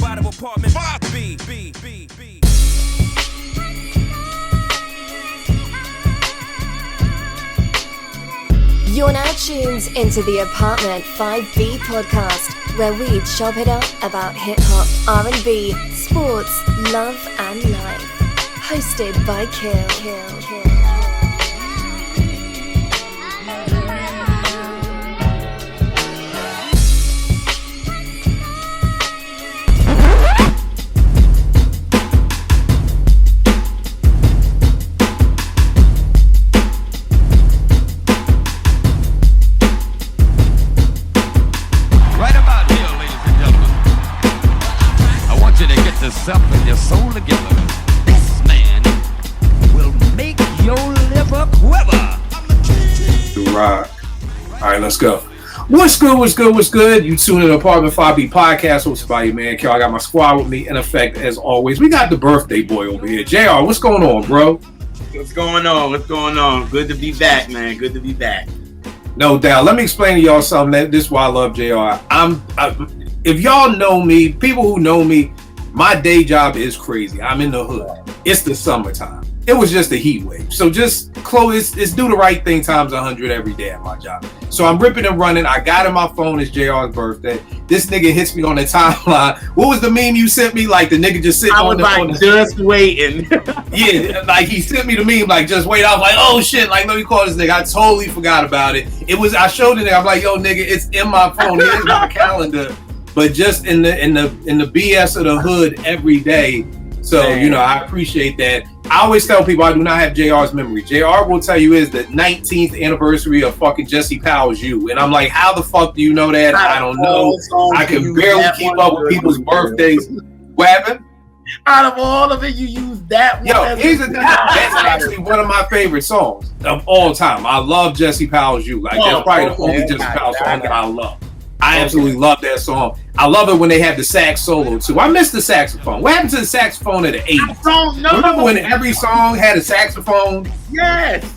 out of apartment 5B. You're now tuned into the Apartment 5B podcast, where we chop it up about hip-hop, R&B, sports, love and life. Hosted by Kill. Yourself and your soul together. This man will make your liver quiver. Rock. All right, let's go. What's good? You tune in to Apartment 5B podcast hosted by your man Kel. I got my squad with me in effect as always. We got the birthday boy over here. JR, what's going on, bro? What's going on? Good to be back, man. Good to be back. No doubt. Let me explain to y'all something. This is why I love JR. If y'all know me, people who know me, my day job is crazy. I'm in the hood. It's the summertime. It was just a heat wave. So just it's do the right thing times 100 every day at my job. So I'm ripping and running. I got in my phone. It's JR's birthday. This nigga hits me on the timeline. What was the meme you sent me? Like the nigga just sitting on the just waiting. Yeah, like he sent me the meme, like just wait. I was like, oh shit, like let me call this nigga. I totally forgot about it. I showed the nigga. I'm like, yo nigga, it's in my phone. Here's my calendar. But just in the BS of the hood every day. So, you know, I appreciate that. I always tell people I do not have JR's memory. JR will tell you is the 19th anniversary of fucking Jesse Powell's You. And I'm like, how the fuck do you know that? I don't know. I can barely keep up with people's birthdays. What happened? Out of all of it, you use that one. Yo, here's the thing. That's actually one of my favorite songs of all time. I love Jesse Powell's You. Like, that's probably the only Jesse Powell song that I love. I absolutely love that song. I love it when they have the sax solo too. I miss the saxophone. What happened to the saxophone of the 80s? I don't know. Remember when every song had a saxophone? Yes.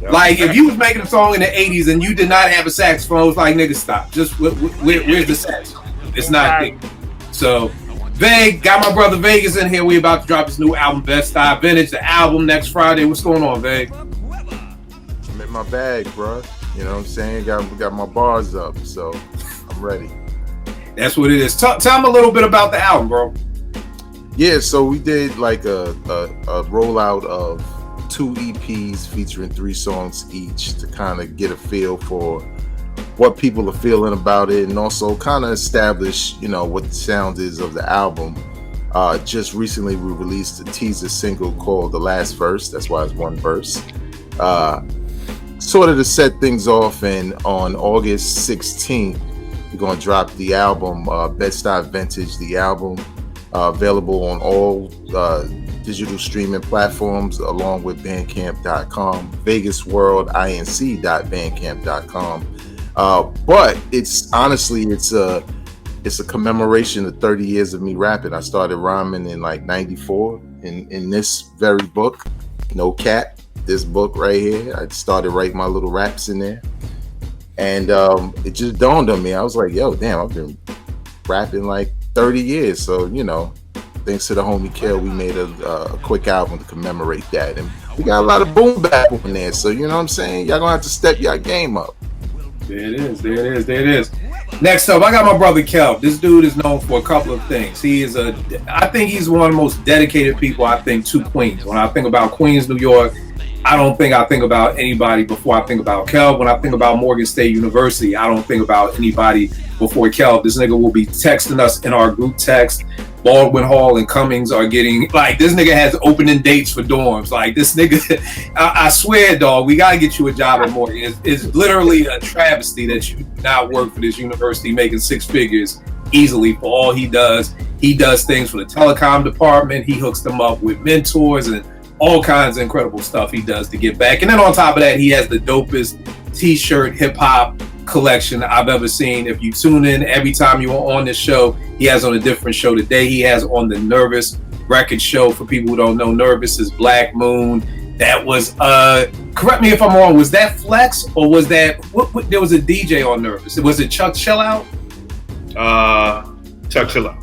Like if you was making a song in the 80s and you did not have a saxophone, it's like nigga stop. Just where's the saxophone? It's not there. So got my brother Vegas in here. We about to drop his new album, Best Style Vintage, the album next Friday. What's going on, Veg? I'm in my bag, bro. You know what I'm saying? Got my bars up, so I'm ready. That's what it is. Tell them a little bit about the album, bro. Yeah, so we did like a rollout of 2 EPs featuring 3 songs each to kind of get a feel for what people are feeling about it and also kind of establish, you know, what the sound is of the album. Just recently we released a teaser single called The Last Verse. That's why it's one verse. Sort of to set things off, and on August 16th, we're going to drop the album, Bed-Stuy Vintage, the album, available on all digital streaming platforms, along with Bandcamp.com, VegasWorldInc.bandcamp.com. But it's honestly, it's a commemoration of 30 years of me rapping. I started rhyming in like 94 in this very book, No Cap. This book right here, I started writing my little raps in there, and it just dawned on me. I was like, yo, damn, I've been rapping like 30 years. So, you know, thanks to the homie Kel, we made a quick album to commemorate that, and we got a lot of boom bap in there. So, you know what I'm saying? Y'all gonna have to step your game up. There it is. Next up, I got my brother Kel. This dude is known for a couple of things. I think he's one of the most dedicated people, I think, to Queens. When I think about Queens, New York, I don't think I think about anybody before I think about Kel. When I think about Morgan State University, I don't think about anybody before Kel. This nigga will be texting us in our group text. Baldwin Hall and Cummings are getting, like, this nigga has opening dates for dorms. Like, this nigga, I swear, dog, we got to get you a job at Morgan. It's literally a travesty that you do not work for this university making 6 figures easily for all he does. He does things for the telecom department. He hooks them up with mentors and all kinds of incredible stuff he does to get back. And then on top of that, he has the dopest t-shirt hip-hop collection I've ever seen. If you tune in every time you're on this show, he has on a different show. Today he has on the Nervous record show. For people who don't know, Nervous is Black Moon. That was correct me if I'm wrong, was that Flex or was that what there was a DJ on Nervous? Was it Chuck Chillout? Chuck Chillout.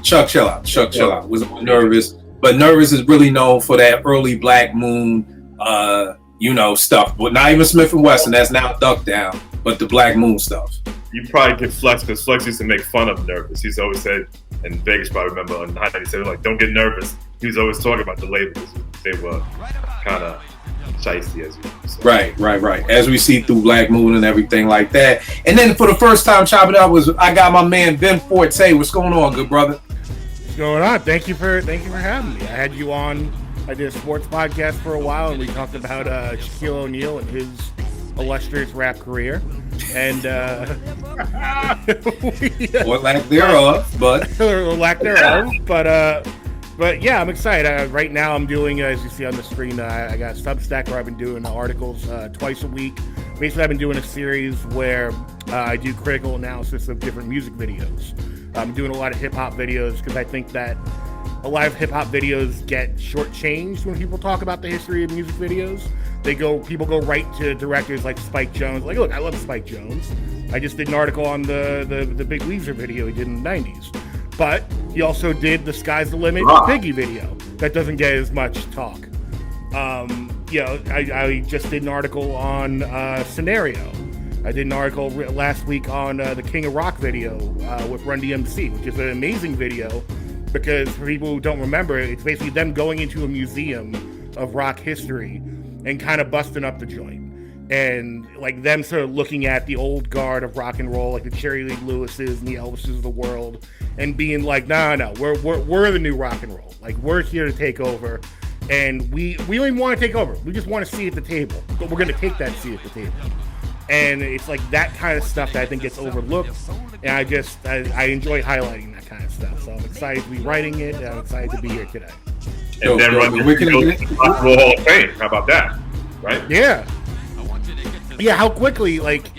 Chuck Chill Out. Chuck Chill Out was Nervous, but Nervous is really known for that early Black Moon, stuff. But not even Smith and Wesson. That's now Duck Down, but the Black Moon stuff. You probably get Flex because Flex used to make fun of Nervous. He's always said, and Vegas probably remember on 90s, he said like, "Don't get nervous." He was always talking about the labels. They were kind of shicey, as you know. So. Right. As we see through Black Moon and everything like that. And then for the first time chopping up I got my man Ben Forte. What's going on, good brother? What's going on? Thank you for having me. I had you on. I did a sports podcast for a while, and we talked about Shaquille O'Neal and his illustrious rap career. And or lack thereof, but But yeah, I'm excited. Right now I'm doing, as you see on the screen, I got Substack where I've been doing articles twice a week. Basically, I've been doing a series where I do critical analysis of different music videos. I'm doing a lot of hip-hop videos because I think that a lot of hip-hop videos get shortchanged when people talk about the history of music videos. People go right to directors like Spike Jonze. Like, look, I love Spike Jonze. I just did an article on the Big Weezer video he did in the 90s. But he also did the Sky's the Limit Biggie video that doesn't get as much talk. I just did an article on Scenario. I did an article last week on the King of Rock video with Run DMC, which is an amazing video because for people who don't remember, it's basically them going into a museum of rock history and kind of busting up the joint. And like them sort of looking at the old guard of rock and roll, like the Jerry Lee Lewises and the Elvises of the world, and being like, no, we're the new rock and roll. Like, we're here to take over, and we don't even want to take over. We just want to see at the table, but we're going to take that seat at the table. And it's like that kind of stuff that I think gets overlooked, and I enjoy highlighting that kind of stuff. So I'm excited to be writing it, and I'm excited to be here today. And then run the Rock and Roll Hall of Fame. How about that? Right? Yeah, how quickly, like,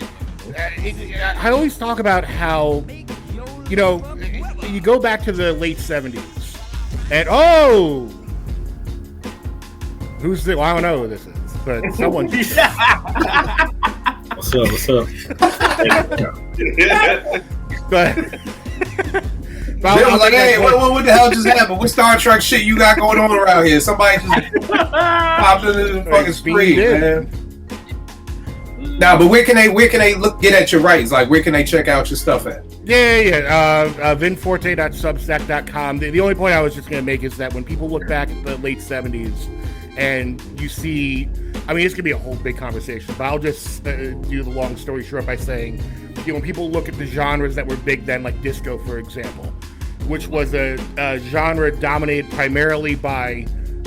I always talk about how, you go back to the late 70s, and well, I don't know who this is, but someone. What's up? But they was like, hey, what the hell just happened? What Star Trek shit you got going on around here? Somebody just popped into the fucking screen, man. Now, but where can they get at your writings? Like, where can they check out your stuff at? vinforte.substack.com. The only point I was just going to make is that when people look back at the late 70s and you see, I mean, it's going to be a whole big conversation, but I'll just do the long story short by saying, when people look at the genres that were big then, like disco, for example, which was a genre dominated primarily by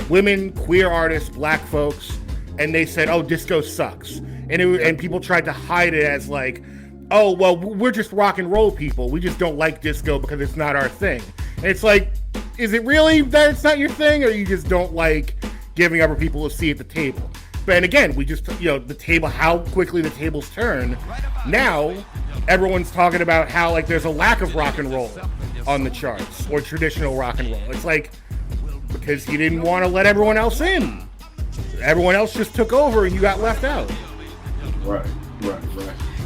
women, queer artists, black folks, and they said, oh, disco sucks. And people tried to hide it as like, oh, well, we're just rock and roll people. We just don't like disco because it's not our thing. And it's like, is it really that it's not your thing, or you just don't like giving other people a seat at the table? But again, we just, the table, how quickly the tables turn. Now, everyone's talking about how, like, there's a lack of rock and roll on the charts, or traditional rock and roll. It's like, because you didn't want to let everyone else in. Everyone else just took over and you got left out. Right.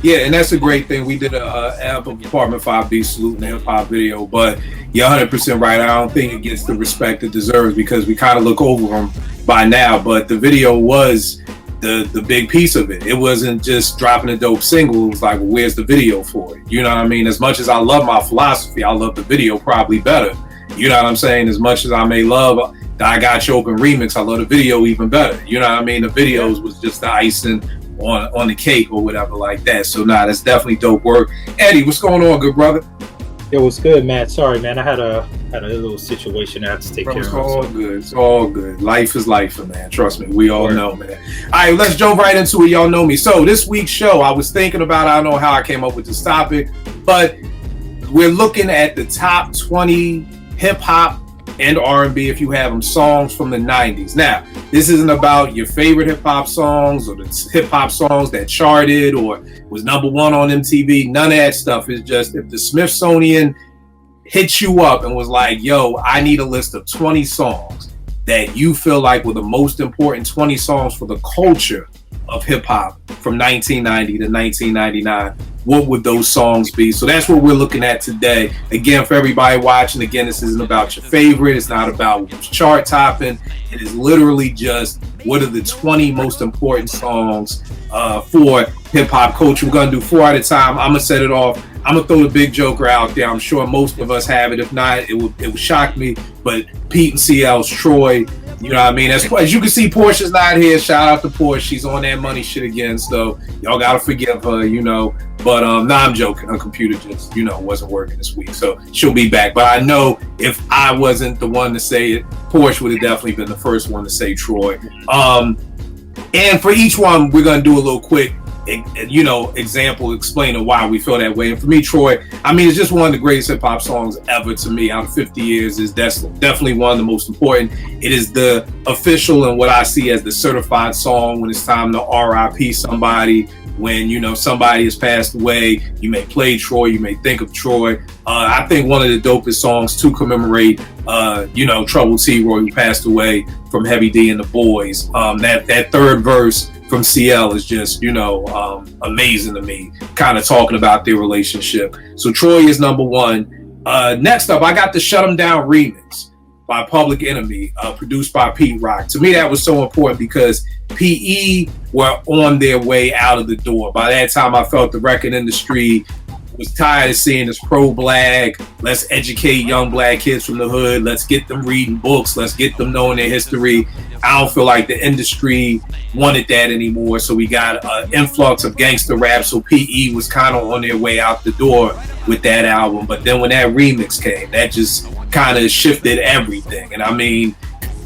Yeah, and that's a great thing. We did a album, Department 5B Salute and Hip Hop video, but you're 100% right. I don't think it gets the respect it deserves because we kind of look over them by now, but the video was the big piece of it. It wasn't just dropping a dope single. It was like, well, where's the video for it? You know what I mean? As much as I love my philosophy, I love the video probably better. You know what I'm saying? As much as I may love the I Got You Open remix, I love the video even better. You know what I mean? The videos was just the icing on the cake or whatever like that. So that's definitely dope work. Eddie, what's going on, good brother? Yo, what's good, Matt? Sorry, man. I had a little situation I had to take care of. It's all good. Life is life, man. Trust me. We all know, man. All right, let's jump right into it. Y'all know me. So this week's show, I was thinking about, I don't know how I came up with this topic, but we're looking at the top 20 hip hop and R&B, if you have them, songs from the 90s. Now, this isn't about your favorite hip hop songs or the hip hop songs that charted or was number one on MTV. None of that stuff. Is just if the Smithsonian hit you up and was like, yo, I need a list of 20 songs that you feel like were the most important 20 songs for the culture of hip hop from 1990 to 1999. what would those songs be? So that's what we're looking at today. Again, for everybody watching, again, this isn't about your favorite. It's not about chart topping. It is literally just what are the 20 most important songs for hip hop culture. We're gonna do 4 at a time. I'm gonna set it off. I'm gonna throw the big joker out there. I'm sure most of us have it. If not, it would shock me. But Pete and CL's Troy. You know what I mean? As you can see, Portia's not here. Shout out to Portia. She's on that money shit again. So y'all gotta forgive her, you know. But I'm joking. Her computer just, wasn't working this week. So she'll be back. But I know if I wasn't the one to say it, Portia would have definitely been the first one to say Troy. And for each one, we're gonna do a little quick example explaining why we feel that way. And for me, Troy, I mean, it's just one of the greatest hip hop songs ever to me. Out of 50 years, is definitely one of the most important. It is the official and what I see as the certified song when it's time to RIP somebody. When somebody has passed away, you may play Troy, you may think of Troy. I think one of the dopest songs to commemorate, Trouble T. Roy, who passed away from Heavy D and the Boys. That third verse from CL is just, amazing to me, kind of talking about their relationship. So Troy is number one. Next up, I got the Shut 'Em Down remix by Public Enemy, produced by Pete Rock. To me, that was so important because PE were on their way out of the door. By that time, I felt the record industry was tired of seeing this pro-black, let's educate young black kids from the hood, let's get them reading books, let's get them knowing their history. I don't feel like the industry wanted that anymore, so we got an influx of gangster rap, so PE was kind of on their way out the door with that album. But then when that remix came, that just kind of shifted everything. And I mean,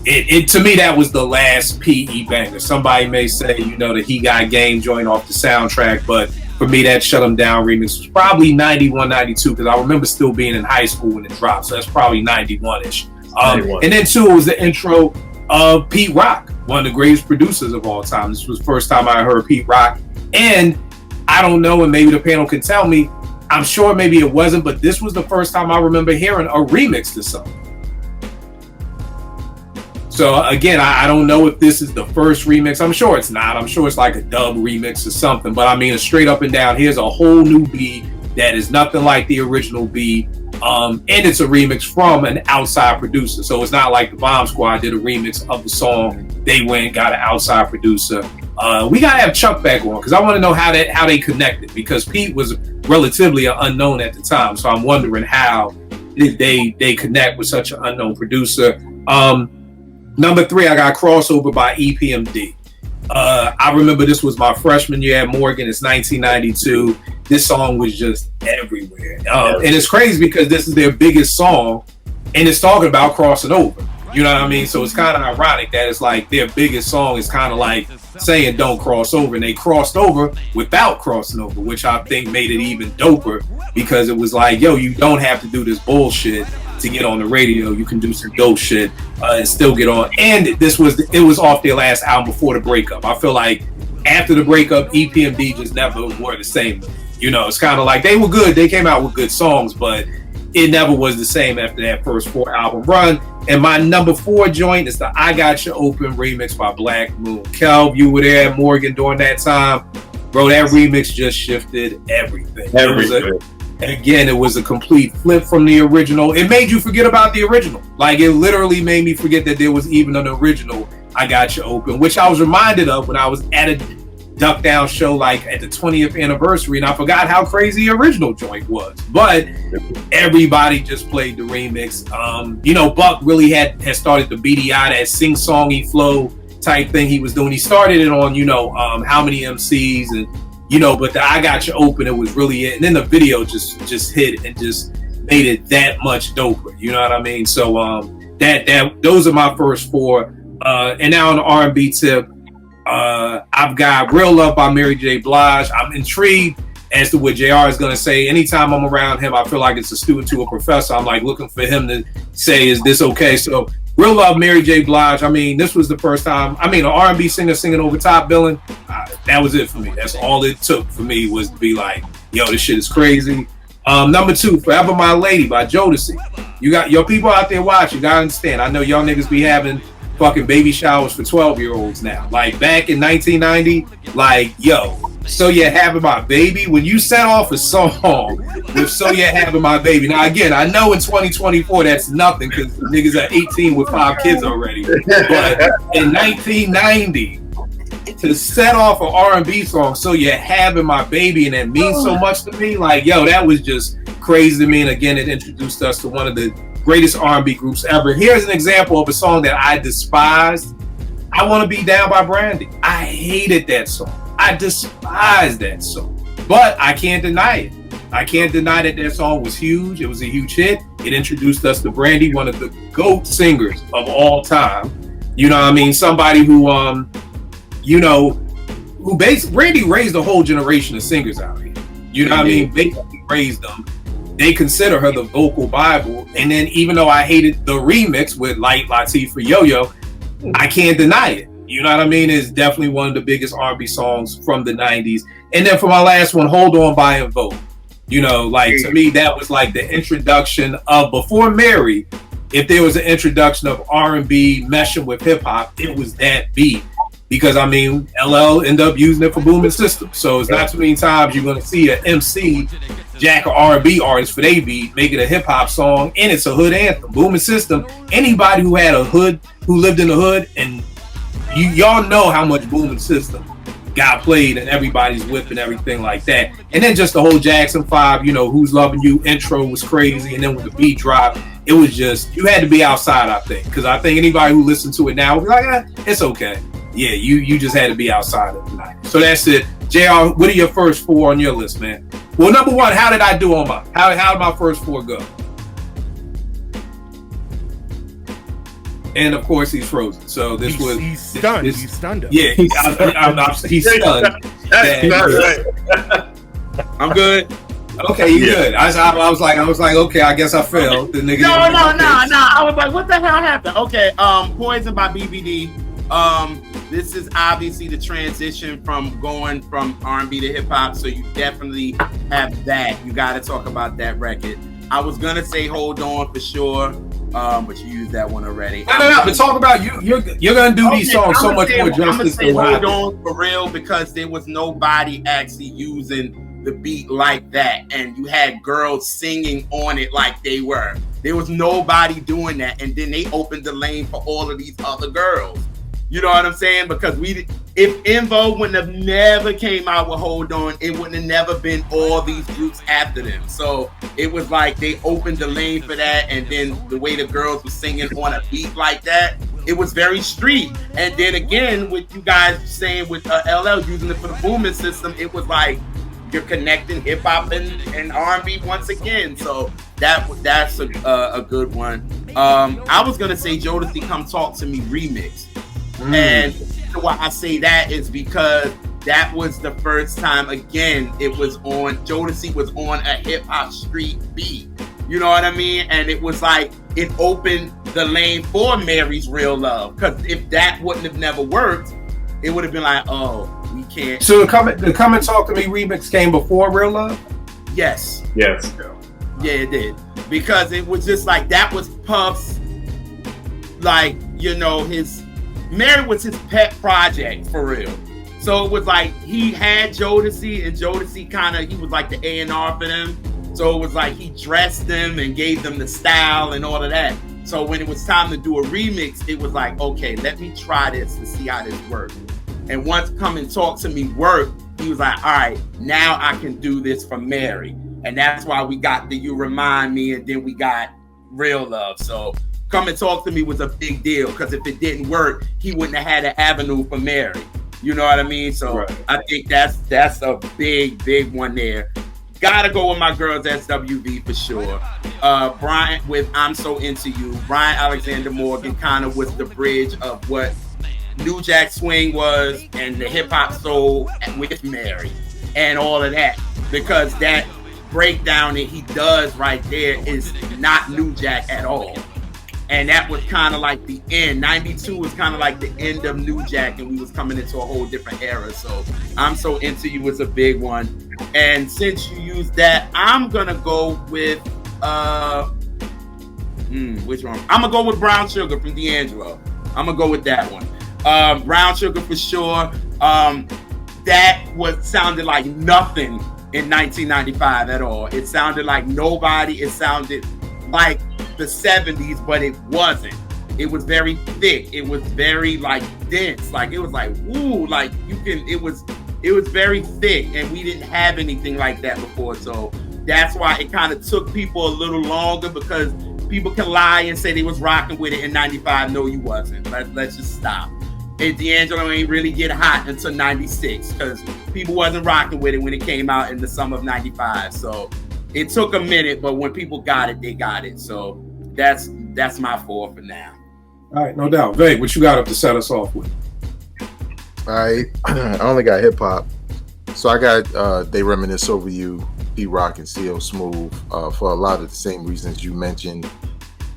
it to me, that was the last PE banger. Somebody may say, that He Got Game joint off the soundtrack, but for me, that Shut 'Em Down remix was probably 91, 92, because I remember still being in high school when it dropped, so that's probably 91-ish. And then, too, it was the intro of Pete Rock, one of the greatest producers of all time. This was the first time I heard Pete Rock, and I don't know, and maybe the panel can tell me, I'm sure maybe it wasn't, but this was the first time I remember hearing a remix to something. So again, I don't know if this is the first remix. I'm sure it's not. I'm sure it's like a dub remix or something. But I mean, a straight up and down, here's a whole new beat that is nothing like the original beat. And it's a remix from an outside producer. So it's not like the Bomb Squad did a remix of the song. They went and got an outside producer. We got to have Chuck back on because I want to know how they connected, because Pete was relatively an unknown at the time. So I'm wondering how did they connect with such an unknown producer. Number 3, I got Crossover by EPMD. I remember this was my freshman year at Morgan. It's 1992. This song was just everywhere. And it's crazy because this is their biggest song and it's talking about crossing over. You know what I mean? So it's kind of ironic that it's like their biggest song is kind of like saying don't cross over, and they crossed over without crossing over, which I think made it even doper because it was like, yo, you don't have to do this bullshit to get on the radio. You can do some dope shit and still get on. And it was off their last album before the breakup. I feel like after the breakup, EPMD just never were the same. It's kind of like they were good. They came out with good songs, but it never was the same after that first 4 album run. And my number 4 joint is the I Got You Open remix by Black Moon. Kelv, you were there at Morgan during that time. Bro, that remix just shifted everything. It was a complete flip from the original. It made you forget about the original. Like, it literally made me forget that there was even an original I Got You Open, which I was reminded of when I was at a Duck Down show like at the 20th anniversary, and I forgot how crazy the original joint was. But everybody just played the remix. Buck really had started the BDI, that sing-songy flow type thing he was doing. He started it on, How Many MCs and but the I Got You Open, it was really it. And then the video just hit and just made it that much doper. You know what I mean? So those are my first 4. And now on the R&B tip, I've got Real Love by Mary J. Blige. I'm intrigued as to what JR is going to say. Anytime I'm around him, I feel like it's a student to a professor. I'm like looking for him to say, is this okay? So Real Love, Mary J. Blige. I mean, this was the first time. I mean, an R&B singer singing over top billing. That was it for me. That's all it took for me was to be like, yo, this shit is crazy. Number 2, Forever My Lady by Jodeci. You got your people out there watching. You got to understand. I know y'all niggas be having fucking baby showers for 12-year-olds now. Like back in 1990, like, yo, So You Having My Baby. When you set off a song with So You Having My Baby. Now, again, I know in 2024 that's nothing because niggas are 18 with 5 kids already. But in 1990, to set off an R&B song, So You Having My Baby, and that means so much to me, like, yo, that was just crazy to me. And again, it introduced us to one of the greatest R&B groups ever. Here's an example of a song that I despised. I Want to Be Down by Brandy. I hated that song. I despise that song, but I can't deny it. I can't deny that that song was huge. It was a huge hit. It introduced us to Brandy, one of the GOAT singers of all time. You know what I mean? Somebody who, Brandy raised a whole generation of singers out here. You know what I mean? Basically raised them. They consider her the vocal Bible. And then even though I hated the remix with Light Latif for Yo-Yo, I can't deny it. You know what I mean? It's definitely one of the biggest R&B songs from the 90s. And then for my last one, Hold On by En Vogue. You know, like, to me, that was like the introduction of, before Mary, if there was an introduction of R&B meshing with hip-hop, it was that beat. Because, I mean, LL ended up using it for Booming System. So it's not too many times you're going to see an MC jack or R&B artist for their beat, make it a hip-hop song, and it's a hood anthem. Booming System, anybody who had a hood, who lived in the hood, and y'all know how much Booming System got played and everybody's whip and everything like that. And then just the whole Jackson 5, you know, Who's Loving You intro was crazy. And then when the beat dropped, it was just, you had to be outside, I think. Because I think anybody who listens to it now will be like, it's okay. Yeah, you just had to be outside of the night. So that's it. JR, what are your first 4 on your list, man? Well, number 1, how did I do on mine? How did my first 4 go? And of course, he's frozen. So he's stunned. He's stunned. Yeah, he's stunned. I'm good. Okay, you good. I was like, okay, I guess I failed. The nigga. No. I was like, what the hell happened? Okay, Poison by BBD. This is obviously the transition from going from R&B to hip hop. So you definitely have that. You got to talk about that record. I was gonna say Hold On for sure. But you used that one already. No. But talk about you're gonna do these songs so much more justice than what I did. Hold On for real, because there was nobody actually using the beat like that, and you had girls singing on it like they were. There was nobody doing that, and then they opened the lane for all of these other girls. You know what I'm saying? Because if En Vogue wouldn't have never came out with Hold On, it wouldn't have never been all these groups after them. So it was like they opened the lane for that, and then the way the girls were singing on a beat like that, it was very street. And then again, with you guys saying with LL using it for the Booming System, it was like you're connecting hip hop and R&B once again. So that's a good one. I was gonna say Jodeci Come Talk to Me remix. And why I say that is because that was the first time, again, it was on, Jodeci was on a hip-hop street beat. You know what I mean? And it was like, it opened the lane for Mary's Real Love. Because if that wouldn't have never worked, it would have been like, oh, we can't. So the Come and Talk to Me remix came before Real Love? Yes. Yes. Yeah, it did. Because it was just like, that was Puff's, like, you know, Mary was his pet project for real. So it was like he had Jodeci, and Jodeci he was like the A&R for them. So it was like he dressed them and gave them the style and all of that. So when it was time to do a remix, it was like, okay, let me try this to see how this works. And once Come and Talk to Me worked, he was like, all right, now I can do this for Mary. And that's why we got the You Remind Me, and then we got Real Love. So Come and Talk to Me was a big deal, because if it didn't work, he wouldn't have had an avenue for Mary. You know what I mean? So right. I think that's a big one there. Gotta go with my girls SWV for sure. Brian with I'm So Into You. Brian Alexander Morgan kind of was the bridge of what New Jack Swing was and the hip hop soul with Mary and all of that, because that breakdown that he does right there is not New Jack at all. And that was kind of like the end. 92 was kind of like the end of New Jack, and we was coming into a whole different era. So I'm So Into You was a big one. And since you used that, I'm gonna go with which one? I'm gonna go with Brown Sugar from D'Angelo. I'm gonna go with that one. Brown Sugar for sure. That sounded like nothing in 1995 at all. It sounded like nobody. It sounded like the 70s, but it wasn't. It was very thick. It was very like dense. Like it was like woo. Like it was very thick, and we didn't have anything like that before. So that's why it kind of took people a little longer, because people can lie and say they was rocking with it in 95. No, you wasn't. Let's just stop. And D'Angelo ain't really get hot until 96, because people wasn't rocking with it when it came out in the summer of 95. So it took a minute, but when people got it, they got it. So that's my 4 for now. All right, no doubt. Veg, what you got up to set us off with? All right, I only got hip hop. So I got They Reminisce Over You, P-Rock and C.O. Smooth, for a lot of the same reasons you mentioned.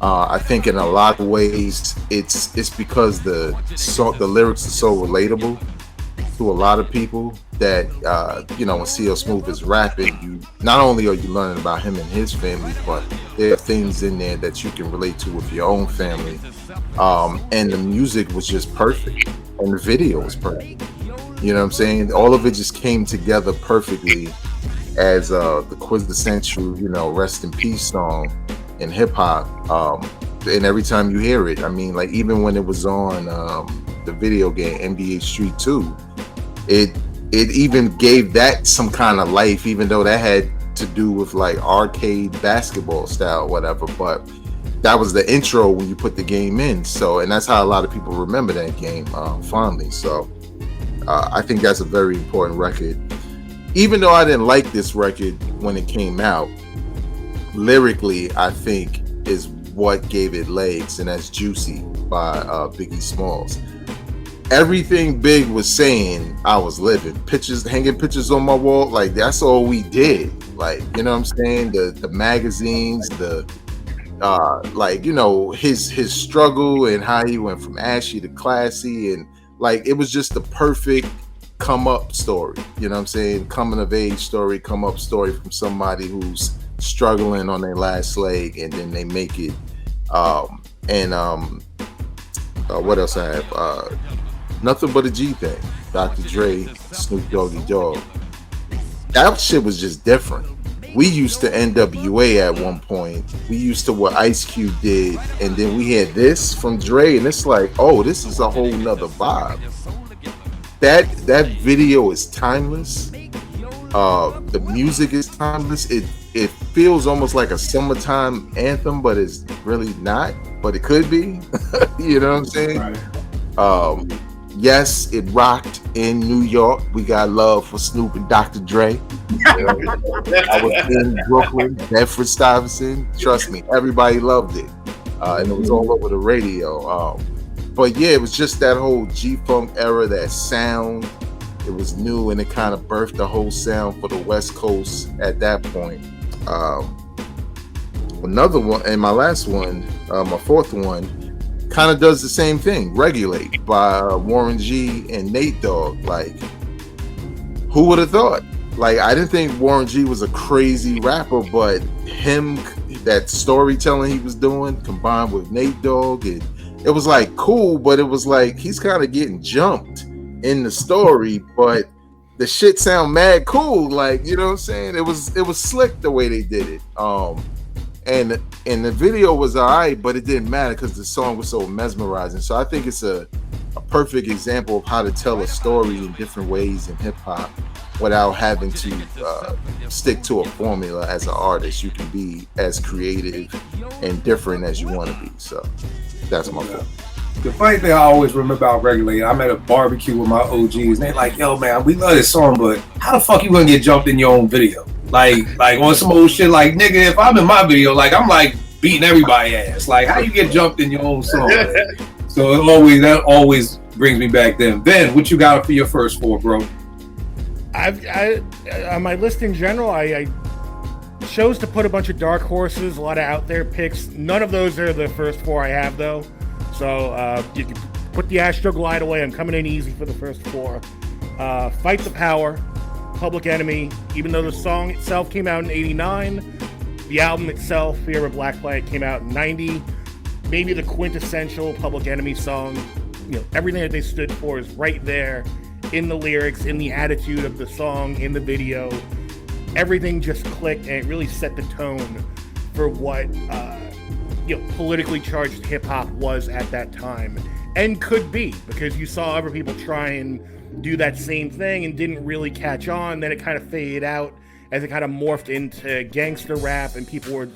I think in a lot of ways it's because the lyrics are so relatable to a lot of people that when C.O. Smooth is rapping, you not only are you learning about him and his family, but there are things in there that you can relate to with your own family. And the music was just perfect, and the video was perfect. You know what I'm saying? All of it just came together perfectly as the quintessential, rest in peace song in hip hop. And every time you hear it, I mean, like even when it was on the video game NBA Street 2, it even gave that some kind of life, even though that had to do with like arcade basketball style or whatever. But that was the intro when you put the game in. So, and that's how a lot of people remember that game fondly. So I think that's a very important record. Even though I didn't like this record when it came out, lyrically, I think is what gave it legs, and that's Juicy by Biggie Smalls. Everything Big was saying, I was living. Hanging pictures on my wall, like that's all we did. Like, you know what I'm saying? The magazines, his struggle and how he went from ashy to classy, and like it was just the perfect come up story. You know what I'm saying? Coming of age story, come up story from somebody who's struggling on their last leg, and then they make it. What else I have? Nothing But a G Thing. Dr. Dre, Snoop Doggy Dogg. That shit was just different. We used to NWA at one point. We used to what Ice Cube did, and then we had this from Dre, and it's like, oh, this is a whole nother vibe. That video is timeless. The music is timeless. It feels almost like a summertime anthem, but it's really not. But it could be. You know what I'm saying? Right. Yes, it rocked in New York. We got love for Snoop and Dr. Dre. I was in Brooklyn, Bedford Stuyvesant. Trust me, everybody loved it. And it was all over the radio. But yeah, it was just that whole G-Funk era, that sound. It was new, and it kind of birthed the whole sound for the West Coast at that point. Another one, and my last one, my fourth one, kind of does the same thing. Regulate by Warren G and Nate Dogg. Like, who would have thought? Like, I didn't think Warren G was a crazy rapper, but him, that storytelling he was doing combined with Nate Dogg, and it was like cool, but it was like he's kind of getting jumped in the story, but the shit sound mad cool. Like, you know what I'm saying? It was slick the way they did it. And the video was all right, but it didn't matter because the song was so mesmerizing. So I think it's a perfect example of how to tell a story in different ways in hip hop without having to stick to a formula. As an artist, you can be as creative and different as you want to be. So that's my point. The funny thing I always remember about Regulate, I'm at a barbecue with my OGs, and they're like, yo, man, we love this song, but how the fuck you gonna get jumped in your own video? Like on some old shit, like, nigga, if I'm in my video, like, I'm like beating everybody's ass. Like, how you get jumped in your own song? So that always brings me back then. Ben, what you got for your first 4, bro? On my list in general, I chose to put a bunch of dark horses, a lot of out there picks. None of those are the first 4 I have, though. So you can put the Astro Glide away. I'm coming in easy for the first 4. Fight the Power, Public Enemy. Even though the song itself came out in 89, the album itself, Fear of Black Flag, came out in 90. Maybe the quintessential Public Enemy song. You know, everything that they stood for is right there. in the lyrics, in the attitude of the song, in the video. Everything just clicked, and it really set the tone for what politically charged hip hop was at that time and could be, because you saw other people try and do that same thing and didn't really catch on. Then it kind of faded out as it kind of morphed into gangster rap, and people were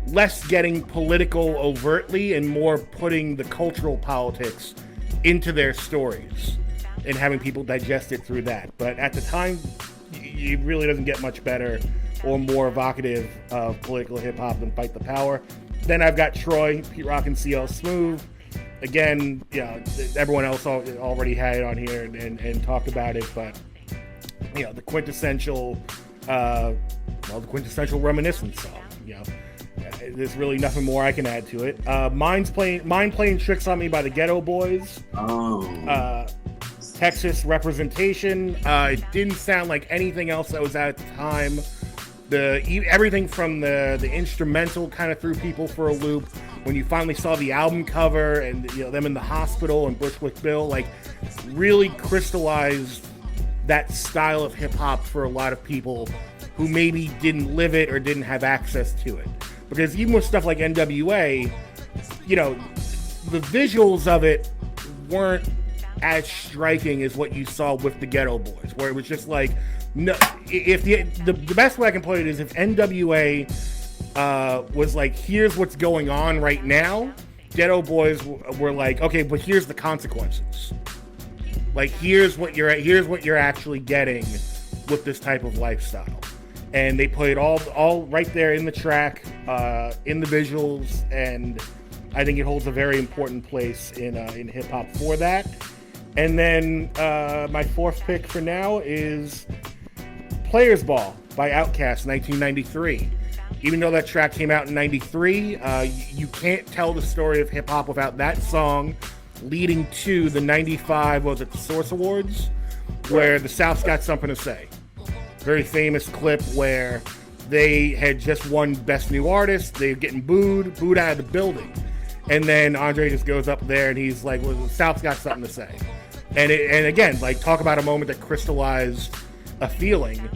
less getting political overtly and more putting the cultural politics into their stories and having people digest it through that. But at the time, it really doesn't get much better or more evocative of political hip-hop than Fight the Power. Then I've got Troy, Pete Rock and CL Smooth. Again, everyone else already had it on here and talked about it, but the quintessential reminiscence song. There's really nothing more I can add to it. Mind Playing Tricks on Me by the Ghetto Boys. Texas representation. It didn't sound like anything else that was out at the time. Everything from the instrumental kind of threw people for a loop. When you finally saw the album cover and them in the hospital and Bushwick Bill, like, really crystallized that style of hip hop for a lot of people who maybe didn't live it or didn't have access to it. Because even with stuff like NWA, the visuals of it weren't as striking as what you saw with the Ghetto Boys, where it was just like, no. If the best way I can put it is, if NWA was like, here's what's going on right now, Ghetto Boys were like, okay, but here's the consequences. Like, here's what you're actually getting with this type of lifestyle. And they put it all right there in the track, in the visuals, and I think it holds a very important place in hip hop for that. And then my fourth pick for now is Players Ball by Outkast, 1993. Even though that track came out in 93, you can't tell the story of hip hop without that song leading to the 95, the Source Awards, where the South's Got Something to Say. Very famous clip where they had just won Best New Artist. They're getting booed out of the building. And then Andre just goes up there and he's like, well, the South's got something to say. And again, like, talk about a moment that crystallized a feeling.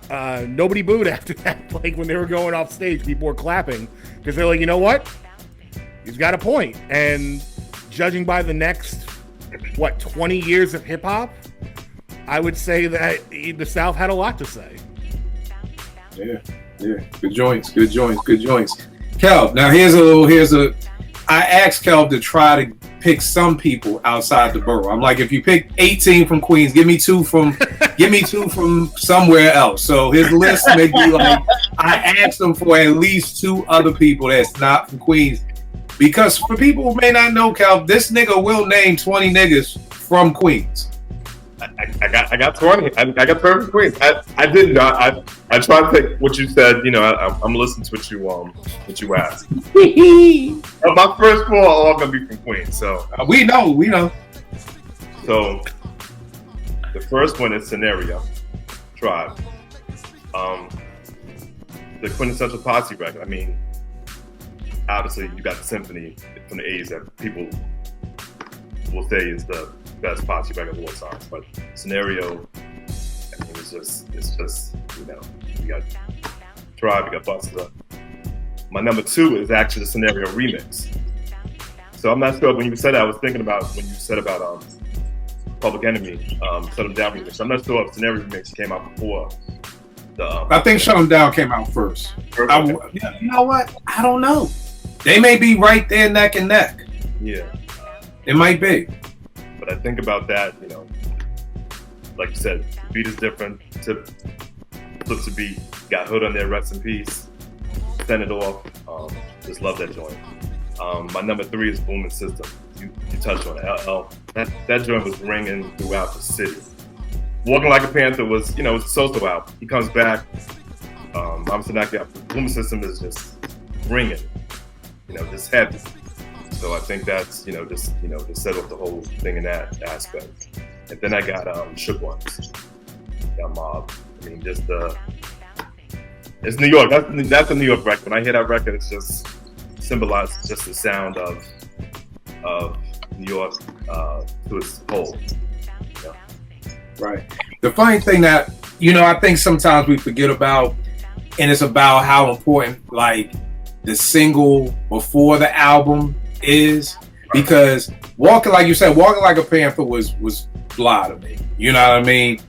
Nobody booed after that. Like, when they were going off stage, people were clapping because they're like, you know what? He's got a point. And judging by the next, 20 years of hip hop, I would say that the South had a lot to say. Yeah. Good joints. Kel, now I asked Kel to try to pick some people outside the borough. I'm like, if you pick 18 from Queens, give me two from somewhere else. So his list may be like, I asked him for at least two other people that's not from Queens. Because for people who may not know, Kel, this nigga will name 20 niggas from Queens. I got 20. I got 20 from Queens. I did not. I tried to take what you said. I'm listening to what you asked. My first four are all gonna be from Queens. So we know. So the first one is Scenario, Tribe. The quintessential posse record. I mean, obviously you got the Symphony from the 80s that people will say is the best posse record of all time, but Scenario, I mean, it's just, you got Tribe, you got Busta. My number two is actually the Scenario remix. So I'm not sure, when you said that, I was thinking about when you said about Public Enemy, Shut 'Em Down remix. I'm not sure if Scenario remix came out before the. I think Shut 'Em Down came out first. You know what? I don't know. They may be right there neck and neck. Yeah. It might be. But I think about that, like you said, the beat is different. Tip flips a beat, got Hood on there, rest in peace. Send it off. Just love that joint. My number three is Booming System. You touched on it. That joint was ringing throughout the city. Walking Like a Panther was, it was a social album. He comes back. Obviously, Booming System is just ringing. Just heavy. So I think that's, just set up the whole thing in that aspect. And then I got Shook Ones. Got Mob. I mean, just it's New York. That's a New York record. When I hear that record, it's just symbolizes just the sound of New York to its whole. Right. The funny thing that, I think sometimes we forget about, and it's about how important like the single before the album is, because Walking Like a Panther was blah to me. You know what I mean?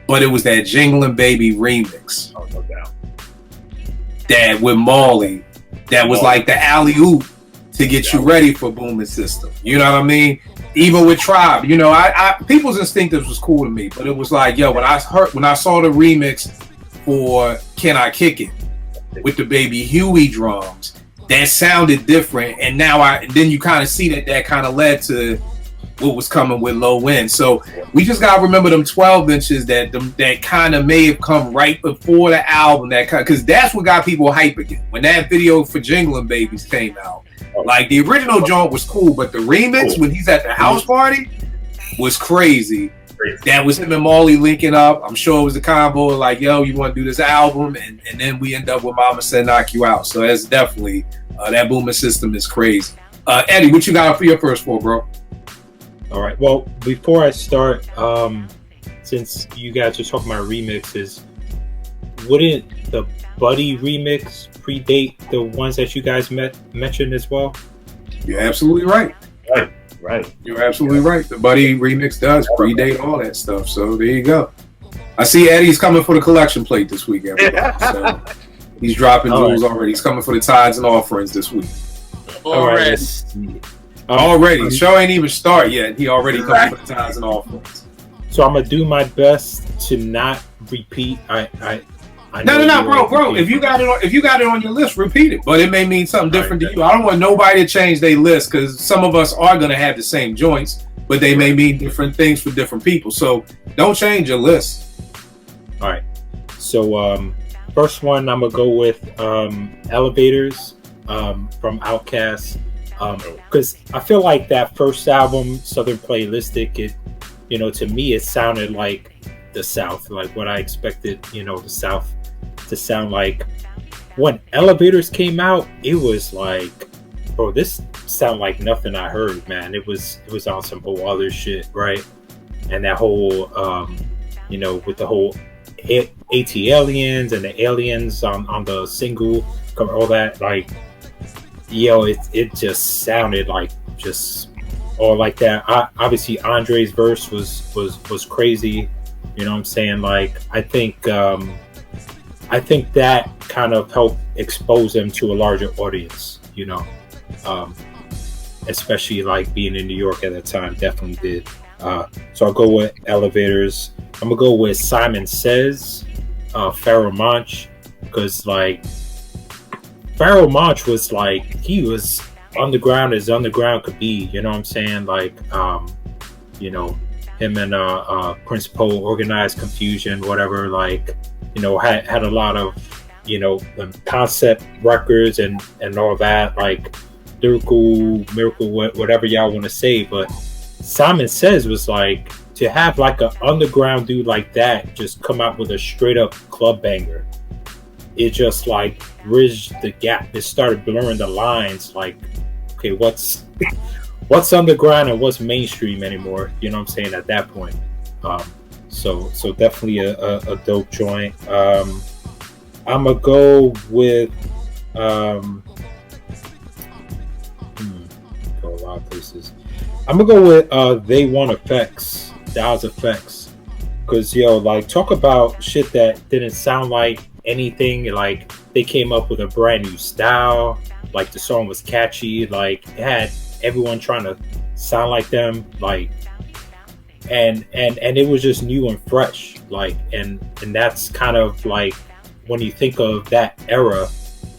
But it was that Jingling Baby remix. Oh, no doubt. That with Marley, that was like the alley-oop to get you ready for Booming System. You know what I mean? Even with Tribe, I People's Instinctives was cool to me, but it was like, yo, when I saw the remix for Can I Kick It with the Baby Huey drums, that sounded different, and then you kind of see that kind of led to what was coming with Low End. So we just gotta remember them 12 inches that kind of may have come right before the album, because that's what got people hype again when that video for Jingling Babies came out. Like the original joint was cool, but the remix when he's at the house party was crazy. That was him and Marley linking up. I'm sure it was a combo like, yo, you want to do this album, and then we end up with Mama Said Knock You Out. So that's definitely that Booming System is crazy. Eddie, what you got for your first four, bro? All right. Well, before I start, since you guys are talking about remixes, wouldn't the Buddy remix predate the ones that you guys mentioned as well? You're absolutely right. Right. You're absolutely right. The Buddy remix does predate all that stuff. So there you go. I see Eddie's coming for the collection plate this week, everybody. So he's dropping jewels already. He's coming for the tithes and offerings this week. Already. Show ain't even start yet. He already coming for the tithes and offerings. So I'm gonna do my best to not repeat. No, bro. If you got it on your list, repeat it. But it may mean something different to you. I don't want nobody to change their list, because some of us are gonna have the same joints, but they may mean different things for different people. So don't change your list. All right. So first one, I'm gonna go with Elevators from Outkast, because I feel like that first album, Southern Playlistic, to me it sounded like the South, like what I expected, the South to sound like. When Elevators came out, it was like, bro, this sound like nothing I heard, man. It was on some whole other shit, right? And that whole with the whole AT-aliens and the aliens on the single, all that, like, it just sounded like just all like that. Obviously Andre's verse was crazy. You know what I'm saying? Like, I think that kind of helped expose them to a larger audience, especially like being in New York at that time definitely did. So I'll go with Elevators. I'm gonna go with Simon Says, Pharoah Monch, because like Pharoah Monch was like, he was underground as underground could be, you know what I'm saying? Like, him and Prince Poe, Organized Confusion, whatever, like, had a lot of, concept records and all that, like lyrical, miracle, whatever y'all want to say. But Simon Says was like, to have like an underground dude like that just come out with a straight up club banger, it just like bridged the gap. It started blurring the lines, like, okay, what's underground and what's mainstream anymore, you know what I'm saying, at that point. So definitely a dope joint. I'm gonna go with go a lot of places. I'm gonna go with They Want Effects, Daz Effects, because like, talk about shit that didn't sound like anything. Like, they came up with a brand new style, like the song was catchy, like it had everyone trying to sound like them, like, and it was just new and fresh, like, and that's kind of like, when you think of that era,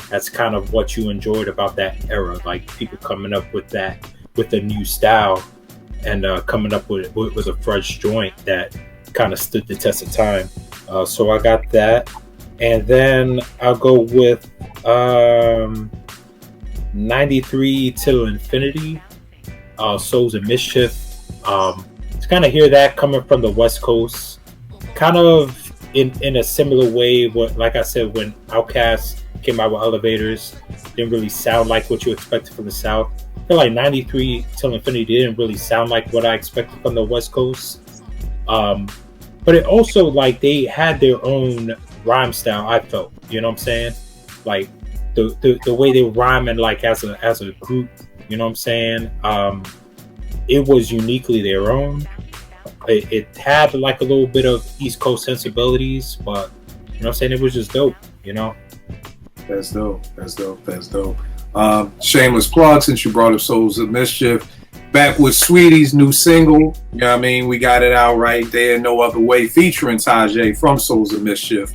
that's kind of what you enjoyed about that era, like people coming up with that, with a new style, and coming up with a fresh joint that kind of stood the test of time. So I got that, and then I'll go with 93 Till Infinity, Souls of Mischief. To kind of hear that coming from the West Coast, kind of in a similar way, what, like I said, when Outkast came out with Elevators, didn't really sound like what you expected from the South. I feel like 93 Till Infinity didn't really sound like what I expected from the West Coast. but it also like they had their own rhyme style. I felt, you know what I'm saying? Like the way they were rhyming, like as a group, you know what I'm saying? It was uniquely their own. It had like a little bit of East Coast sensibilities, but you know what I'm saying? It was just dope, you know? That's dope. Shameless plug, since you brought up Souls of Mischief. Back with Sweetie's new single, you know what I mean? We got it out right there, No Other Way, featuring Tajay from Souls of Mischief.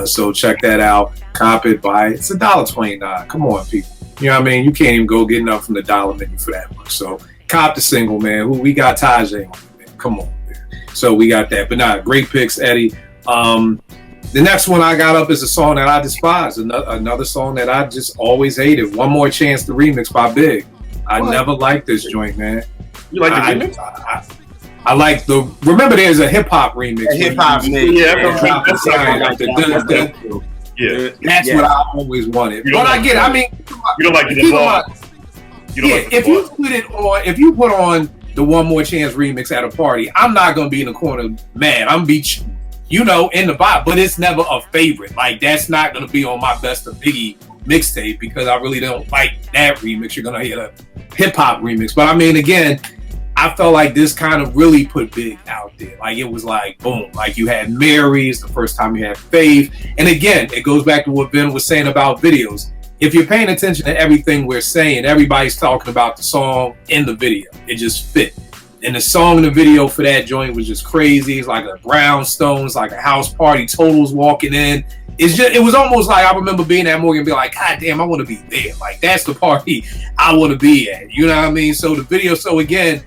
So check that out. Cop it, buy it. It's $1.29. Come on, people. You know what I mean? You can't even go get enough from the dollar menu for that much. So cop the single, man. We got Tajay on it, man. Come on, man. So we got that. But nah, great picks, Eddie. The next one I got up is a song that I despise. Another song that I just always hated. One More Chance, the remix by Big. I never liked this joint, man. You like the remix? I like the. Remember, there's a hip hop remix. Hip hop mix. Yeah, that's what I always wanted. But I get. I mean, you don't like the ball. If you put on the One More Chance remix at a party, I'm not gonna be in the corner mad. I'm be, in the bot, but it's never a favorite. Like that's not gonna be on my best of Biggie mixtape because I really don't like that remix. You're gonna hear a hip hop remix, but I mean, again, I felt like this kind of really put Big out there. Like it was like boom, like you had Mary's the first time you had Faith, and again, it goes back to what Ben was saying about videos. If you're paying attention to everything we're saying, everybody's talking about the song in the video. It just fit. And the song in the video for that joint was just crazy. It's like a brownstones, like a house party, Totals walking in. It was almost like I remember being at Morgan and being like, God damn, I want to be there. Like that's the party I want to be at. You know what I mean? So the video, again,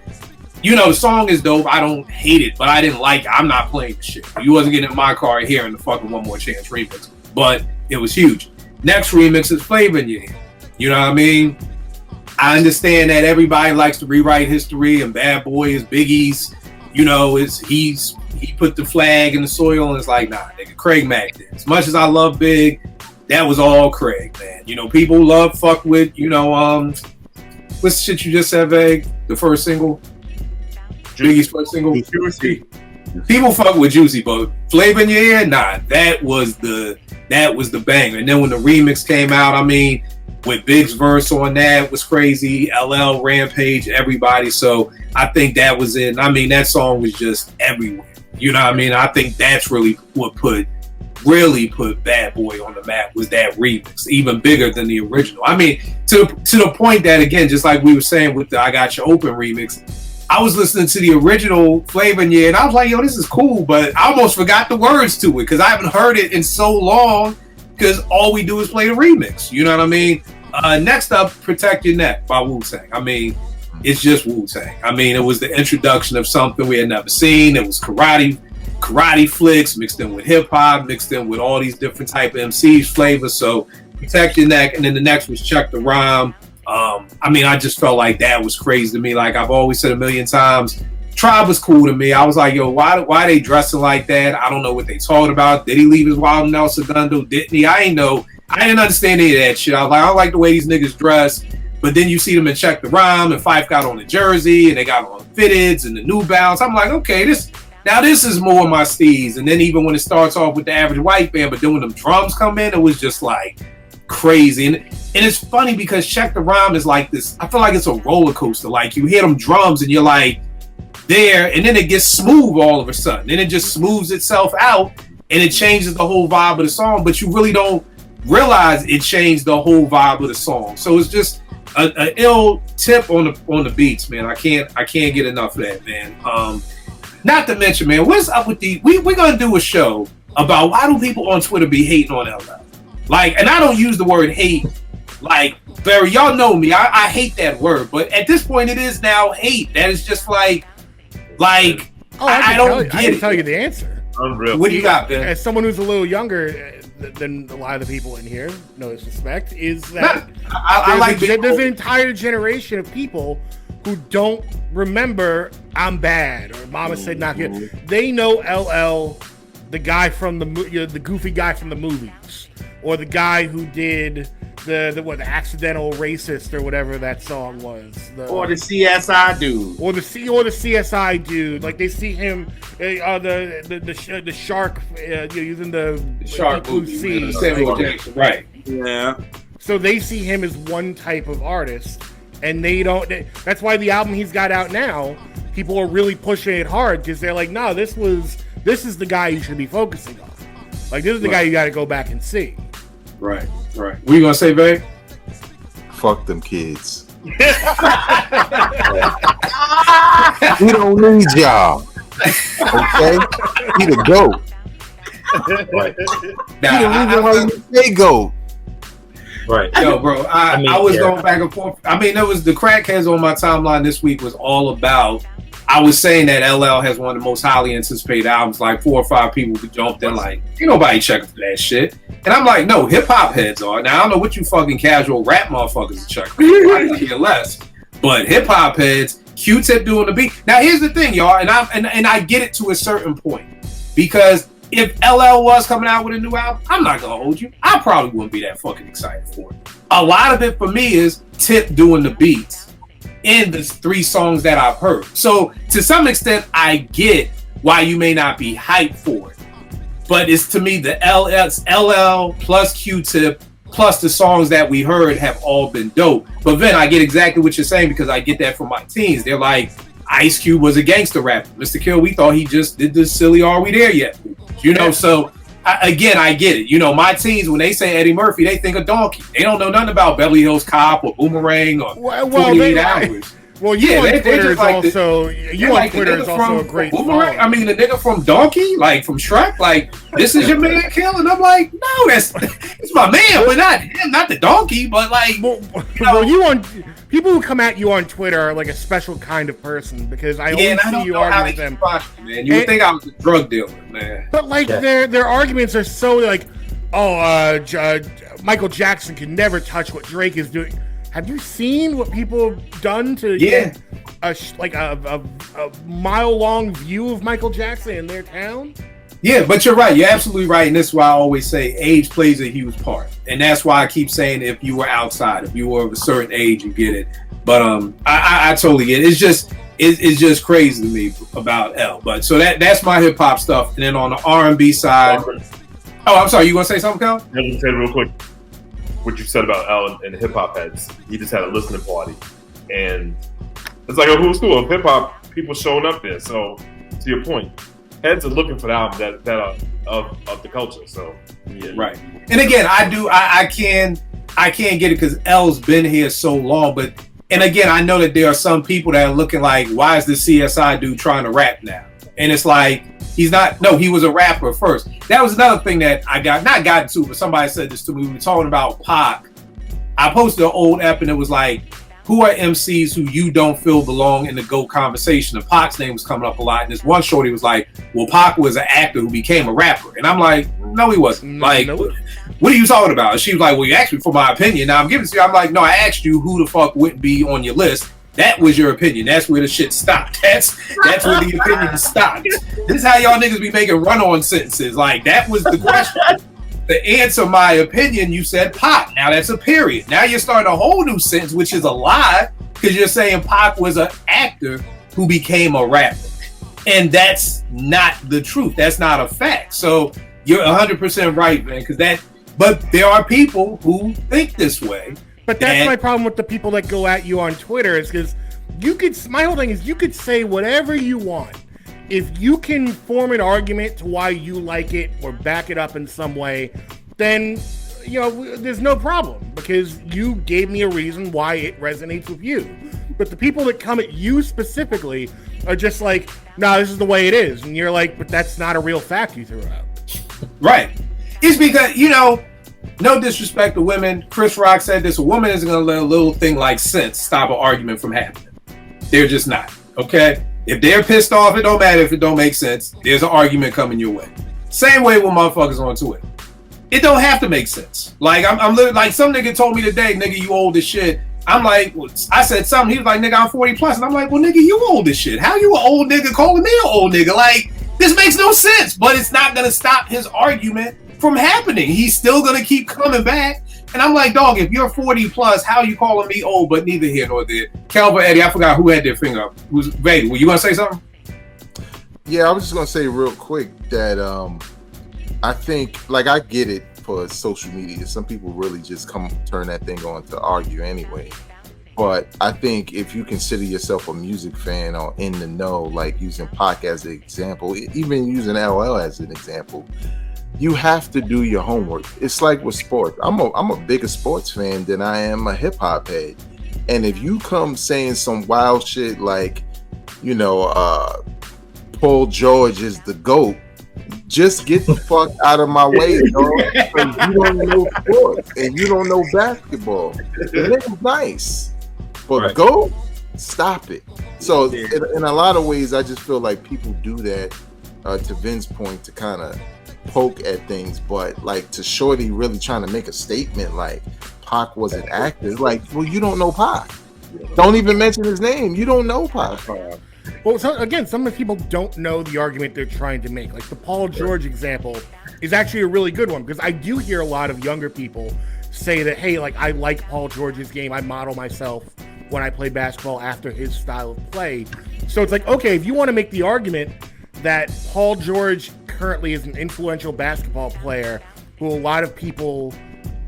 the song is dope. I don't hate it, but I didn't like it. I'm not playing the shit. You wasn't getting in my car hearing the fucking One More Chance remix, but it was huge. Next remix is Flavor in Your Ear. You know what I mean? I understand that everybody likes to rewrite history and Bad Boy is Biggie's. He put the flag in the soil and it's like, nah, nigga, Craig Mack did. As much as I love Big, that was all Craig, man. People fuck with, what's the shit you just said, Vague? The first single? Biggie's first single? Juicy. People fuck with Juicy, but Flavor in Your Ear, nah, that was the banger. And then when the remix came out, I mean, with Big's verse on that was crazy. LL, Rampage, everybody. So I think that was it. I mean, that song was just everywhere. You know what I mean? I think that's really what really put Bad Boy on the map was that remix, even bigger than the original. I mean, to the point that, again, just like we were saying with the I Got You Open remix, I was listening to the original Flavor in Your Ear and I was like, yo, this is cool, but I almost forgot the words to it because I haven't heard it in so long because all we do is play the remix. You know what I mean? Next up, Protect Your Neck by Wu-Tang. I mean, it's just Wu-Tang. I mean, it was the introduction of something we had never seen. It was karate flicks mixed in with hip hop, mixed in with all these different type of MCs flavors. So Protect Your Neck, and then the next was Check the Rhyme. I mean, I just felt like that was crazy to me. Like I've always said a million times, Tribe was cool to me. I was like, yo, why are they dressing like that? I don't know what they talking about. Did he leave his Wild and El Segundo? Didn't he? I didn't understand any of that shit. I was like, I don't like the way these niggas dress. But then you see them in Check the Rhyme, and Phife got on the jersey, and they got on Fitteds and the New Balance. I'm like, okay, this is more my steez. And then even when it starts off with the Average White Band, but then when them drums come in, it was just like crazy. And it's funny because Check the Rhyme is like this. I feel like it's a roller coaster. Like you hear them drums, and you're like there, and then it gets smooth all of a sudden. Then it just smooths itself out, and it changes the whole vibe of the song. But you really don't realize it changed the whole vibe of the song. So it's just an ill tip on the beats, man. I can't get enough of that, man. Not to mention, man, what's up with we're gonna do a show about why do people on Twitter be hating on LL? Like, and I don't use the word hate like Barry, y'all know me. I hate that word, but at this point it is now hate. That is just like I don't get it. I can tell you the answer. Unreal. What do you got, Ben? As someone who's a little younger than a lot of the people in here, no disrespect, is that there's an entire generation of people who don't remember I'm Bad or Mama Said Not Good. They know LL, the guy from the goofy guy from the movies. or the guy who did the accidental racist or whatever that song was, or the CSI dude, or the CSI dude. Like they see him, the shark, using the shark movie, Samuel Jackson, right? Yeah. So they see him as one type of artist, and they don't. That's why the album he's got out now, people are really pushing it hard because they're like, no, this is the guy you should be focusing on. Like this is the guy you got to go back and see. Right. What you gonna say, babe? Fuck them kids. We don't need y'all. Okay? He the GOAT. Right. He the reason why we say GOAT. Right. Yo, bro, I was going back and forth. I mean, there was the crackheads on my timeline this week was all about. I was saying that LL has one of the most highly anticipated albums. Like 4 or 5 people who jumped in, like, ain't nobody checking for that shit. And I'm like, no, hip hop heads are. Now I don't know what you fucking casual rap motherfuckers are checking for. I could care less. But hip hop heads, Q-Tip doing the beat. Now here's the thing, y'all, and I get it to a certain point, because if LL was coming out with a new album, I'm not gonna hold you, I probably wouldn't be that fucking excited for it. A lot of it for me is Tip doing the beats in the 3 songs that I've heard. So to some extent, I get why you may not be hyped for it. But it's, to me, the LL plus Q-Tip plus the songs that we heard have all been dope. But then I get exactly what you're saying, because I get that from my teens. They're like, Ice Cube was a gangster rapper. Mr. Kill, we thought he just did this silly Are We There Yet? You know, so I get it. You know, my teens, when they say Eddie Murphy, they think of Donkey. They don't know nothing about Beverly Hills Cop or Boomerang or 48 Hours. Well, you on Twitter is also a great Boomerang. song. I mean, the nigga from Donkey, like from Shrek, like, this is your man, Kill, and I'm like, no, it's my man, but not him, not the donkey, but like, people who come at you on Twitter are like a special kind of person, because I always see you argue with them. Man, you would think I was a drug dealer, man. But like their arguments are so like, Michael Jackson can never touch what Drake is doing. Have you seen what people have done to get a mile-long view of Michael Jackson in their town? Yeah, but you're right. You're absolutely right. And this is why I always say age plays a huge part. And that's why I keep saying if you were outside, if you were of a certain age, you get it. But I totally get it. It's just crazy to me about L. But so that's my hip-hop stuff. And then on the R&B side... Oh, I'm sorry. You going to say something, Cal? I was say real quick. What you said about Al and hip hop heads, he just had a listening party, and it's like a who's who of hip hop people showing up there. So, to your point, heads are looking for the album that are of the culture. So, yeah. Right. And again, I can't get it because L's been here so long. But and again, I know that there are some people that are looking like, why is this CSI dude trying to rap now? And it's like, he's not. No, he was a rapper first. That was another thing that I not gotten to, but somebody said this to me. We were talking about Pac. I posted an old ep and it was like, who are MCs who you don't feel belong in the GOAT conversation? And Pac's name was coming up a lot. And this one shorty was like, well, Pac was an actor who became a rapper. And I'm like, no, he wasn't. Like, what are you talking about? And she was like, well, you asked me for my opinion. Now I'm giving it to you. I'm like, no, I asked you who the fuck wouldn't be on your list. That was your opinion. That's where the shit stopped. That's where the opinion stopped. This is how y'all niggas be making run-on sentences. Like, that was the question. To answer my opinion, you said Pac. Now that's a period. Now you're starting a whole new sentence, which is a lie, because you're saying Pac was an actor who became a rapper. And that's not the truth. That's not a fact. So you're 100% right, man, but there are people who think this way. But that's my problem with the people that go at you on Twitter, is because my whole thing is you could say whatever you want. If you can form an argument to why you like it or back it up in some way, then, there's no problem, because you gave me a reason why it resonates with you. But the people that come at you specifically are just like, no, this is the way it is. And you're like, but that's not a real fact you threw out. Right. It's because, no disrespect to women. Chris Rock said this. A woman isn't going to let a little thing like sense stop an argument from happening. They're just not. Okay? If they're pissed off, it don't matter if it don't make sense. There's an argument coming your way. Same way with motherfuckers on Twitter. It don't have to make sense. Like, I'm literally, like, some nigga told me today, nigga, you old as shit. I'm like, I said something. He was like, nigga, I'm 40 plus. And I'm like, well, nigga, you old as shit. How you an old nigga calling me an old nigga? Like, this makes no sense. But it's not going to stop his argument from happening. He's still gonna keep coming back. And I'm like, dog, if you're 40 plus, how are you calling me old? But neither here nor there. Calvin, Eddie, I forgot who had their finger up. Who's Vader? Were you gonna say something? Yeah, I was just gonna say real quick that I think, like, I get it for social media. Some people really just turn that thing on to argue anyway. But I think if you consider yourself a music fan or in the know, like using Pac as an example, even using LL as an example, you have to do your homework. It's like with sports. I'm a bigger sports fan than I am a hip hop head. And if you come saying some wild shit like, you know, Paul George is the GOAT, just get the fuck out of my way, dog. Because you don't know sports and you don't know basketball. The nigga's nice, but GOAT, stop it. So in a lot of ways, I just feel like people do that, to Vince's point, to kind of poke at things, but like to Shorty really trying to make a statement like Pac wasn't active. Like, well, you don't know Pac. Don't even mention his name. You don't know Pac. Well, so again, some of the people don't know the argument they're trying to make. Like the Paul George example is actually a really good one, because I do hear a lot of younger people say that, hey, like, I like Paul George's game. I model myself when I play basketball after his style of play. So it's like, okay, if you want to make the argument that Paul George currently is an influential basketball player who a lot of people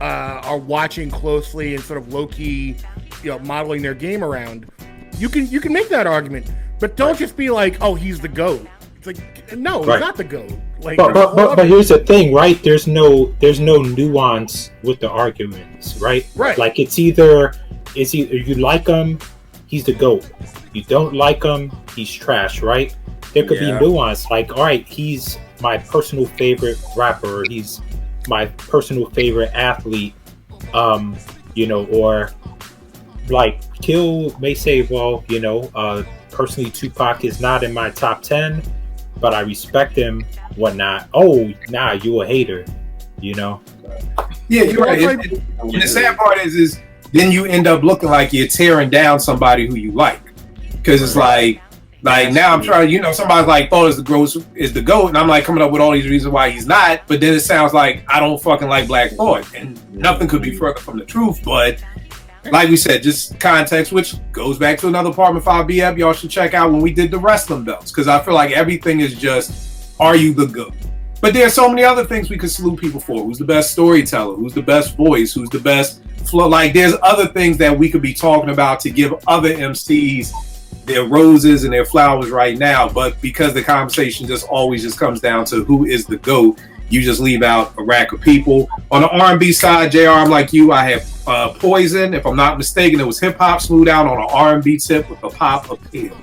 are watching closely and sort of low-key, you know, modeling their game around, you can make that argument, but don't just be like, oh, he's the GOAT. It's like, no, he's not the GOAT. Like, but here's the thing, right? There's no nuance with the arguments, right? Right. Like it's either you like him, he's the GOAT. You don't like him, he's trash, right? There could be nuance, like, all right, he's my personal favorite rapper, he's my personal favorite athlete, you know, or like Kill may say, well, you know, personally Tupac is not in my top 10, but I respect him, whatnot. Oh, nah, you a hater, you know? Yeah, you're right. And the sad part is then you end up looking like you're tearing down somebody who you like, because it's like now I'm trying, you know, somebody's like, oh, is the GOAT, and I'm like coming up with all these reasons why he's not, but then it sounds like I don't fucking like Black Thought, and nothing could be further from the truth. But like we said, just context, which goes back to another Apartment 5B app y'all should check out when we did the wrestling belts, because I feel like everything is just, are you the GOAT? But there's so many other things we could salute people for. Who's the best storyteller? Who's the best voice? Who's the best flow? Like, there's other things that we could be talking about to give other MCs their roses and their flowers right now. But because the conversation just always just comes down to who is the GOAT, you just leave out a rack of people. On the R&B side, JR, I'm like you. I have Poison. If I'm not mistaken, it was hip hop smooth out on an R&B tip with a pop appeal.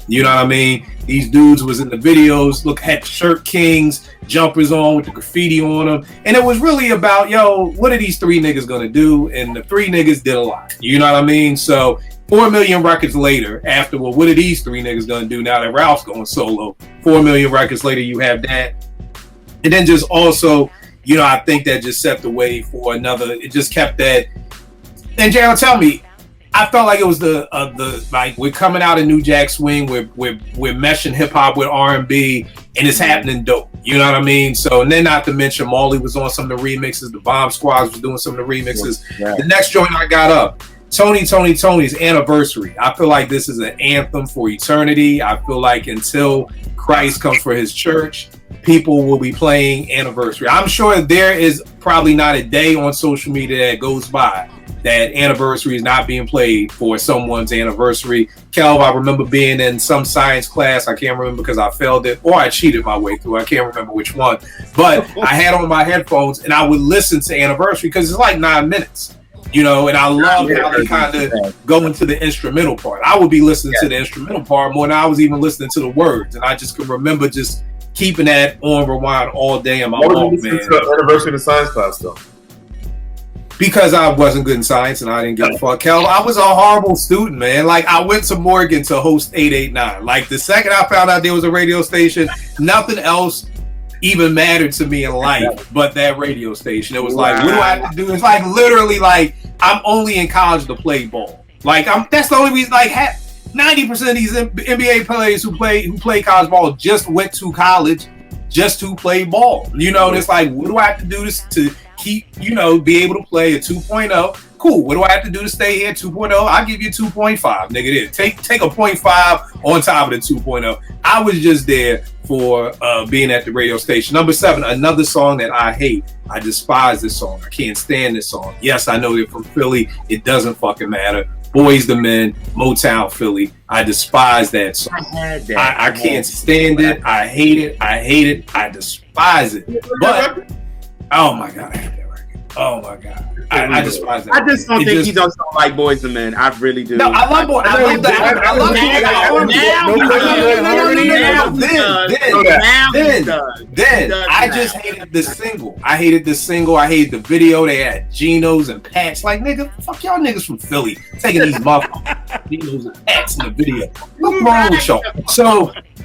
You know what I mean? These dudes was in the videos, had shirt kings, jumpers on with the graffiti on them. And it was really about, yo, what are these three niggas gonna do? And the three niggas did a lot. You know what I mean? So 4 million records later, after, well, what are these three niggas gonna do now that Ralph's going solo? 4 million records later, you have that. And then just also, you know, I think that just set the way for another, it just kept that. And JR, tell me, I felt like it was the like, we're coming out of New Jack Swing, we're meshing hip hop with R&B, and it's happening dope. You know what I mean? So, and then not to mention, Marley was on some of the remixes, the Bomb Squads was doing some of the remixes. Yeah. The next joint I got up, Tony's Anniversary. I feel like this is an anthem for eternity. I feel like until Christ comes for his church, people will be playing Anniversary. I'm sure there is probably not a day on social media that goes by that Anniversary is not being played for someone's anniversary. Kelv, I remember being in some science class. I can't remember because I failed it or I cheated my way through. I can't remember which one. But I had on my headphones and I would listen to Anniversary because it's like 9 minutes. You know, and I love how they kind of go into the instrumental part. I would be listening to the instrumental part more than I was even listening to the words. And I just can remember just keeping that on rewind all day in my home, man. Anniversary of science class, though? Because I wasn't good in science and I didn't give a fuck. Kel, I was a horrible student, man. Like, I went to Morgan to host 889. Like, the second I found out there was a radio station, nothing else even mattered to me in life but that radio station. It was like, what do I have to do? It's like literally like I'm only in college to play ball. Like, that's the only reason. Like, 90% of these NBA players who play college ball just went to college just to play ball. You know, and it's like, what do I have to do to keep, you know, be able to play a 2.0? Cool. What do I have to do to stay here? 2.0. I'll give you 2.5, nigga. Take a 0.5 on top of the 2.0. I was just there for being at the radio station. Number 7, another song that I hate. I despise this song. I can't stand this song. Yes, I know they're from Philly. It doesn't fucking matter. Boys the Men, Motown Philly. I despise that song. I can't stand it. I hate it. I despise it. But oh my God, I hate that record. Oh my God. I despise that. I just don't think he does sound like Boys the Men. I really do. No, I love Boys. I love that. I love Then I just hated the single. I hated the single. I hated the video. They had Genos and Pats. Like, nigga, fuck y'all niggas from Philly taking these motherfuckers Genos and Pats in the video. What's wrong with y'all?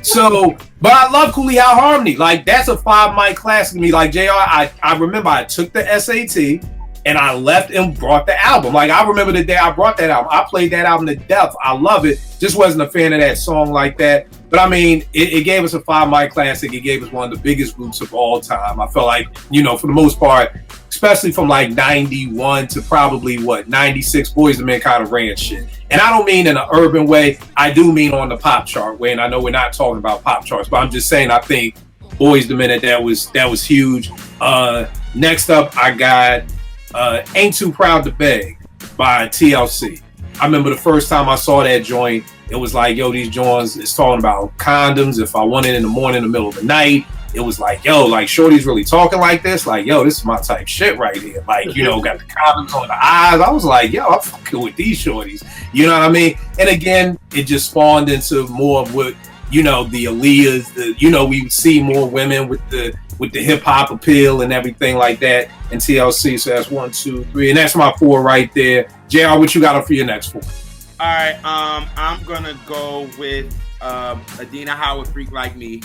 So, but I love Cooley High Harmony. Like, that's a 5 mic classic to me. Like, JR, I remember I took the SAT and I left and brought the album. Like, I remember the day I brought that album. I played that album to death. I love it. Just wasn't a fan of that song like that. But I mean, it gave us a 5 mic classic. It gave us one of the biggest groups of all time. I felt like, you know, for the most part, especially from like 91 to probably 96, Boys II Men kind of ran shit. And I don't mean in an urban way. I do mean on the pop chart way. And I know we're not talking about pop charts, but I'm just saying I think Boys II Men that was huge. Next up, I got Ain't Too Proud to Beg by TLC. I remember the first time I saw that joint, it was like, yo, these joints is talking about condoms. If I want it in the morning, in the middle of the night, it was like, yo, like Shorty's really talking like this. Like, yo, this is my type shit right here. Like, you know, got the condoms on the eyes. I was like, yo, I'm fucking with these shorties. You know what I mean? And again, it just spawned into more of what, you know, the Aaliyahs, you know, we would see more women with the hip hop appeal and everything like that in TLC. So that's 1, 2, 3, and that's my 4 right there. JR, what you got for your next 4? All right, I'm gonna go with Adina Howard, Freak Like Me.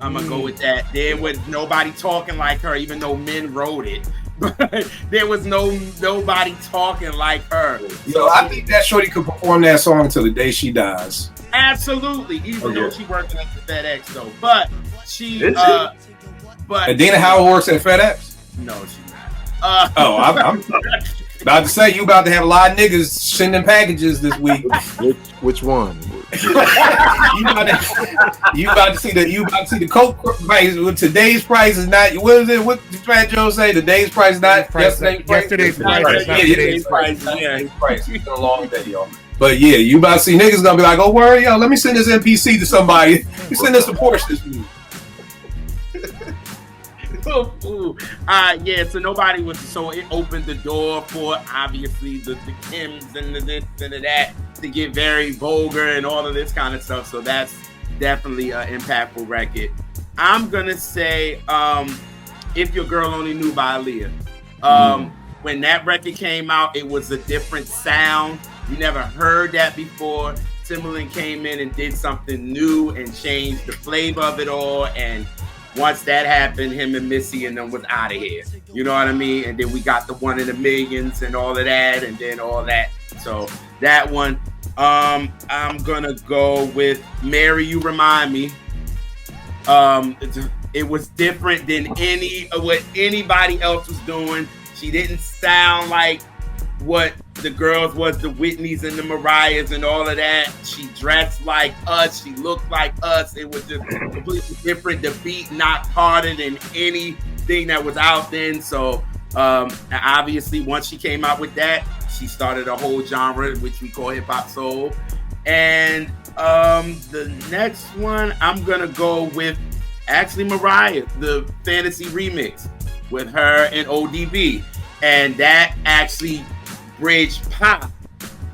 I'm gonna go with that. There was nobody talking like her, even though men wrote it. But there was nobody talking like her. Yo, I think that shorty could perform that song until the day she dies. Absolutely, even though she working at the FedEx though. But she, but Adina Howard works at FedEx. No, she's not. I'm about to say you about to have a lot of niggas sending packages this week. Which one? you about to see the Coke price. With today's price is not. What is it? What did Fat Joe say? Today's price not yesterday's price. Yesterday's price. It's been a long day, y'all. But yeah, you about to see niggas gonna be like, oh, word, yo, let me send this NPC to somebody. You send this to Porsche this week. Yeah, so nobody was, so it opened the door for obviously the Kims and the this and the that to get very vulgar and all of this kind of stuff. So that's definitely an impactful record. I'm gonna say If Your Girl Only Knew by Aaliyah. When that record came out, it was a different sound. You never heard that before. Timbaland came in and did something new and changed the flavor of it all. And once that happened, him and Missy and them was out of here. You know what I mean? And then we got the One in a Millions and all of that, and then all that. So that one, I'm gonna go with Mary, You Remind Me. It was different than what anybody else was doing. She didn't sound like what the girls was, the Whitneys and the Mariahs and all of that. She dressed like us. She looked like us. It was just completely different. The beat knocked harder than anything that was out then. So obviously, once she came out with that, she started a whole genre, which we call hip hop soul. And the next one, I'm gonna go with actually Mariah, the Fantasy remix with her and ODB. And that actually bridged pop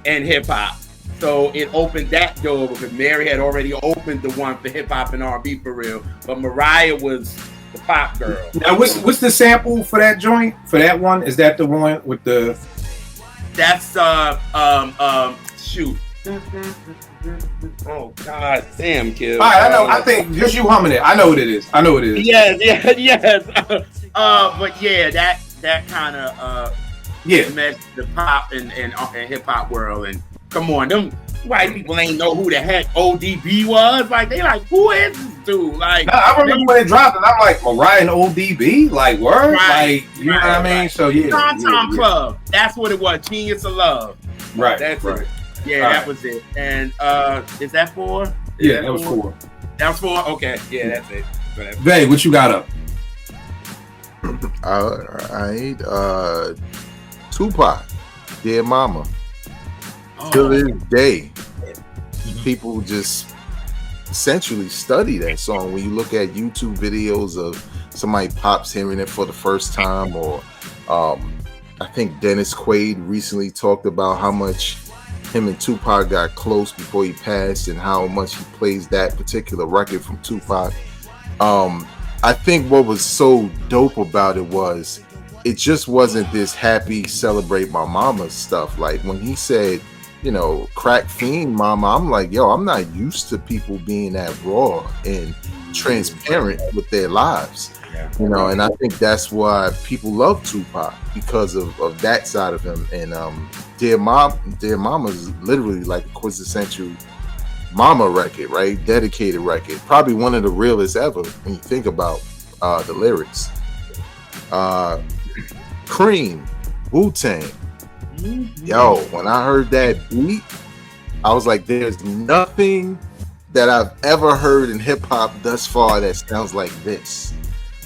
and hip hop. So it opened that door because Mary had already opened the one for hip hop and R&B for real. But Mariah was the pop girl. Now what's the sample for that joint? For that one? Is that the one with the That's shoot. Oh God, damn, kid. All right, I know. I think just you humming it. I know what it is. Yes. But yeah, that kind of met the pop and hip hop world. And come on, them white people ain't know who the heck ODB was. Like they like, who is this through. Like I remember when it dropped, and I'm like, Mariah and ODB, like word, like you know what I mean. So yeah, Tom Club. That's what it was. Genius of Love. Right. That's right. it. Yeah, that was it. And is that 4? That was 4. That was 4. Okay. Yeah, that's it. Vay, what you got up? All right. Tupac, Dear Mama. Till this day, people just essentially study that song. When you look at YouTube videos of somebody pops hearing it for the first time, or I think Dennis Quaid recently talked about how much him and Tupac got close before he passed, and how much he plays that particular record from Tupac. I think what was so dope about it was it just wasn't this happy celebrate my mama stuff. Like when he said, you know, crack fiend mama, I'm like, yo, I'm not used to people being that raw and transparent with their lives. You know, and I think that's why people love Tupac, because of that side of him. And Dear Mama is literally like a quintessential mama record, right? Dedicated record. Probably one of the realest ever when you think about the lyrics. Cream, Wu-Tang. Yo, when I heard that beat, I was like, there's nothing that I've ever heard in hip hop thus far that sounds like this.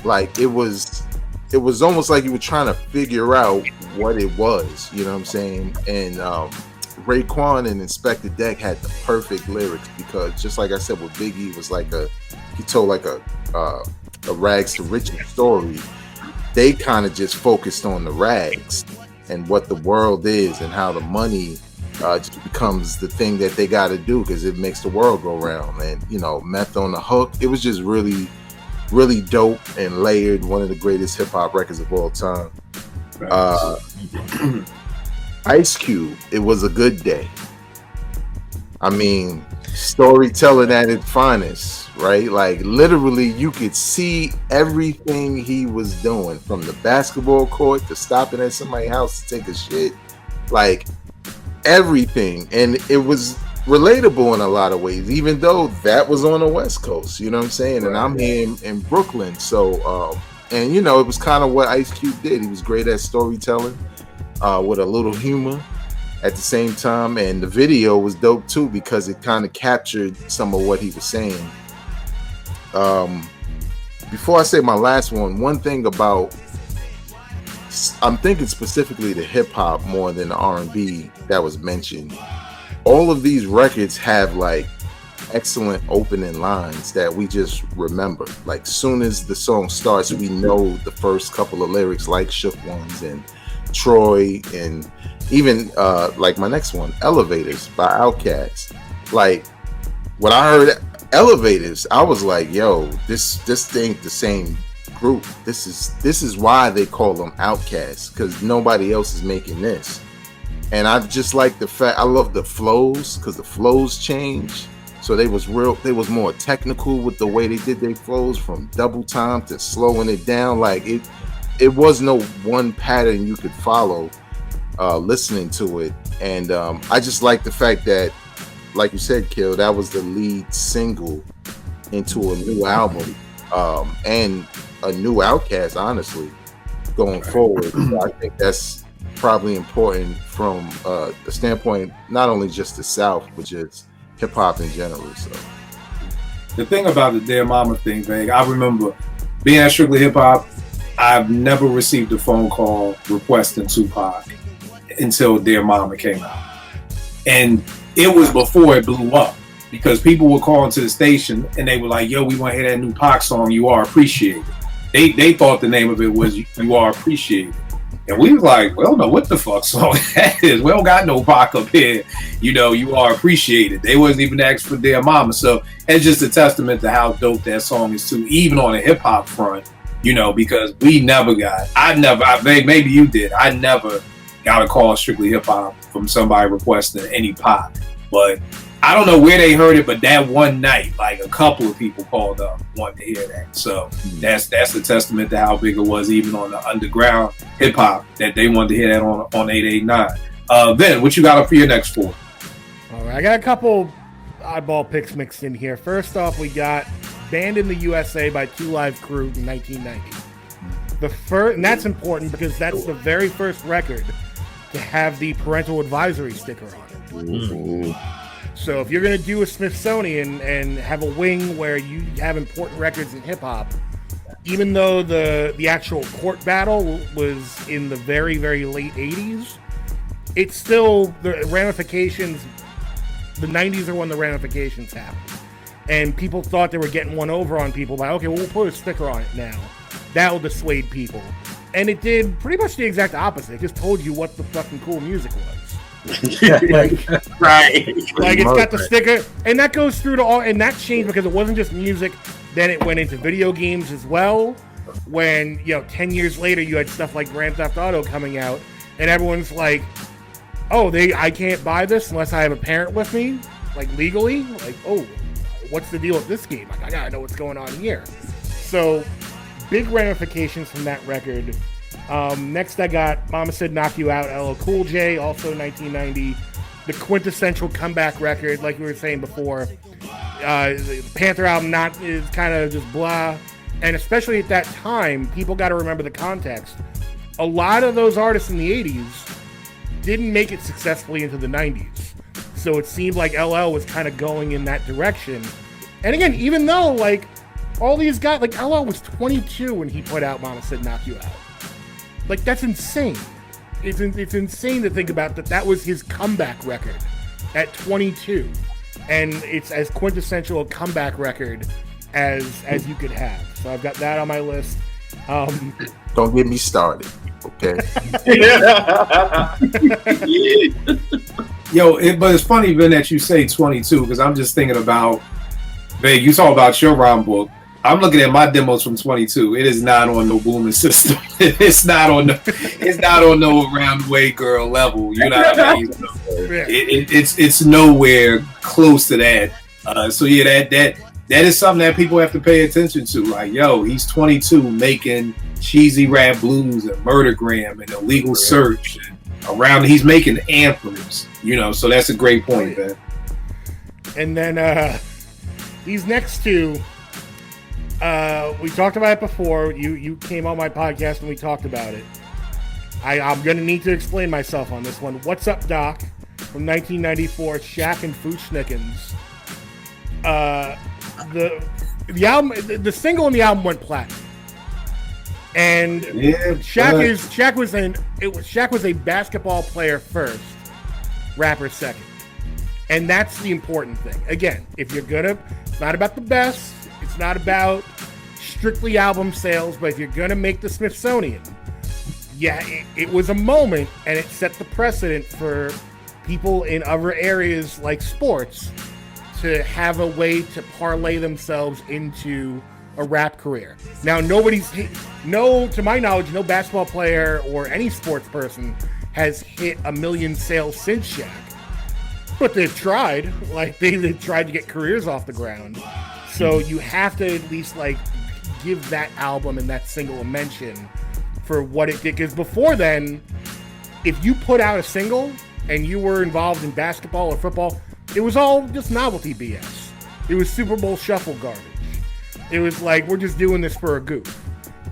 Like it was almost like you were trying to figure out what it was, you know what I'm saying? And Raekwon and Inspector Deck had the perfect lyrics, because just like I said with Biggie, it was like he told like a rags to riches story. They kind of just focused on the rags and what the world is, and how the money just becomes the thing that they got to do because it makes the world go round. And you know, Meth on the Hook, it was just really, really dope and layered. One of the greatest hip hop records of all time. Ice Cube, It Was a Good Day. I mean, storytelling at its finest, right? Like literally you could see everything he was doing, from the basketball court to stopping at somebody's house to take a shit, like everything. And it was relatable in a lot of ways, even though that was on the West Coast, you know what I'm saying? And I'm here in Brooklyn. So and you know, it was kind of what Ice Cube did. He was great at storytelling with a little humor at the same time, and the video was dope too because it kind of captured some of what he was saying. Before I say my last one thing about, I'm thinking specifically the hip hop more than the R&B that was mentioned. All of these records have like excellent opening lines that we just remember. Like soon as the song starts, we know the first couple of lyrics, like Shook Ones and Troy, and even like my next one, Elevators by Outkast. Like when I heard Elevators, I was like, yo, this ain't the same group. This is why they call them Outkast, because nobody else is making this. And I just like the fact, I love the flows, because the flows change. So they was more technical with the way they did their flows, from double time to slowing it down. Like it was no one pattern you could follow listening to it. And I just like the fact that, like you said, Kill, that was the lead single into a new album and a new Outkast, honestly, going forward. So I think that's probably important from the standpoint, not only just the South, but just hip hop in general. So the thing about the Dear Mama thing, Vang, I remember being at Strictly Hip Hop, I've never received a phone call requesting Tupac until Dear Mama came out. And it was before it blew up, because people were calling to the station and they were like, yo, we want to hear that new Pac song, You Are Appreciated. They thought the name of it was You Are Appreciated. And we was like, we don't know what the fuck song that is. We don't got no Pac up here. You know, You Are Appreciated. They wasn't even asked for Dear Mama. So it's just a testament to how dope that song is too, even on a hip hop front, you know, because maybe you did. I never got a call Strictly Hip Hop from somebody requesting any Pac. But I don't know where they heard it, but that one night, like a couple of people called up wanting to hear that. So that's a testament to how big it was, even on the underground hip hop, that they wanted to hear that on 889. Ben, what you got up for your next 4? All right, I got a couple oddball picks mixed in here. First off, we got banned in the USA by Two Live Crew in 1990. And that's important because that's the very first record to have the parental advisory sticker on it. Mm-hmm. So if you're going to do a Smithsonian and have a wing where you have important records in hip-hop, even though the actual court battle was in the very, very late 80s, it's still the ramifications. The 90s are when the ramifications happened. And people thought they were getting one over on people by, okay, well, we'll put a sticker on it now. That'll dissuade people. And it did pretty much the exact opposite. It just told you what the fucking cool music was. Right. Like, it's got the sticker, and that goes through to all, and that changed because it wasn't just music, then it went into video games as well. When, 10 years later, you had stuff like Grand Theft Auto coming out, and everyone's like, oh, I can't buy this unless I have a parent with me, like legally. Like, oh, what's the deal with this game? Like, I gotta know what's going on here. So, big ramifications from that record. Next, I got Mama Said Knock You Out, LL Cool J, also 1990. The quintessential comeback record, like we were saying before. The Panther album is kind of just blah. And especially at that time, people got to remember the context. A lot of those artists in the 80s didn't make it successfully into the 90s. So it seemed like LL was kind of going in that direction. And again, even though, like, all these guys, like, LL was 22 when he put out Mama Said Knock You Out. Like, that's insane. It's insane to think about that was his comeback record at 22. And it's as quintessential a comeback record as you could have. So I've got that on my list. Don't get me started, okay? But it's funny, Vin, that you say 22, because I'm just thinking about, Vin, you talk about your rhyme book. I'm looking at my demos from 22. It is not on no booming system. It's not on no around the way girl level. You know what I mean? So it's nowhere close to that. So yeah, that is something that people have to pay attention to. Like, he's 22 making cheesy rap blues and Murdergram and Illegal Search and he's making anthems. So that's a great point, man. And then these next two. We talked about it before. You came on my podcast and we talked about it. I'm going to need to explain myself on this one. What's Up, Doc? From 1994, Shaq and Fuchsnickens. The album, the single and the album went platinum. And Shaq was a basketball player first, rapper second. And that's the important thing. Again, if you're it's not about the best. It's not about strictly album sales, but if you're going to make the Smithsonian, it was a moment, and it set the precedent for people in other areas like sports to have a way to parlay themselves into a rap career. Now, to my knowledge, no basketball player or any sports person has hit 1 million sales since Shaq, but they've tried. Like, they've tried to get careers off the ground. So you have to at least, like, give that album and that single a mention for what it did. Because before then, if you put out a single and you were involved in basketball or football, it was all just novelty BS. It was Super Bowl shuffle garbage. It was like, we're just doing this for a goof.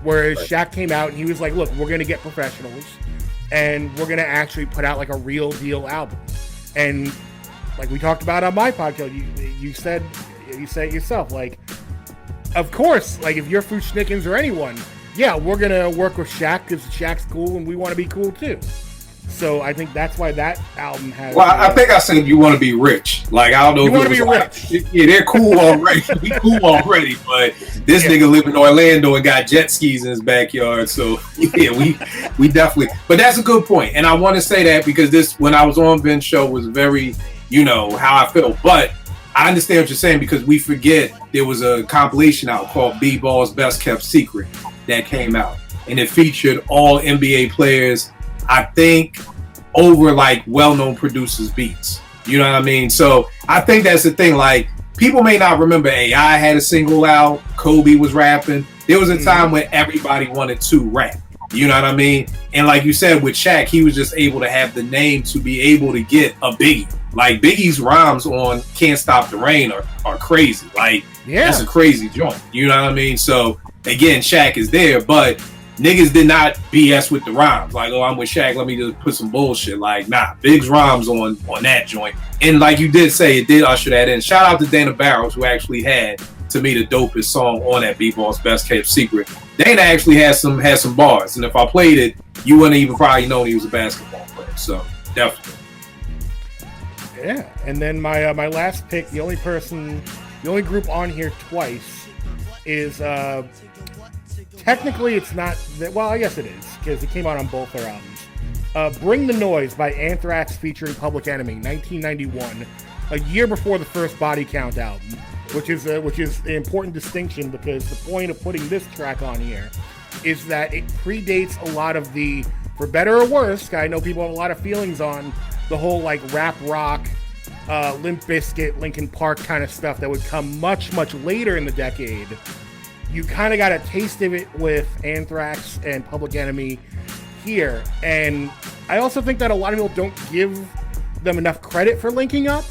Whereas Shaq came out and he was like, look, we're going to get professionals and we're going to actually put out, like, a real deal album. And like we talked about on my podcast, you said it yourself, like, of course, like, if you're Fuchsnickens or anyone, we're gonna work with Shaq because Shaq's cool and we want to be cool too. So I think that's why that album has. Well, I think I said you want to be rich. Like, I don't know. You want to be rich? Yeah, they're cool already. We cool already, but this nigga live in Orlando and got jet skis in his backyard. So yeah, we definitely. But that's a good point, and I want to say that because this, when I was on Vin's show, was very, how I feel, but. I understand what you're saying because we forget there was a compilation out called B-Ball's Best Kept Secret that came out, and it featured all NBA players, I think, over like well-known producers' beats. You know what I mean? So I think that's the thing. Like, people may not remember AI had a single out, Kobe was rapping. There was a time when everybody wanted to rap. You know what I mean? And like you said, with Shaq, he was just able to have the name to be able to get a Biggie. Like, Biggie's rhymes on Can't Stop the Rain are crazy. Like, Yeah. That's a crazy joint. You know what I mean? So again, Shaq is there, but niggas did not BS with the rhymes. Like, oh, I'm with Shaq, let me just put some bullshit. Like, nah, Big's rhymes on that joint. And like you did say, it did usher that in. Shout out to Dana Barrows, who actually had, to me, the dopest song on that B-Ball's Best Kept Secret. Dana actually had some bars, and if I played it, you wouldn't even probably know he was a basketball player. So definitely. Yeah, and then my last pick, the only group on here twice is technically it's not well, I guess it is because it came out on both their albums. Bring the Noise by Anthrax featuring Public Enemy, 1991, a year before the first Body Count album, which is an important distinction because the point of putting this track on here is that it predates a lot of the, for better or worse, I know people have a lot of feelings on the whole like rap rock, Limp Bizkit, Linkin Park kind of stuff that would come much, much later in the decade. You kind of got a taste of it with Anthrax and Public Enemy here. And I also think that a lot of people don't give them enough credit for linking up.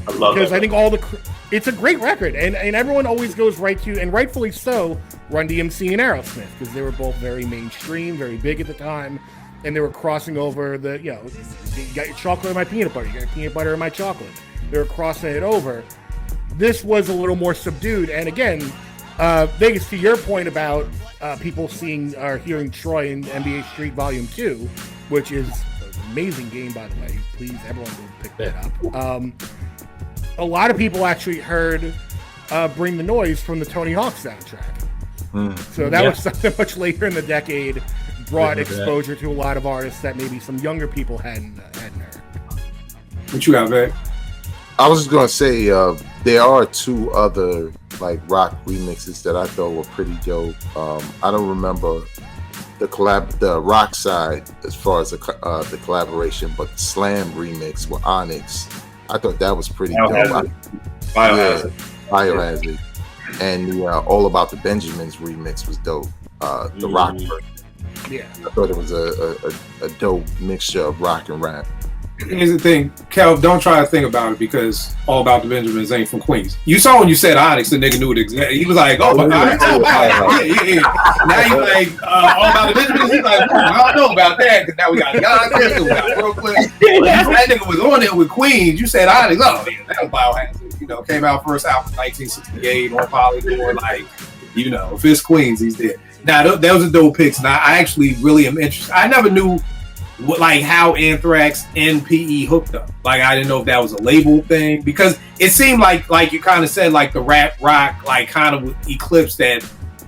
I love because that. I think it's a great record. And everyone always goes right to, and rightfully so, Run DMC and Aerosmith, because they were both very mainstream, very big at the time. And they were crossing over the, you got your chocolate in my peanut butter, you got peanut butter in my chocolate. They were crossing it over. This was a little more subdued. And again, Vegas, to your point about people seeing or hearing Troy in NBA Street Volume 2, which is an amazing game, by the way. Please, everyone go pick that up. A lot of people actually heard Bring the Noise from the Tony Hawk soundtrack. So that was something much later in the decade, brought exposure to a lot of artists that maybe some younger people hadn't heard. What you got, Vic? I was just gonna say there are two other like rock remixes that I thought were pretty dope. I don't remember the rock side as far as the collaboration, but the Slam remix with Onyx, I thought that was pretty dope. Biohazard. And the All About the Benjamins remix was dope. The rock version. Yeah, I thought it was a dope mixture of rock and rap. Here's the thing, Kel, don't try to think about it because All About the Benjamins ain't from Queens. You saw when you said Onyx, the nigga knew it exactly. He was like, oh, Onyx, yeah. Now you like, All About the Benjamins, he's like, I don't know about that because now we got Yonkers, we got Brooklyn. That nigga was on it with Queens. You said Onyx, oh, yeah, that was Biohazard. Came out first album 1968 on Polydor. Like, if it's Queens, he's there. Now, those are dope picks, and I actually really am interested. I never knew how Anthrax and PE hooked up. Like, I didn't know if that was a label thing because it seemed like you kind of said like the rap rock like kind of eclipsed that,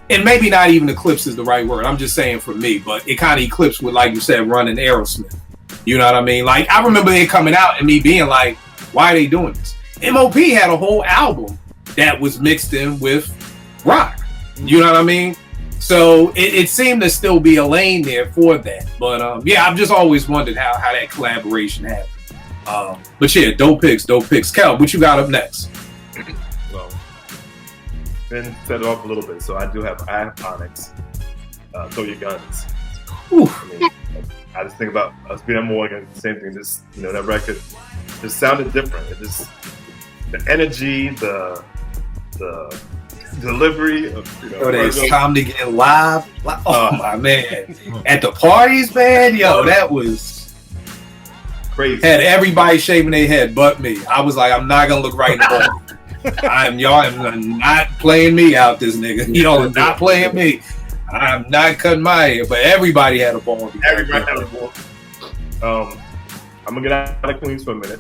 and maybe not even eclipse is the right word. I'm just saying for me, but it kind of eclipsed with, like you said, Run and Aerosmith. You know what I mean? Like, I remember it coming out and me being like, why are they doing this? MOP had a whole album that was mixed in with rock. You know what I mean? So it seemed to still be a lane there for that. But I've just always wondered how that collaboration happened. But yeah, dope picks. Kel, what you got up next? Well, Ben set it off a little bit, so I have Onyx. Throw Your Guns. I just think about us being Morgan, same thing. Just that record just sounded different. It just the energy, the delivery of it's time to get live. Oh my man, at the parties, man, that was crazy. Had everybody shaving their head but me. I was like, I'm not gonna look right in the ball. Y'all am not playing me out, this nigga. Y'all are not playing me. I'm not cutting my hair, but everybody had a ball. Everybody had a ball. I'm gonna get out of Queens for a minute.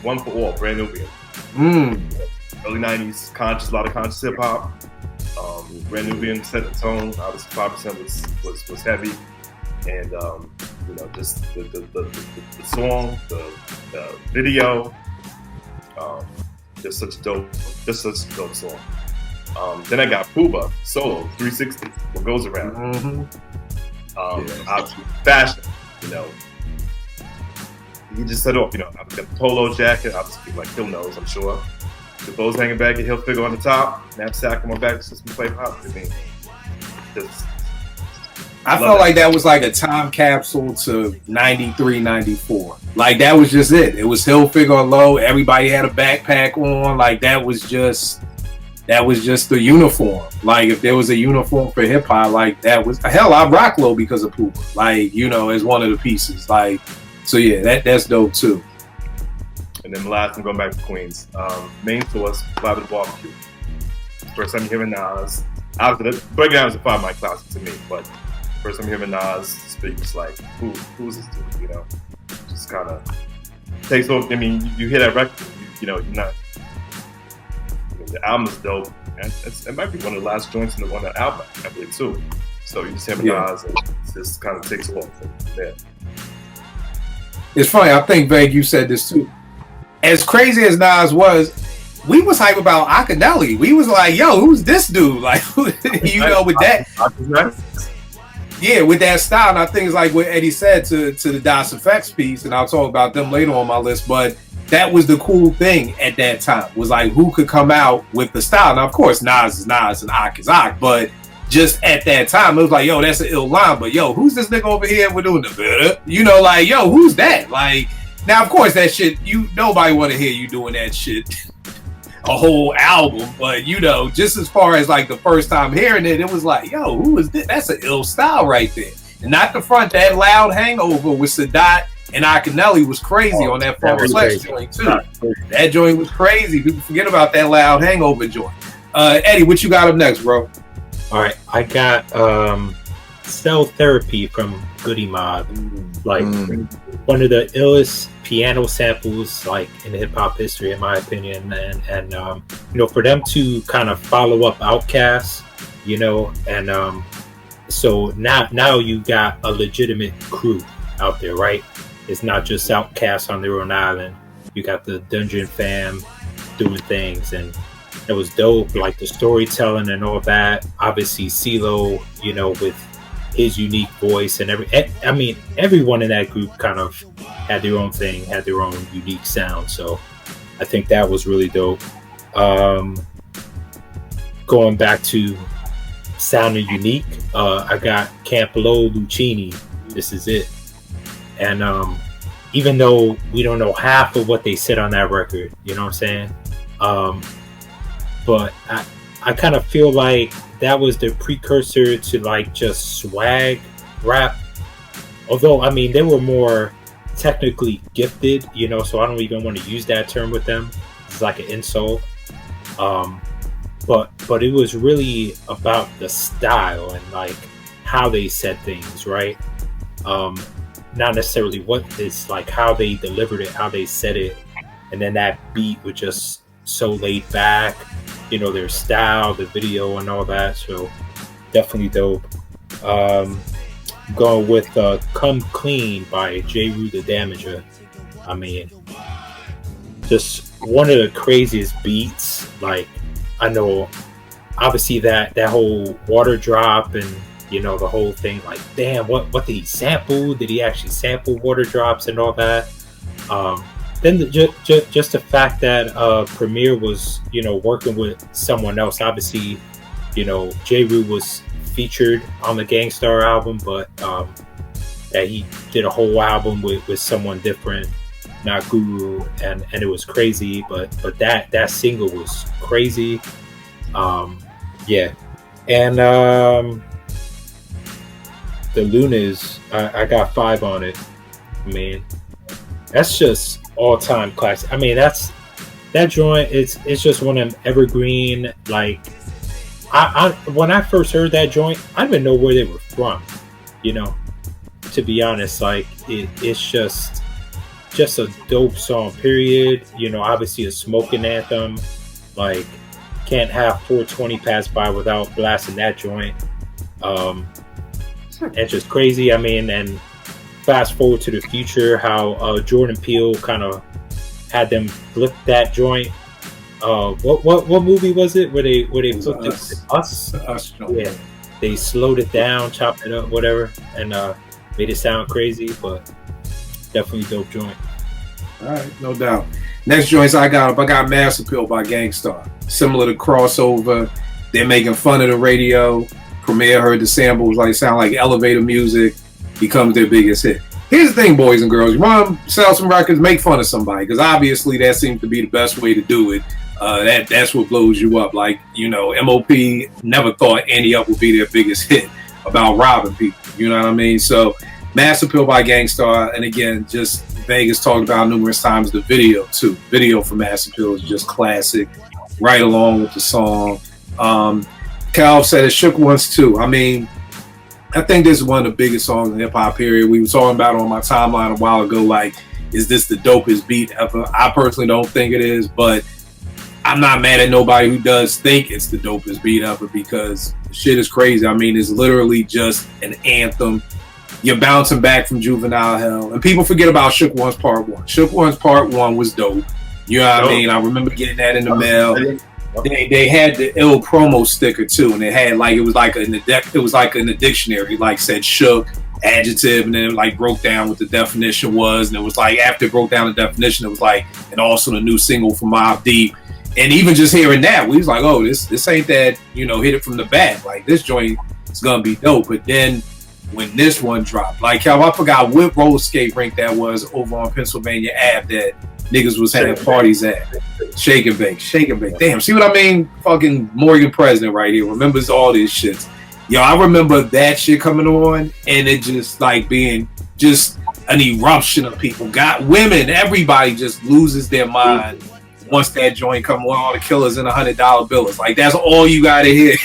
One for All, Brand Nubian. Early 90s, a lot of conscious hip hop. Brand Nubian set the tone. Obviously, 5% was heavy, and just the song, the video, just such a dope song. Then I got Puba solo 360. What goes around? Obviously, fashion. He just set off. I've got the polo jacket. Obviously, like Phil knows, I'm sure. The bows hanging back, and he'll figure on the top. Knapsack on my back, just play pop. I felt like that was like a time capsule to 93, 94. Like, that was just it. It was Hill Figure Low. Everybody had a backpack on. Like, that was just that was just the uniform. Like if there was a uniform for hip hop, like that was hell. I rock low because of Poopa, like as one of the pieces. Like so, yeah, that's dope too. And then last, I'm going back to Queens. Main source, Private Barbecue. First time hearing Nas. After the Breakdown was a 5 classic to me, but first time hearing Nas speak, it's like, who's this dude? Just kind of takes over. I mean, you hear that record, you're not. The album is dope, and it might be one of the last joints in the one album, I believe too. So you just hear Nas, and it just kind of takes off from there. It's funny. I think Veg, you said this too. As crazy as Nas was, we was hype about Akinyele. We was like, "Yo, who's this dude?" Like, with that. Yeah, with that style. And I think it's like what Eddie said to the Das Effects piece, and I'll talk about them later on my list. But that was the cool thing at that time. Was like who could come out with the style. Now, of course, Nas is Nas and Ak is Ak, but just at that time, it was like, yo, that's an ill line. But yo, who's this nigga over here? We're doing the better. Like, yo, who's that? Like. Now, of course, that shit, nobody want to hear you doing that shit a whole album, but, just as far as, like, the first time hearing it, it was like, yo, who is this? That's an ill style right there. And not the front, that loud hangover with Sadat and Akinyele was crazy on that Funk Flex joint, too. That joint was crazy. People forget about that loud hangover joint. Eddie, what you got up next, bro? All right, I got Cell Therapy from Goody Mob. Like, one of the illest piano samples like in hip hop history, in my opinion, and for them to kind of follow up Outkast, and so now you got a legitimate crew out there, right? It's not just Outkast on their own island. You got the Dungeon Fam doing things, and it was dope, like the storytelling and all that. Obviously, CeeLo, with his unique voice and everyone in that group kind of had their own thing, had their own unique sound. So I think that was really dope. Going back to sounding unique, I got Campolo Lucchini, This Is It. And even though we don't know half of what they said on that record, you know what I'm saying? But I kind of feel like that was the precursor to like just swag rap. Although, they were more technically gifted, so I don't even want to use that term with them. It's like an insult. But it was really about the style and like how they said things, right? Not necessarily what it's like, how they delivered it, how they said it. And then that beat was just so laid back. Their style, the video, and all that. So definitely dope. Going with Come Clean by J. Rue the Damager. Just one of the craziest beats. Like, I know, obviously that whole water drop and, the whole thing. Like, damn, what did he sample? Did he actually sample water drops and all that? Then just the fact that Premier was, working with someone else. Obviously, J. Rue was featured on the Gangstar album, but that he did a whole album with someone different, not Guru, and it was crazy. But that single was crazy. Yeah, and the Lunas, I got 5 on it. That's just all-time classic. That joint, it's just one of them evergreen. Like, I when I first heard that joint, I didn't even know where they were from, to be honest. Like, it's just a dope song, period. Obviously a smoking anthem. Like, can't have 420 pass by without blasting that joint. It's just crazy. And fast forward to the future, how Jordan Peele kind of had them flip that joint. What movie was it where they flipped it? Us. Yeah, they slowed it down, chopped it up, whatever, and made it sound crazy, but definitely dope joint. All right, no doubt. Next joints I got Mass Appeal by Gangstar. Similar to Crossover, they're making fun of the radio. Premier heard the samples, sound like elevator music. Becomes their biggest hit. Here's the thing, boys and girls. You want to sell some records, make fun of somebody, because obviously that seems to be the best way to do it. that's what blows you up. Like, you know, MOP never thought Annie Up would be their biggest hit about robbing people. You know what I mean? So Mass Appeal by Gangstar, and again, just Vegas talked about numerous times the video too. Video for Mass Appeal is just classic, right along with the song. Cal said it shook once too. I mean, I think this is one of the biggest songs in hip hop period. We were talking about it on my timeline a while ago, like, is this the dopest beat ever? I personally don't think it is, but I'm not mad at nobody who does think it's the dopest beat ever, because the shit is crazy. I mean, it's literally just an anthem. You're bouncing back from juvenile hell. And people forget about Shook One's Part 1. Shook One's Part 1 was dope. You know what I mean? I remember getting that in the mail. They had the ill promo sticker too, and it had like, it was like in the dictionary, like said shook, adjective, and then it like broke down what the definition was, and it was like after it broke down the definition, it was like, and also the new single from Mobb Deep. And even just hearing that, we was like, oh, this ain't that, you know, hit it from the back. Like, this joint is gonna be dope. But then when this one dropped, like, I forgot what roller skate rink that was over on Pennsylvania Ave that niggas was having parties at. Shake and bake. Damn, see what I mean? Fucking Morgan President right here remembers all these shits. Yo, I remember that shit coming on, and it just like being just an eruption of people. Got women, everybody just loses their mind once that joint come on. All the killers in $100 bills. Like, that's all you gotta hear,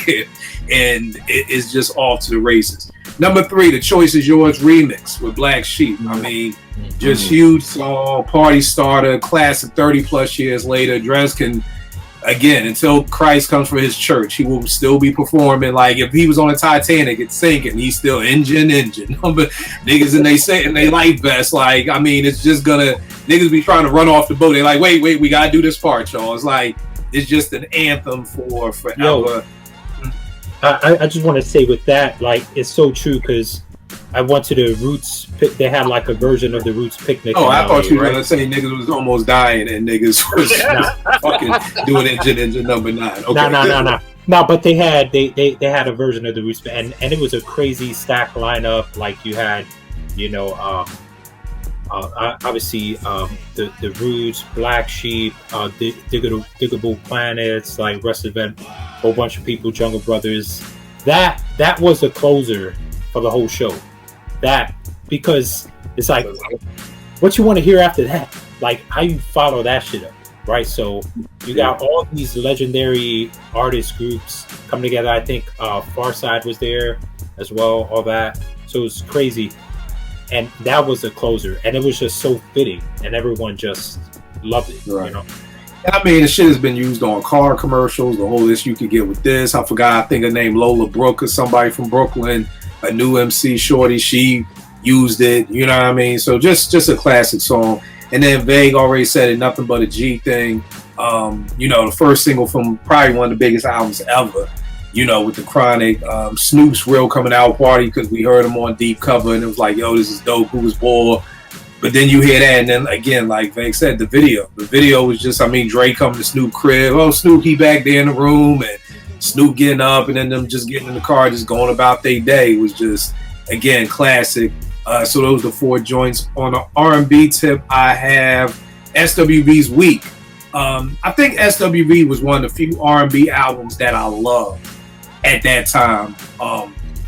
and it's just off to the races. Number 3, The Choice Is Yours remix with Black Sheep. I mean, just huge song, party starter, classic 30 plus years later. Dres can, again, until Christ comes for his church, he will still be performing. Like, if he was on a Titanic, it's sinking. He's still engine. But niggas and they life vests. Like, I mean, it's just gonna, niggas be trying to run off the boat. They're like, wait, we gotta do this part, y'all. It's like, it's just an anthem for forever. Yo, I just want to say with that, like, it's so true, because I went to the Roots. They had like a version of the Roots picnic. Oh, I thought you were gonna say niggas was almost dying and niggas was fucking doing engine number 9. Okay. No, but they had a version of the Roots, and it was a crazy stack lineup. Like, you had, you know, obviously the Roots, Black Sheep, Diggable Planets, like Rest Event, whole bunch of people, Jungle Brothers. That was a closer for the whole show. That, because it's like, what you want to hear after that? Like, how you follow that shit up, right? So you got all these legendary artist groups coming together. I think Farside was there as well, all that. So it was crazy. And that was a closer, and it was just so fitting, and everyone just loved it, right. You know? I mean, the shit has been used on car commercials, the whole list you could get with this. I forgot, I think her name Lola Brooke or somebody from Brooklyn, a new MC shorty, she used it, you know what I mean? So just a classic song. And then Vague already said it, Nothing But a G Thing. You know, the first single from probably one of the biggest albums ever, you know, with the Chronic. Snoop's Real Coming Out Party, because we heard him on Deep Cover, and it was like, yo, this is dope, who was War? But then you hear that, and then again, like Vague said, the video was just, I mean, Dre coming to Snoop crib, oh, Snoop, he back there in the room, and Snoop getting up, and then them just getting in the car, just going about their day. It was just, again, classic. So those are the 4 joints. On the R&B tip, I have SWV's Week. I think SWV was one of the few R&B albums that I loved at that time,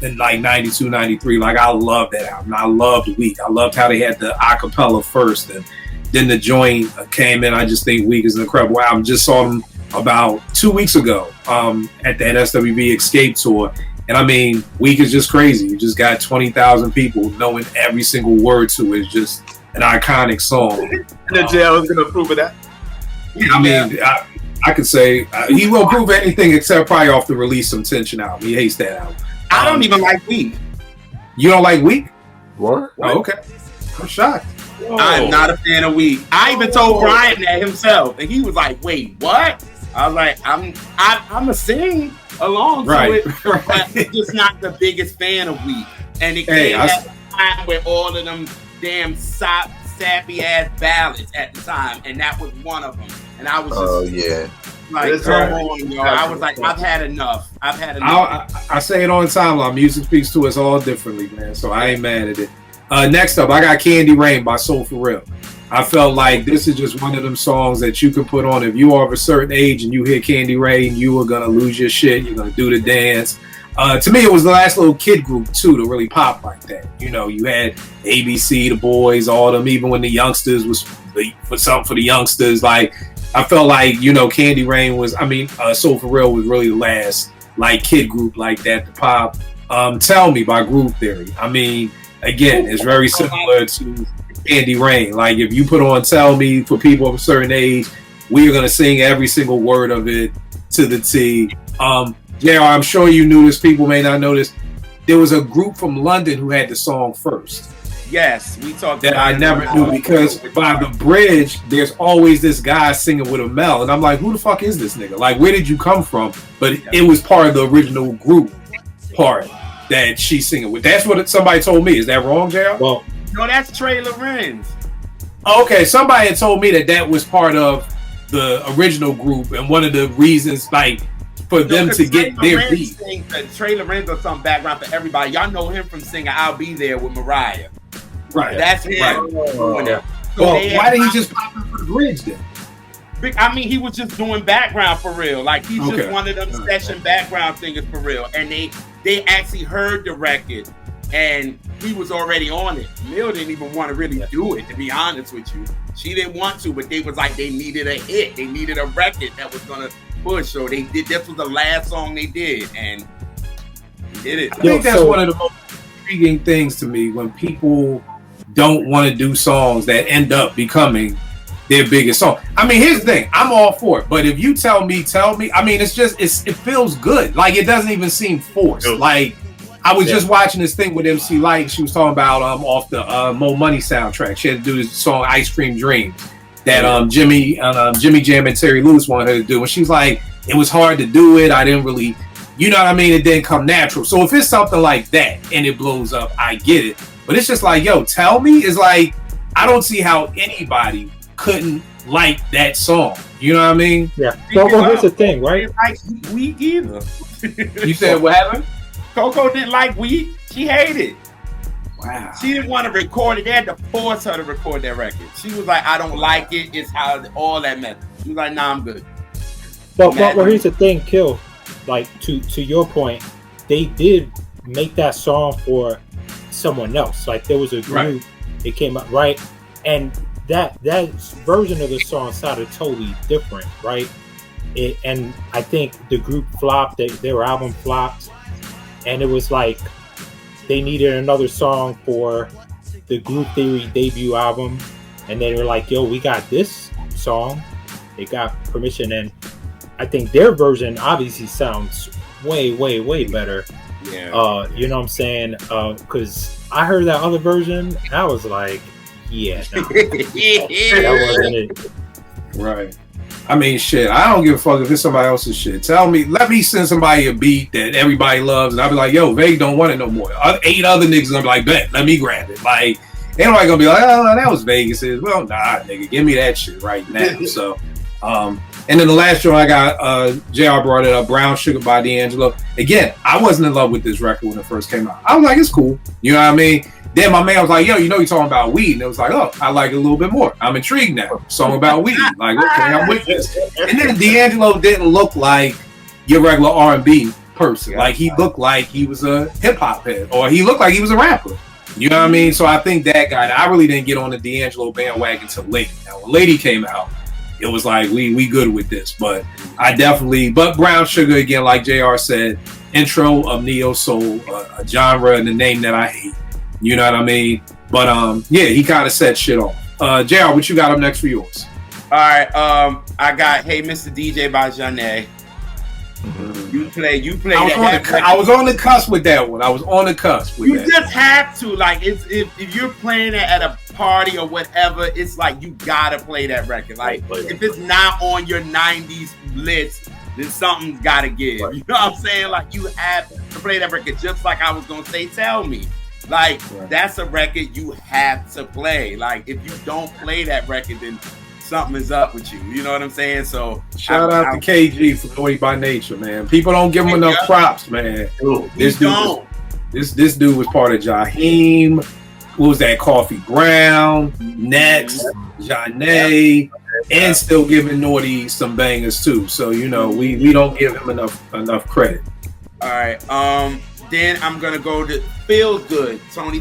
in like 92, 93. Like, I loved that album. I loved Week. I loved how they had the acapella first, and then the joint came in. I just think Week is an incredible album. Just saw them about 2 weeks ago at that SWV Escape tour. And I mean, Week is just crazy. You just got 20,000 people knowing every single word to it. It's just an iconic song. And the jail is going to approve of that. Yeah, I mean, I could say he won't prove anything except probably off the Release Some Tension album. He hates that album. I don't even like Week. You don't like Week? What? Oh, okay. I'm shocked. I'm not a fan of Week. I even told Brian that himself, and he was like, "Wait, what?" I was like, "I'm a sing along to it, but just not the biggest fan of Week." And it came at a time where all of them damn sappy ass ballads at the time, and that was one of them. And I was just, like, come on, yo. I was like, I've had enough. I say it on the timeline. Music speaks to us all differently, man. So I ain't mad at it. Next up, I got Candy Rain by Soulful. I felt like this is just one of them songs that you can put on. If you are of a certain age and you hear Candy Rain, you are going to lose your shit. You're going to do the dance. To me, it was the last little kid group, too, to really pop like that. You know, you had ABC, the boys, all them, even when the youngsters was for something for the youngsters. Like, I felt like, you know, Candy Rain was, Soulful was really the last, like, kid group like that to pop. Tell Me by Groove Theory. I mean, again, it's very similar to Candy Rain. Like, if you put on Tell Me for people of a certain age, we are going to sing every single word of it to the T. JR, I'm sure you knew this. People may not know this. There was a group from London who had the song first. Yes, we talked that about I never knew, because by the bridge, there's always this guy singing with a Mel. And I'm like, who the fuck is this nigga? Like, where did you come from? But it was part of the original group part that she's singing with. That's what somebody told me. Is that wrong, JR? Well, no, that's Trey Lorenz. Okay, somebody had told me that was part of the original group, and one of the reasons, like, for them to get their beat. Trey Lorenz or some background for everybody. Y'all know him from singing "I'll Be There" with Mariah. Right. That's him. Right. So why did he just pop up for the bridge then? I mean, he was just doing background for real. Like, he's just one of them session background singers for real. And they actually heard the record, and he was already on it. Mill didn't even want to really do it, to be honest with you. She didn't want to, but they was like, they needed a hit. They needed a record that was going to push. So they did. This was the last song they did, and he did it. I think that's one of the most intriguing things to me, when people don't want to do songs that end up becoming their biggest song. I mean, here's the thing. I'm all for it. But if you tell me, I mean, it feels good. Like, it doesn't even seem forced. Like, I was just watching this thing with MC Light. She was talking about off the Mo Money soundtrack. She had to do this song Ice Cream Dreams that Jimmy Jam and Terry Lewis wanted her to do. And she's like, it was hard to do it. I didn't really, you know what I mean? It didn't come natural. So if it's something like that and it blows up, I get it. But it's just like, yo, Tell Me is like, I don't see how anybody couldn't like that song. You know what I mean? Yeah. Well, here's the thing, right? Like Weak either. You said what happened? Coco didn't like Weak. She hated. Wow. She didn't want to record it. They had to force her to record that record. She was like, I don't like it. It's how all that method. She was like, nah, I'm good. But here's the thing, Kill. Like, to your point, they did make that song for someone else. Like, there was a group, it came up, right? And that version of the song sounded totally different, right? And I think the group flopped, their album flopped, and it was like they needed another song for the Group Theory debut album, and they were like, yo, we got this song. They got permission, and I think their version obviously sounds way, way, way better. Yeah. You know what I'm saying? Because I heard that other version, and I was like, yeah, no. That wasn't it. Right. I mean, shit, I don't give a fuck if it's somebody else's shit. Let me send somebody a beat that everybody loves, and I'll be like, yo, Vague don't want it no more. 8 other niggas gonna be like, bet, let me grab it. Like, ain't nobody gonna be like, oh, that was Vegas'. Well, nah, nigga, give me that shit right now. So, and then the last show I got, JR brought it up, Brown Sugar by D'Angelo. Again, I wasn't in love with this record when it first came out. I was like, it's cool. You know what I mean? Then my man was like, yo, you know you're talking about weed. And it was like, oh, I like it a little bit more. I'm intrigued now. Song about weed. Like, okay, I'm with this. And then D'Angelo didn't look like your regular R&B person. Like, he looked like he was a hip-hop head. Or he looked like he was a rapper. You know what I mean? So I think that guy, I really didn't get on the D'Angelo bandwagon until Lady. Now, when Lady came out, it was like, we good with this. But but Brown Sugar, again, like JR said, intro of Neo Soul, a genre and a name that I hate. You know what I mean? But yeah, he kind of set shit off. JR, what you got up next for yours? All right, I got Hey Mr. DJ by Janae. Mm-hmm. You play. I was on the cusp with that one. You just have to, like, if you're playing it at a party or whatever, it's like you gotta play that record. Like, if it's not on your 90s list, then something's gotta give. Right. You know what I'm saying? Like, you have to play that record. Just like I was gonna say, Tell Me. Like, that's a record you have to play. Like, if you don't play that record, then something is up with you. You know what I'm saying? So shout out to KG for Naughty by Nature, man. People don't give him enough props, man. This dude was part of Jaheim. what was that? Coffee Brown, Next, Janae, and still giving Naughty some bangers too. So we don't give him enough credit. All right. Then I'm gonna go to Feel Good, Tony.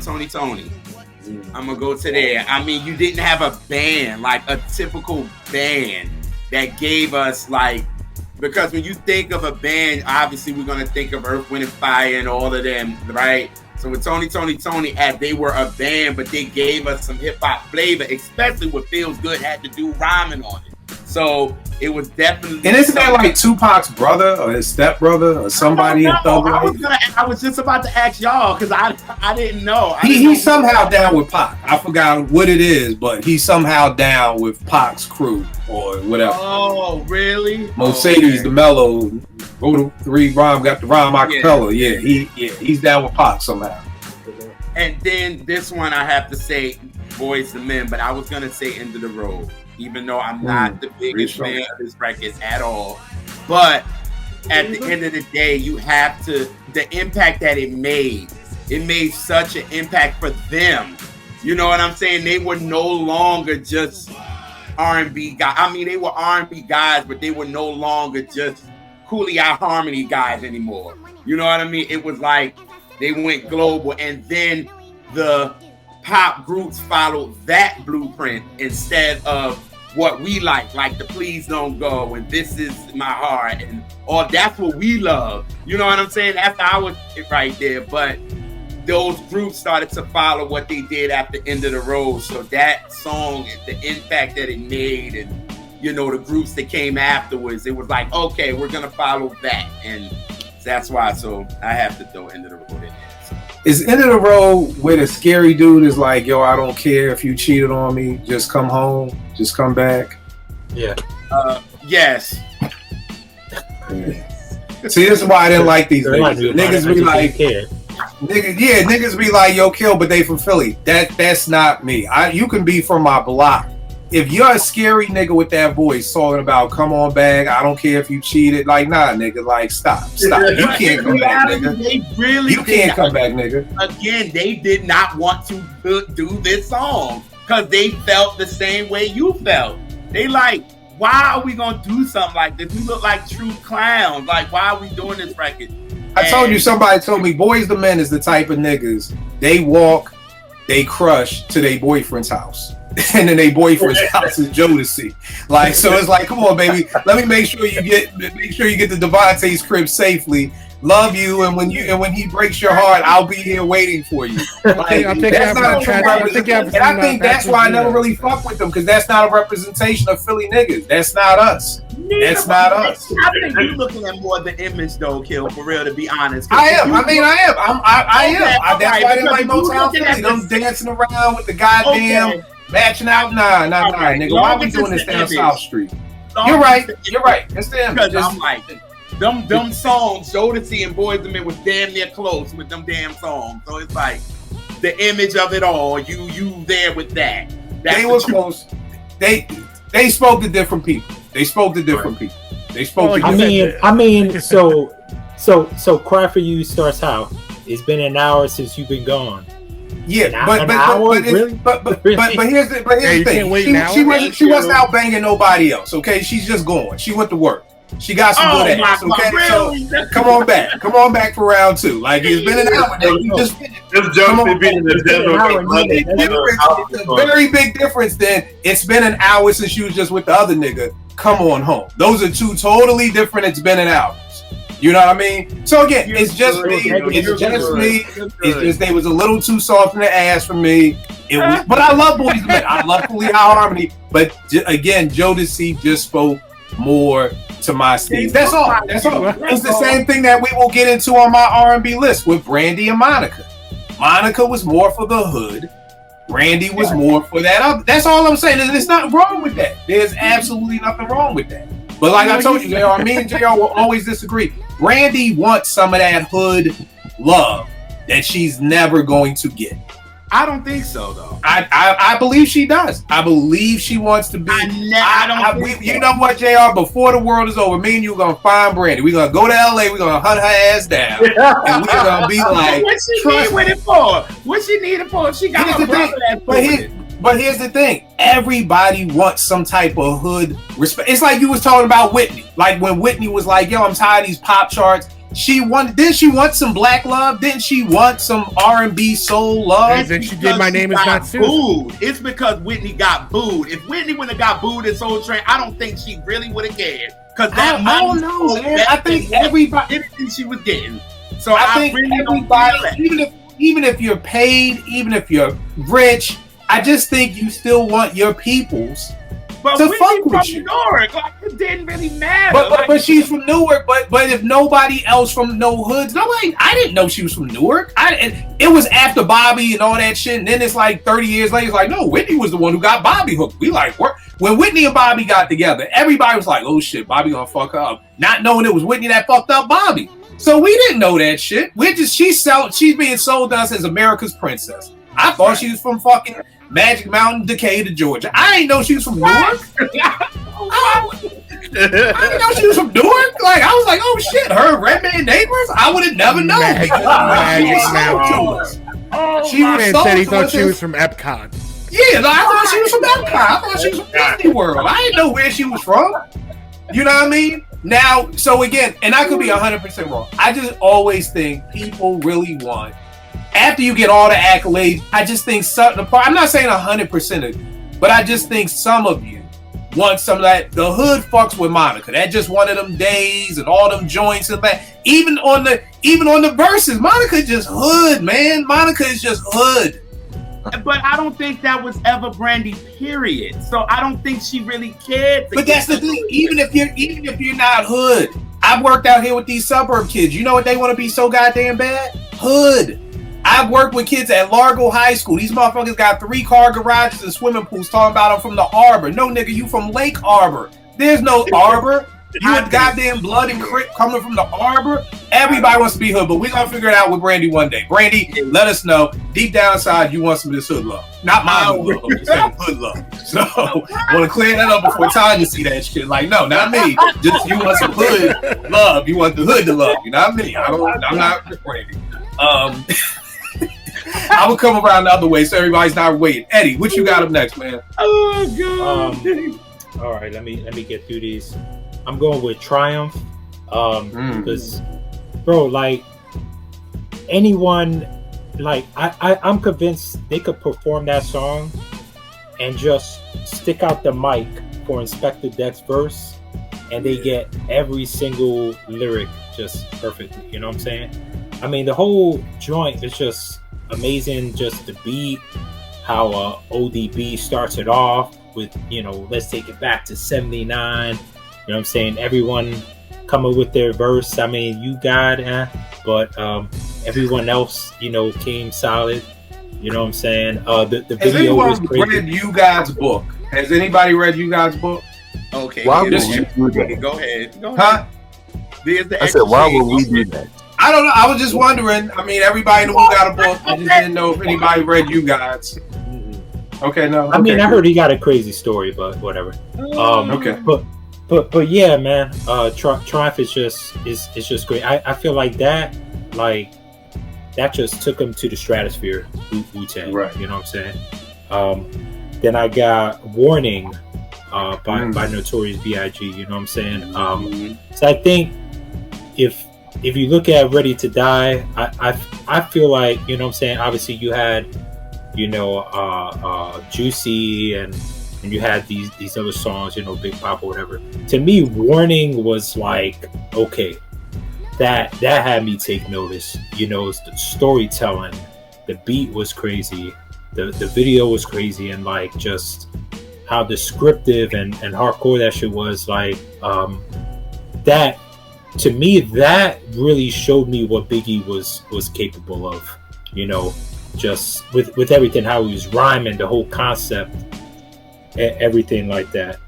I'm gonna go to there. I mean, you didn't have a band, like a typical band that gave us like, because when you think of a band, obviously we're gonna think of Earth, Wind and Fire and all of them, right? So with Tony, they were a band, but they gave us some hip hop flavor, especially what Feels Good had to do rhyming on it. So it was definitely. And isn't that like Tupac's brother or his stepbrother or somebody in Thug Life? I was just about to ask y'all because I didn't know. He's somehow down with Pac. I forgot what it is, but he's somehow down with Pac's crew or whatever. Oh, really? Mercedes, the mellow, go to 3 rhyme, got the rhyme acapella. Yeah, he's down with Pac somehow. And then this one I have to say, Boys to Men, but I was gonna say End of the Road. Even though I'm not the biggest fan of this record at all. But at the end of the day, you have to, the impact that it made such an impact for them. You know what I'm saying? They were no longer just R&B guys. I mean, they were R&B guys, but they were no longer just Cooley Eye Harmony guys anymore. You know what I mean? It was like they went global, and then the pop groups followed that blueprint instead of what we like the Please Don't Go and This Is My Heart and all. That's what we love. You know what I'm saying? That's how I was right there. But those groups started to follow what they did after End of the Road. So that song, the impact that it made, and the groups that came afterwards, it was like, okay, we're gonna follow that, and that's why. So I have to throw End of the Road in there. Is End of the Road where the scary dude is like, yo, I don't care if you cheated on me, just come home, just come back? Yeah. Yes. See, this is why I didn't like these niggas. Niggas be like, niggas be like, yo, Kill, but they from Philly. That's not me. You can be from my block. If you're a scary nigga with that voice talking about come on back, I don't care if you cheated, like, nah, nigga, like, stop. You can't come back, nigga. You can't come back, nigga. Again, they did not want to do this song because they felt the same way you felt. They like, why are we gonna do something like this? We look like true clowns. Like, why are we doing this record? I told you, somebody told me Boys the Men is the type of niggas, they walk, they crush to their boyfriend's house. And then their boyfriend's house is Jodeci. Like, so it's like, come on, baby. Let me make sure you get to Devontae's crib safely. Love you, and when he breaks your heart, I'll be here waiting for you. Like, that's not a true representation. And I think that's why I never really fuck with them, because that's not a representation of Philly niggas. That's not us. That's not us. I think you're looking at more the image, though, Kill, for real, to be honest. I am. I am. That's why I didn't like Motown Philly. Them dancing around with the goddamn matching out. Nah, nigga. Why are we doing this down South Street? You're right. That's the image. Because I'm like, them songs, Jodeci and Boys and Men was damn near close with them damn songs. So it's like the image of it all. You there with that? They were close. They spoke to different people. I mean, so Cry For You starts out. It's been an hour since you've been gone. Yeah, but here's the thing. She wasn't out banging nobody else. Okay, she's just going. She went to work. She got some good ass. Okay, really? So come on back for round 2. Like, it's been an hour. It's a very big difference. Then it's been an hour since you was just with the other nigga. Come on home. Those are two totally different. It's been an hour. You know what I mean? So again, it's just me. It's just they was a little too soft in the ass for me. But I love Boys and Men. I love Cooley Eye Harmony. But again, Jodeci just spoke more to my steeds. That's all. It's the same thing that we will get into on my R&B list with Brandy and Monica. Monica was more for the hood. Brandy was more for that. That's all I'm saying. There's nothing wrong with that. There's absolutely nothing wrong with that. But like I told you, JR, me and JR will always disagree. Brandy wants some of that hood love that she's never going to get. I don't think so, though. I believe she does. I believe she wants to be. You know what, JR? Before the world is over, me and you are gonna find Brandy. We're gonna go to LA. We're gonna hunt her ass down, and we're gonna be like, "What she need with it for? What she need it for? If she got her brother that's But here's the thing: everybody wants some type of hood respect. It's like you was talking about Whitney. Like when Whitney was like, "Yo, I'm tired of these pop charts." Didn't she want some black love? Didn't she want some R&B soul love? And then she did My Name Is Not Susan. It's because Whitney got booed. If Whitney would have got booed in Soul Train, I don't think she really would have cared. Because that I don't know, man. I think everybody anything she was getting. So I think really everybody, even if you're paid, even if you're rich, I just think you still want your peoples to fuck with you. Newark, like, it didn't really matter. But she's from Newark. But if nobody else from no hoods, I didn't know she was from Newark. It was after Bobby and all that shit. And then it's like 30 years later, it's like, no, Whitney was the one who got Bobby hooked. We like, when Whitney and Bobby got together, everybody was like, oh shit, Bobby gonna fuck her up, not knowing it was Whitney that fucked up Bobby. So we didn't know that shit. She's being sold to us as America's princess. I thought she was from fucking Magic Mountain, Decatur, Georgia. I didn't know she was from Newark. I didn't know she was from Newark. Like, I was like, oh shit, her Redman neighbors? I would have never known. She was sold said he to thought us she as- was from Epcot. Yeah, no, I thought she was from Epcot. I thought she was from Disney World. I didn't know where she was from. You know what I mean? Now, so again, and I could be 100% wrong. I just always think people really want, after you get all the accolades, I just think I'm not saying 100% of you, but I just think some of you want some of that. The hood fucks with Monica. That just one of them days and all them joints and that. Even on the verses, Monica just hood, man. Monica is just hood. But I don't think that was ever Brandy, period. So I don't think she really cared. But that's the thing. Even if you're not hood, I've worked out here with these suburb kids. You know what they want to be so goddamn bad? Hood. I've worked with kids at Largo High School. These motherfuckers got 3-car garages and swimming pools talking about them from the Arbor. No, nigga, you from Lake Arbor. There's no Arbor. You a goddamn blood and Crip coming from the Arbor. Everybody wants to be hood, but we're going to figure it out with Brandy one day. Brandy, let us know. Deep down inside, you want some of this hood love. Not my hood love. I'm just saying hood love. So, I want to clear that up before Tanya see that shit. Like, no, not me. Just you want some hood love. You want the hood to love you, not me. I'm not Brandy. I will come around the other way so everybody's not waiting. Eddie, what you got up next, man? Oh, God. All right, let me get through these. I'm going with Triumph. Because, bro, like, anyone, like, I'm convinced they could perform that song and just stick out the mic for Inspector Deck's verse, and they get every single lyric just perfectly. You know what I'm saying? I mean, the whole joint is just amazing. Just the beat, how ODB starts it off with, let's take it back to 79. You know what I'm saying? Everyone coming with their verse. I mean, you got but everyone else, came solid. You know what I'm saying? The video was crazy. Has anyone read You God's book? Has anybody read You God's book? Okay. Why would we do that? Go ahead. Huh? I said, why would we do that? I don't know. I was just wondering. I mean, everybody knew who got a book. I just didn't know if anybody read You God's. Okay, no. I mean, I heard he got a crazy story, but whatever. Okay. But yeah, man. Triumph is just great. I feel like that just took him to the stratosphere. Wu-Tang, right? You know what I'm saying? Then I got Warning by Notorious B.I.G. You know what I'm saying? So I think if you look at Ready to Die, I feel like, you know what I'm saying, obviously you had, Juicy and you had these other songs, Big Pop or whatever. To me, Warning was like, okay, that had me take notice. It's the storytelling, the beat was crazy, the video was crazy, and like just how descriptive and hardcore that shit was. Like that, to me, that really showed me what Biggie was capable of. Just with everything, how he was rhyming, the whole concept, everything like that.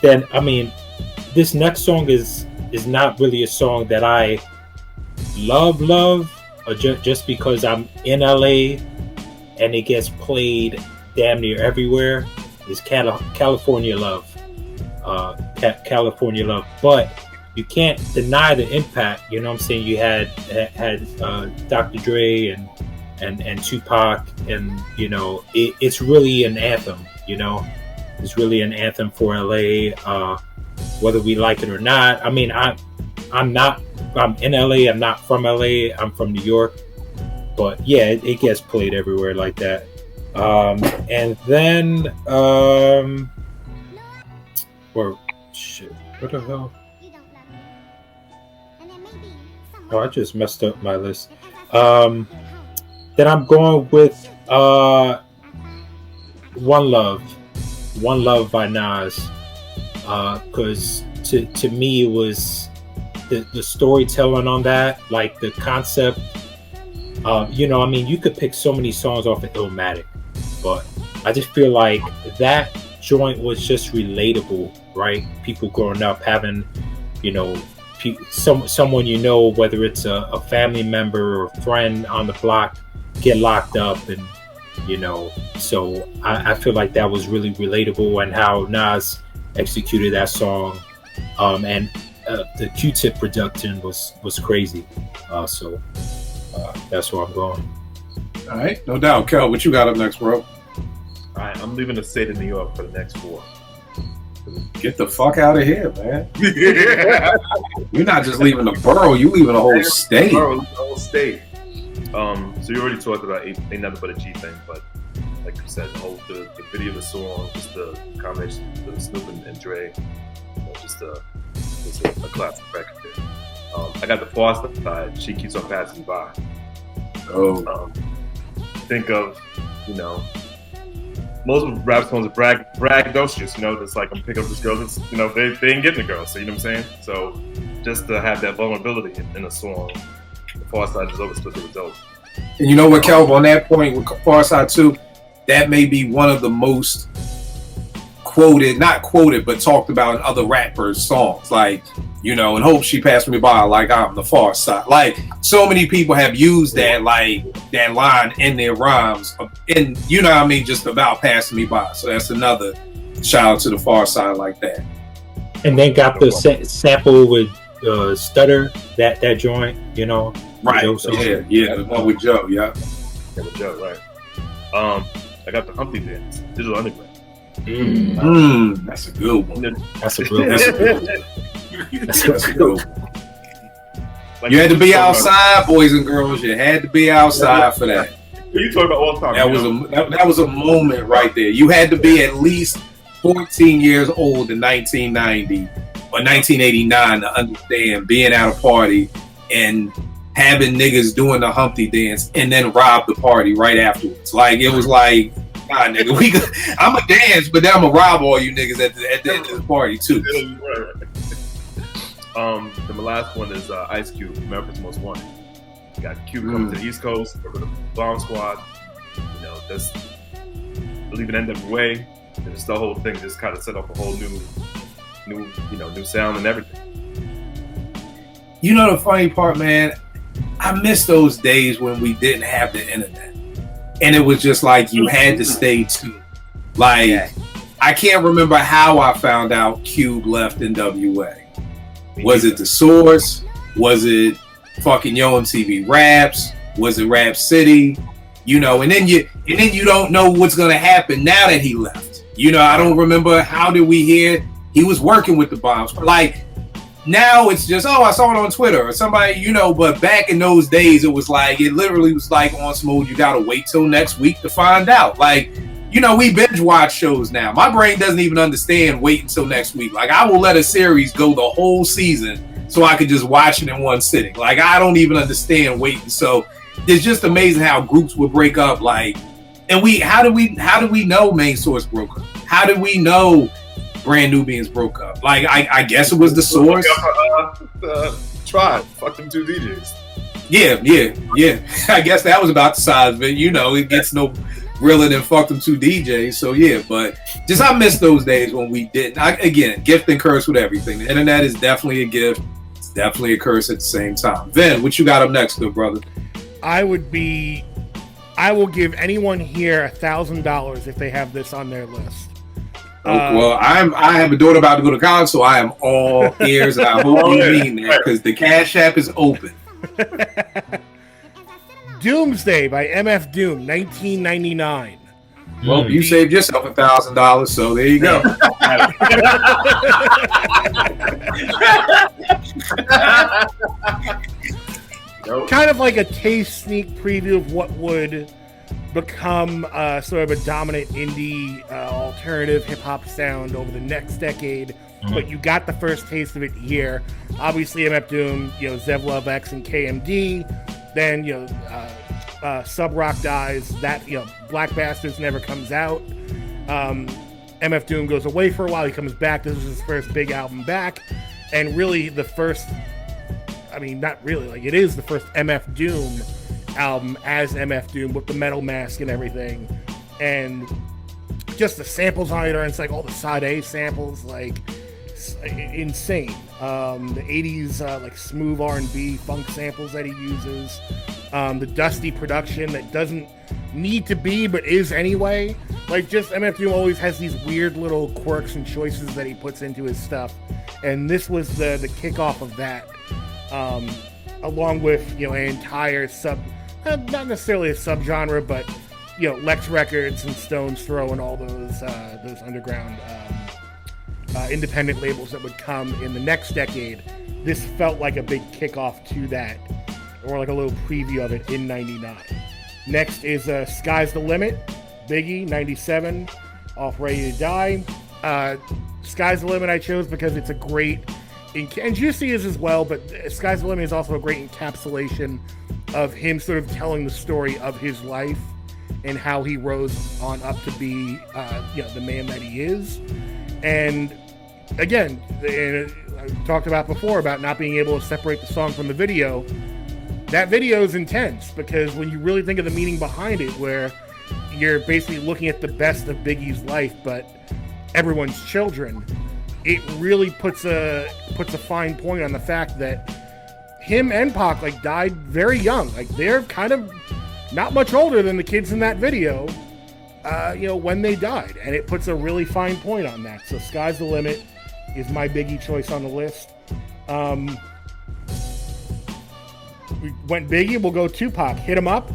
Then, I mean, this next song is not really a song that I love, just because I'm in LA and it gets played damn near everywhere, is California Love. California Love. But you can't deny the impact. You know what I'm saying? You had Dr. Dre and Tupac, and you know, it's really an anthem. You know, it's really an anthem for LA, whether we like it or not. I mean, I'm in LA. I'm not from LA. I'm from New York. But yeah, it gets played everywhere like that. And then, or shit, what the hell? Oh, I just messed up my list. Then I'm going with One Love by Nas, because to me it was the storytelling on that, like the concept. You know, I mean, you could pick so many songs off of Illmatic, but I just feel like that joint was just relatable, right? People growing up having, you know, someone, you know, whether it's a family member or a friend on the block, get locked up, and you know, so I feel like that was really relatable, and how Nas executed that song, and the Q-Tip production was crazy. So that's where I'm going. All right, no doubt. Kel, what you got up next, bro? All right, I'm leaving the state of New York for the next 4. Get the fuck out of here, man. You're not just leaving the borough, you leaving the whole state. The whole state. So you already talked about Ain't Nothing But a G Thing, but like you said, the video of the song, just the combination of Snoop and Dre, you know, just a classic record there. I got the Far Side, She Keeps On Passing By. Think of, you know, most of rap songs are braggadocious, you know, it's like I'm picking up this girl that's, you know, they ain't getting the girl, so you know what I'm saying? So just to have that vulnerability in a song, the Far Side is always supposed to be dope. And you know what, Kelv, on that point with Far Side 2, that may be one of the most not quoted, but talked about in other rappers' songs. Like, you know, and Hope She Passed Me By, like I'm the Far Side. Like, so many people have used that, like, that line in their rhymes, and you know what I mean, just about passing me by. So that's another shout out to the Far Side like that. And then got the sample with Stutter, that joint, you know. Right. Yeah, the one with Joe, yeah. Yeah, with Joe, right. I got the Humpty Dance, Digital Underground. That's a good one. That's a good one. You had to be outside, boys and girls. You had to be outside for that. You talking about all the time. That was a moment right there. You had to be at least 14 years old in 1990 or 1989 to understand being at a party and having niggas doing the Humpty Dance and then rob the party right afterwards. Like, it was like, nah, nigga, I'm a dance, but then I'm gonna rob all you niggas at the end of the party too. The last one is Ice Cube, America's Most Wanted. You got Cube coming to the East Coast, with the Bomb Squad. You know, just believe in NWA. And just the whole thing just kind of set up a whole new sound and everything. You know the funny part, man, I miss those days when we didn't have the internet. And it was just like you had to stay tuned. Like, I can't remember how I found out Cube left NWA. Was it The Source? Was it fucking Yo MTV Raps? Was it Rap City? You know, and then you don't know what's gonna happen now that he left. You know, I don't remember how did we hear he was working with the Bombs. Like, now it's just, oh, I saw it on Twitter or somebody, you know, but back in those days, it was like, it literally was like on Smooth, you gotta wait till next week to find out. Like, you know, we binge watch shows now. My brain doesn't even understand wait until next week. Like, I will let a series go the whole season so I could just watch it in one sitting. Like, I don't even understand waiting. So it's just amazing how groups would break up. Like, and how do we know Main Source broke up? How did we know Brand Nubians broke up? Like, I guess it was The Source. Tribe, fuck them 2 DJs. Yeah. I guess that was about the size of it. You know, it gets no realer than fuck them 2 DJs. So yeah, but just I miss those days when we didn't. Again, gift and curse with everything. The internet is definitely a gift. It's definitely a curse at the same time. Vin, what you got up next, good brother? I I will give anyone here $1,000 if they have this on their list. Well, I have a daughter about to go to college, so I am all ears, and I hope you mean that because the Cash App is open. Doomsday by MF Doom, 1999. Well, you saved yourself $1,000, so there you go. Kind of like a taste sneak preview of what would become sort of a dominant indie alternative hip hop sound over the next decade. But you got the first taste of it here. Obviously, MF Doom, Zev Love X and KMD. Then Sub Rock dies. That Black Bastards never comes out. MF Doom goes away for a while. He comes back. This is his first big album back, and really the first. I mean, not really. Like, it is the first MF Doom album as MF Doom with the metal mask and everything, and just the samples on it are, it's like all the Sade samples, like insane. The 80s like smooth R&B funk samples that he uses, the dusty production that doesn't need to be but is anyway. Like, just MF Doom always has these weird little quirks and choices that he puts into his stuff, and this was the kickoff of that. Along with an entire not necessarily a subgenre, but Lex Records and Stone's Throw and all those underground independent labels that would come in the next decade. This felt like a big kickoff to that, or like a little preview of it in '99. Next is Sky's the Limit, Biggie, 97, off Ready to Die. Sky's the Limit I chose because it's a great, and Juicy is as well, but Sky's the Limit is also a great encapsulation of him sort of telling the story of his life and how he rose on up to be the man that he is. And again, I talked about before about not being able to separate the song from the video. That video is intense because when you really think of the meaning behind it, where you're basically looking at the best of Biggie's life but everyone's children, it really puts a fine point on the fact that him and Pac died very young. Like, they're kind of not much older than the kids in that video, when they died, and it puts a really fine point on that. So Sky's the Limit is my Biggie choice on the list. We went Biggie, we'll go Tupac. Hit 'Em Up,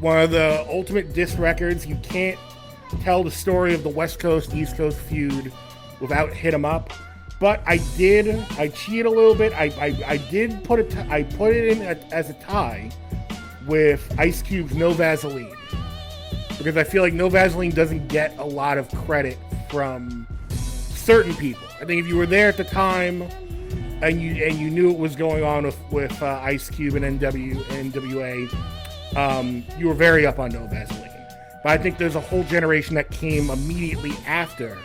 one of the ultimate diss records. You can't tell the story of the West Coast East Coast feud without Hit 'Em Up. But I cheated a little bit. I put it in as a tie with Ice Cube's No Vaseline, because I feel like No Vaseline doesn't get a lot of credit from certain people. I think if you were there at the time and you knew what was going on with Ice Cube and NWA, you were very up on No Vaseline. But I think there's a whole generation that came immediately after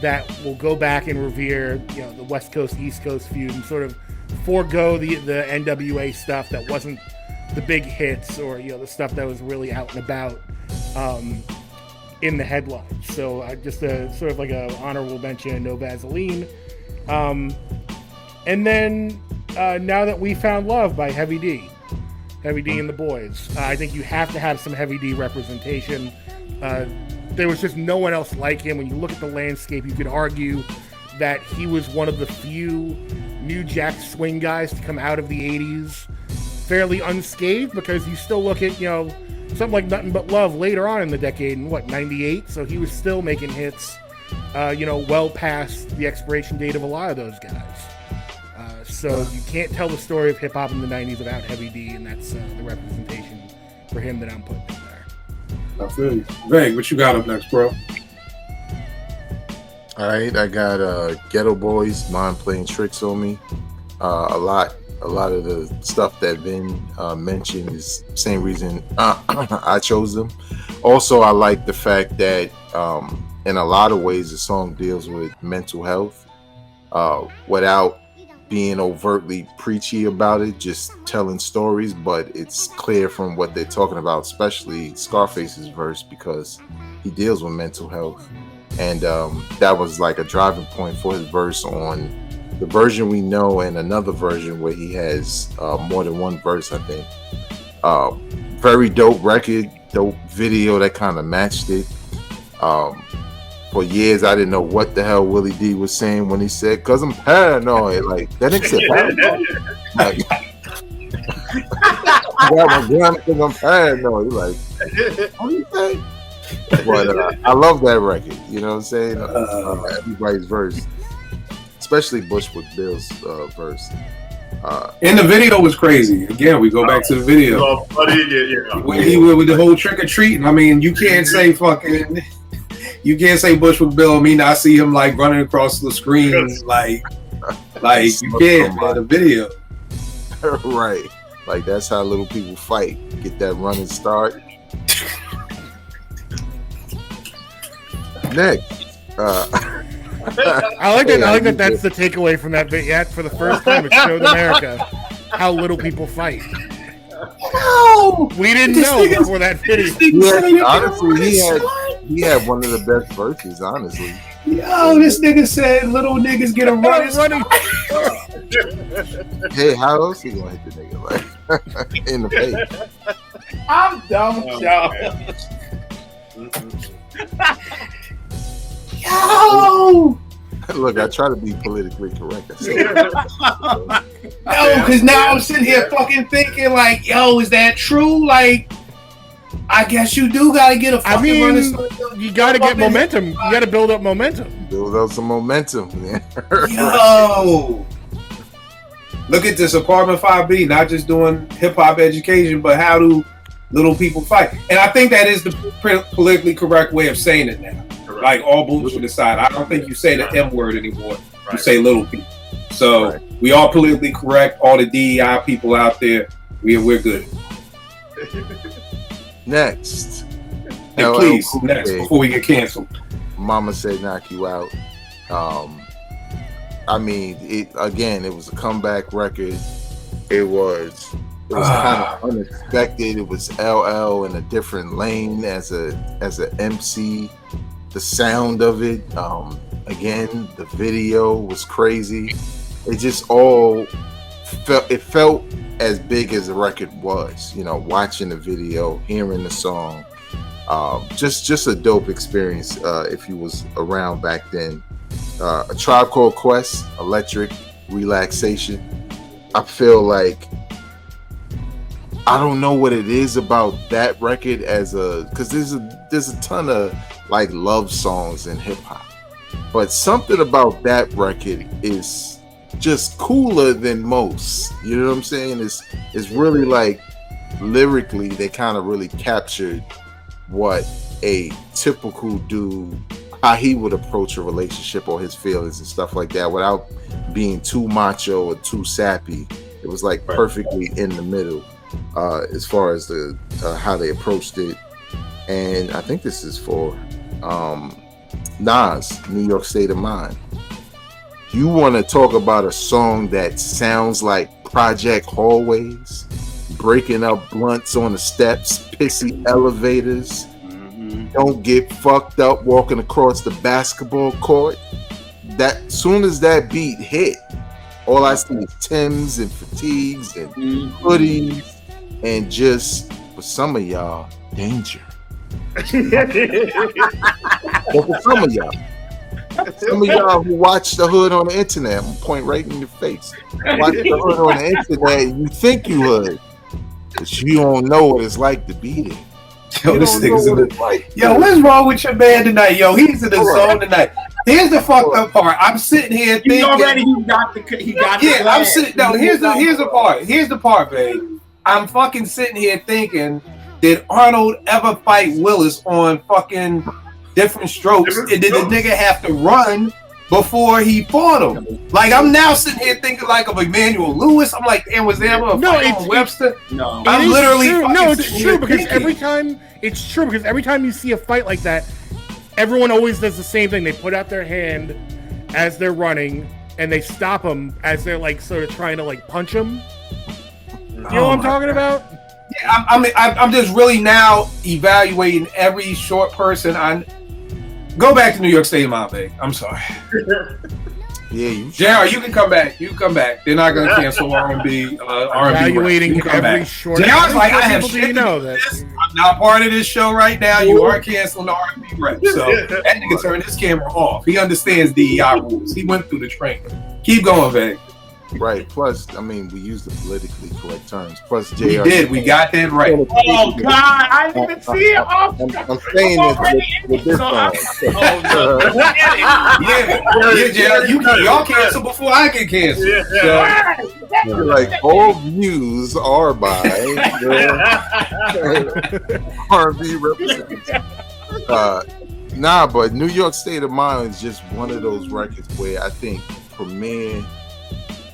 that will go back and revere, the West Coast East Coast feud and sort of forego the NWA stuff that wasn't the big hits, or the stuff that was really out and about in the headlines. So just sort of like a honorable mention, No Vaseline. And then Now That We Found Love by Heavy D and the Boys. I think you have to have some Heavy D representation. There was just no one else like him. When you look at the landscape, you could argue that he was one of the few New Jack Swing guys to come out of the 80s fairly unscathed, because you still look at, something like Nothing But Love later on in the decade in 98, so he was still making hits, well past the expiration date of a lot of those guys. So you can't tell the story of hip hop in the 90s without Heavy D, and that's the representation for him that I'm putting in there. I feel you. Veg, what you got up next, bro? All right, I got Ghetto Boys, Mind Playing Tricks on Me. A lot of the stuff that Vin mentioned is the same reason I chose them. Also, I like the fact that in a lot of ways the song deals with mental health without being overtly preachy about it, just telling stories, but it's clear from what they're talking about, especially Scarface's verse, because he deals with mental health. And that was like a driving point for his verse on the version we know, and another version where he has more than one verse, I think. very dope record, dope video that kind of matched it. For years, I didn't know what the hell Willie D was saying when he said, "'Cause I'm paranoid." Like, that nigga said paranoid. Like, I got my gun 'cause I'm paranoid. You're like, what do you say? But I love that record. You know what I'm saying? Everybody's verse, especially Bushwick Bill's verse. And the video was crazy. Again, we go back to the video. When he went with the whole trick or treating. I mean, you can't say Bushwick Bill and me not see him like running across the screen like you can't, man. The video. Right. Like, that's how little people fight. Get that running start. Next. I like that. That's the takeaway from that video. Yeah, for the first time, it showed America how little people fight. No, we didn't know before that video. Honestly, he had one of the best verses. Honestly, yo, this nigga said little niggas get a running. Hey, how else he gonna hit the nigga like in the face? I'm dumb, y'all. Yo! Look, I try to be politically correct. Because now I'm sitting here fucking thinking like, yo, is that true? Like, I guess you do gotta get a fucking running. You gotta get momentum. You gotta build up momentum. Build up some momentum, man. Yo! Look at this, Apartment 5B, not just doing hip-hop education, but how do little people fight? And I think that is the politically correct way of saying it now. Like, all bullshit aside, I don't think you say the M word anymore. You say little people. So we are politically correct. All the DEI people out there, we're good. Next. And please, next, before we get canceled. Mama Said Knock You Out. I mean, it was a comeback record. It was kind of unexpected. It was LL in a different lane as an MC. The sound of it, again, the video was crazy. It just all felt as big as the record was. You know, watching the video, hearing the song, just a dope experience. If you was around back then, A Tribe Called Quest, Electric Relaxation. I feel like I don't know what it is about that record because there's a ton of like love songs in hip hop, but something about that record is just cooler than most. You know what I'm saying? It's really like lyrically they kind of really captured what a typical dude, how he would approach a relationship or his feelings and stuff like that without being too macho or too sappy. It was like perfectly in the middle as far as the how they approached it. And I think this is for Nas, New York State of Mind. You want to talk about a song that sounds like Project Hallways, breaking up blunts on the steps, pissy elevators, don't get fucked up walking across the basketball court. That soon as that beat hit, all I see is Timbs and fatigues and hoodies and just, for some of y'all, danger. But for some of y'all who watch the hood on the internet, I'm gonna point right in your face. Watch the hood on the internet, and you think you hood, but you don't know what it's like to be there. Yo, this nigga's in the Yo, what's wrong with your man tonight? Yo, he's in the zone tonight. Here's the fucked up part. I'm sitting here thinking. He got the yeah, I'm sitting. No, here's the part. Here's the part, babe. I'm fucking sitting here thinking, did Arnold ever fight Willis on fucking Different Strokes? And did the nigga have to run before he fought him? Like, I'm now sitting here thinking like of Emmanuel Lewis. I'm like, and was there ever a fight on Webster? No, I'm literally it's true because every time you see a fight like that, everyone always does the same thing. They put out their hand as they're running and they stop them as they're like sort of trying to like punch them. You know what I'm talking about? Yeah, I'm just really now evaluating every short person. Go back to New York State of Mind, babe. I'm sorry. Yeah, you JR, you can come back. You can come back. They're not going to cancel R&B. Evaluating every short. JR's like, I have people do shit you know that. I'm not part of this show right now. You are canceling the R&B rep. So that nigga turned his camera off. He understands DEI rules. He went through the training. Keep going, Veg. Right. Plus, I mean, we use the politically correct terms. Plus, JR. We did. We got that right. Oh God, I didn't even see it. I'm saying this with this song. Yeah, y'all cancel before I get canceled. So, like all views are by R&B representatives. Nah, but New York State of Mind is just one of those records where I think Premier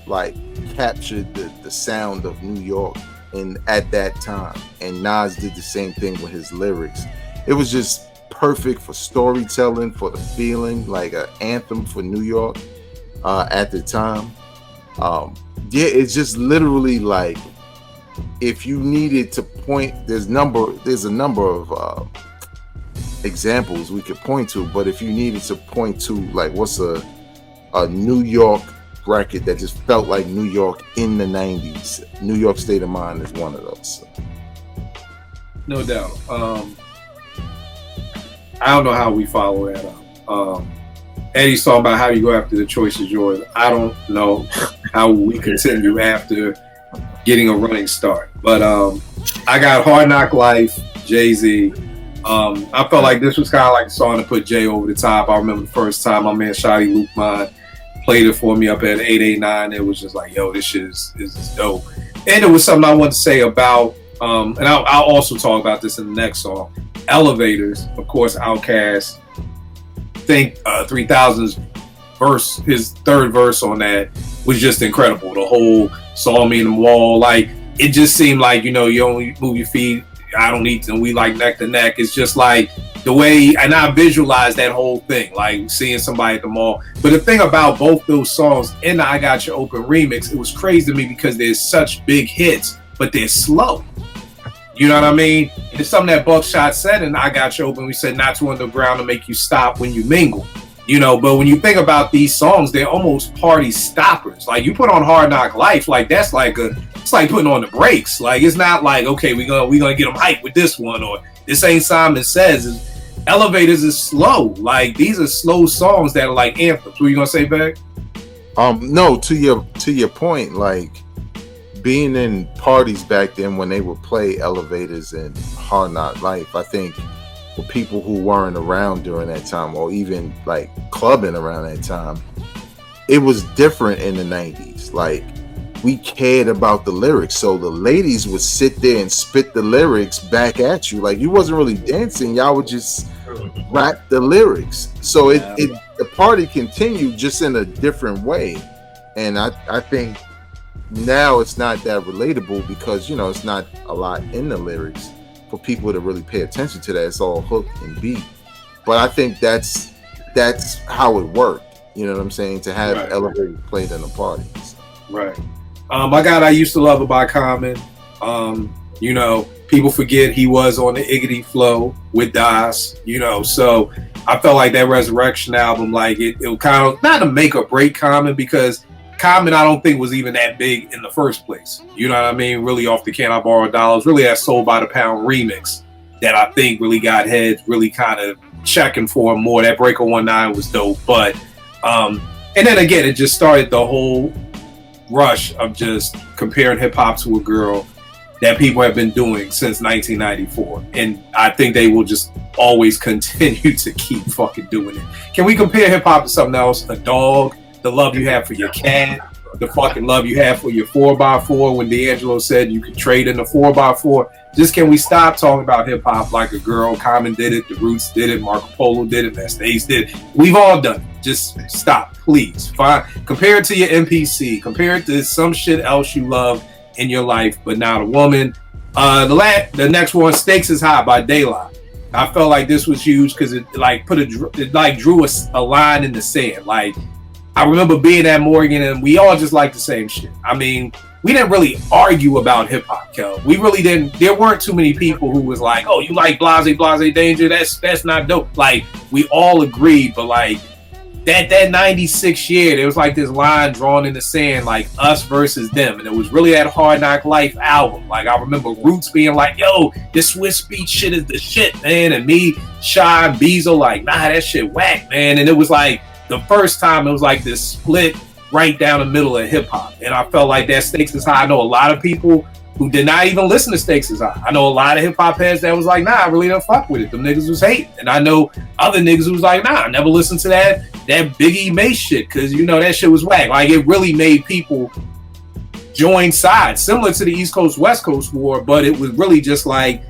like captured the sound of New York at that time, and Nas did the same thing with his lyrics. It was just perfect for storytelling, for the feeling, like an anthem for New York at the time. Yeah, it's just literally like if you needed to point, there's a number of examples we could point to, but if you needed to point to like what's a New York record that just felt like New York in the 90s, New York State of Mind is one of those. No doubt. I don't know how we follow that up. Eddie's talking about how you go after the choice is yours. I don't know how we continue after getting a running start. But I got Hard Knock Life, Jay-Z. I felt like this was kind of like a song to put Jay over the top. I remember the first time my man Shotty Luke Mine played it for me up at 889. It was just like, yo, this shit is dope. And it was something I wanted to say about, and I'll also talk about this in the next song, Elevators. Of course, Outkast. I think 3000's verse, his third verse on that was just incredible. The whole saw me in the wall, like it just seemed like, you know, you only move your feet, I don't need to, and we like neck to neck. It's just like the way, and I visualized that whole thing, like seeing somebody at the mall. But the thing about both those songs in the I Got You Open remix, it was crazy to me because they're such big hits, but they're slow. You know what I mean? It's something that Buckshot said in I Got You Open. We said not to underground to make you stop when you mingle. You know, but when you think about these songs, they're almost party stoppers. Like you put on Hard Knock Life, like that's like it's like putting on the brakes. Like it's not like, okay, we're gonna get them hyped with this one, or this ain't Simon Says. Elevators is slow. Like these are slow songs that are like anthems. What are you gonna say, Beck? No, to your point, like being in parties back then when they would play Elevators and Hard Knock Life, I think for people who weren't around during that time, or even like clubbing around that time, it was different in the 90s. Like we cared about the lyrics, so the ladies would sit there and spit the lyrics back at you. Like you wasn't really dancing, y'all would just rap the lyrics. So the party continued just in a different way. And I think now it's not that relatable because, you know, it's not a lot in the lyrics for people to really pay attention to that. It's all hook and beat. But I think that's how it worked. You know what I'm saying? To have Elevators played in the parties. Right. I Used to Love It by Common. You know, people forget he was on the Iggity Flow with Das, you know, so I felt like that Resurrection album, like it kind of, not to make or break Common, because Common I don't think was even that big in the first place. You know what I mean? Really off the Can I Borrow Dollars, really that Sold by the Pound remix that I think really got heads really kind of checking for him more. That Breaker 19 was dope, but and then again, it just started the whole rush of just comparing hip hop to a girl that people have been doing since 1994, and I think they will just always continue to keep fucking doing it. Can we compare hip hop to something else? A dog, the love you have for your cat, the fucking love you have for your 4x4. When D'Angelo said you could trade in the 4x4, just can we stop talking about hip hop like a girl? Common did it, The Roots did it, Marco Polo did it, Master Ace did it. We've all done it. Just stop, please. Fine. Compare it to your MPC. Compare it to some shit else you love in your life, but not a woman. The next one, Stakes is High by Daylight. I felt like this was huge because it drew a line in the sand. Like I remember being at Morgan and we all just liked the same shit. I mean, we didn't really argue about hip hop, Kel. We really didn't. There weren't too many people who was like, "Oh, you like Blase Danger? That's not dope." Like we all agreed, but like that 96 year, there was like this line drawn in the sand, like us versus them. And it was really that Hard Knock Life album. Like I remember Roots being like, yo, this Swiss Beat shit is the shit, man. And me, Shy, and Beezel, like, nah, that shit whack, man. And it was like the first time it was like this split right down the middle of hip hop. And I felt like that Stakes is High. I know a lot of people who did not even listen to Stakes is High. I know a lot of hip hop heads that was like, nah, I really don't fuck with it. Them niggas was hating. And I know other niggas who was like, nah, I never listened to that Biggie Mace shit, because you know that shit was whack. Like it really made people join sides, similar to the East Coast West Coast war, but it was really just like,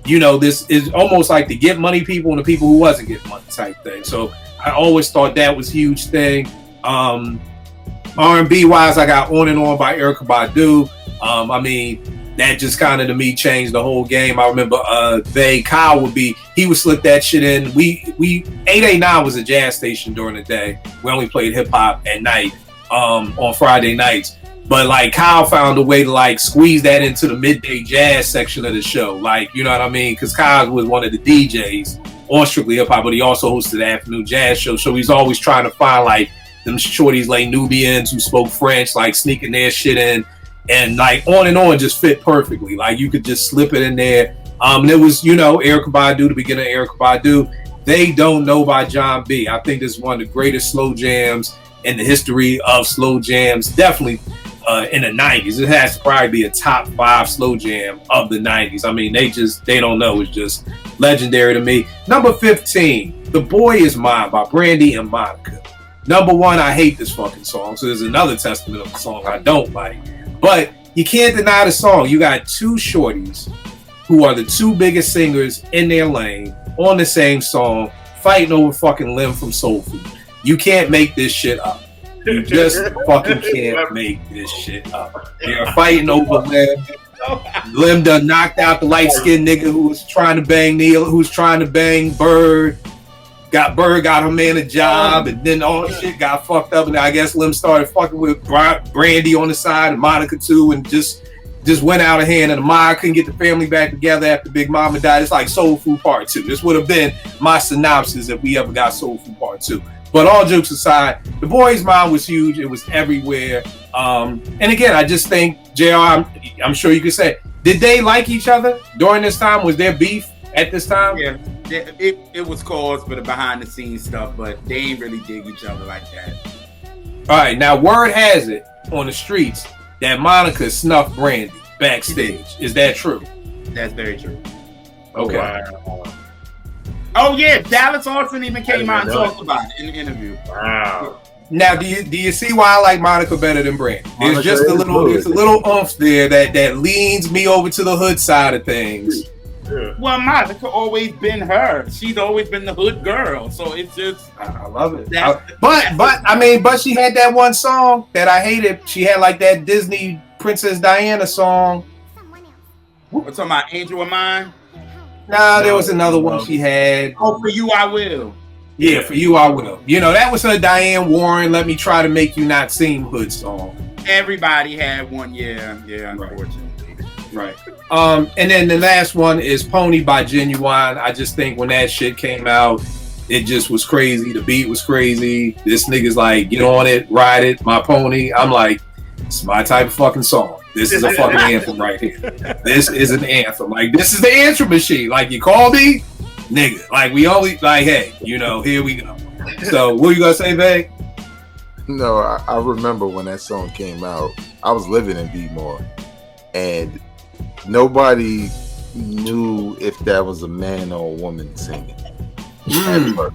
you know, this is almost like the get money people and the people who wasn't getting money type thing. So I always thought that was a huge thing. R&B wise, I got On and On by Erykah Badu. I mean, that just kind of to me changed the whole game. I remember Kyle he would slip that shit in. We 889 was a jazz station during the day. We only played hip hop at night, on Friday nights. But like Kyle found a way to like squeeze that into the midday jazz section of the show. Like, you know what I mean? Because Kyle was one of the DJs on Strictly Hip Hop, but he also hosted the afternoon jazz show. So he's always trying to find like them shorties like Nubians who spoke French, like sneaking their shit in. And like On and On just fit perfectly. Like you could just slip it in there. There was, you know, Erykah Badu, the beginning of Erykah Badu. They Don't Know by John B. I think this is one of the greatest slow jams in the history of slow jams. Definitely in the 90s. It has to probably be a top 5 slow jam of the 90s. I mean, They Don't Know is just legendary to me. Number 15, The Boy Is Mine by Brandy and Monica. Number 1, I hate this fucking song. So there's another testament of the song I don't like. But you can't deny the song. You got two shorties who are the two biggest singers in their lane on the same song, fighting over fucking Lim from Soulful. You can't make this shit up. You just fucking can't make this shit up. They're fighting over Lim. Lim done knocked out the light-skinned nigga who was trying to bang Neil, who's trying to bang Bird. Bird got her man a job, and then all the shit got fucked up, and I guess Lim started fucking with Brandy on the side and Monica too, and just went out of hand, and Amaya couldn't get the family back together after Big Mama died. It's like Soulful Part 2. This would have been my synopsis if we ever got Soulful Part 2. But all jokes aside, The Boy's Mind was huge. It was everywhere. And again, I just think, JR, I'm sure you could say, did they like each other during this time? Was there beef at this time? Yeah. It was caused for the behind the scenes stuff, but they ain't really dig each other like that. All right, now word has it on the streets that Monica snuffed Brandy backstage. Is that true? That's very true. Okay. Wow. Oh yeah, Dallas Austin even came out and talked about it in the interview. Wow. Now, do you see why I like Monica better than Brandy? There's just a little oomph there that leans me over to the hood side of things. Yeah. Well, Monica always been her. She's always been the hood girl. So it's just I love it. But she had that one song that I hated. She had like that Disney Princess Diana song. We're talking about Angel of Mine. Nah, there was another one she had. Oh, For You I Will. Yeah, For You I Will. You know, that was her Diane Warren, Let Me Try to Make You Not Seem Hood song. Everybody had one, yeah, unfortunately. Right. And then the last one is Pony by Genuine. I just think when that shit came out, it just was crazy. The beat was crazy. This nigga's like, get on it, ride it, my pony. I'm like, it's my type of fucking song. This is a fucking anthem right here. This is an anthem. Like, this is the answer machine. Like, you call me, nigga. Like, we only, like, hey, you know, here we go. So, what you gonna say, Veg? No, I remember when that song came out. I was living in Beatmore, and nobody knew if that was a man or a woman singing. For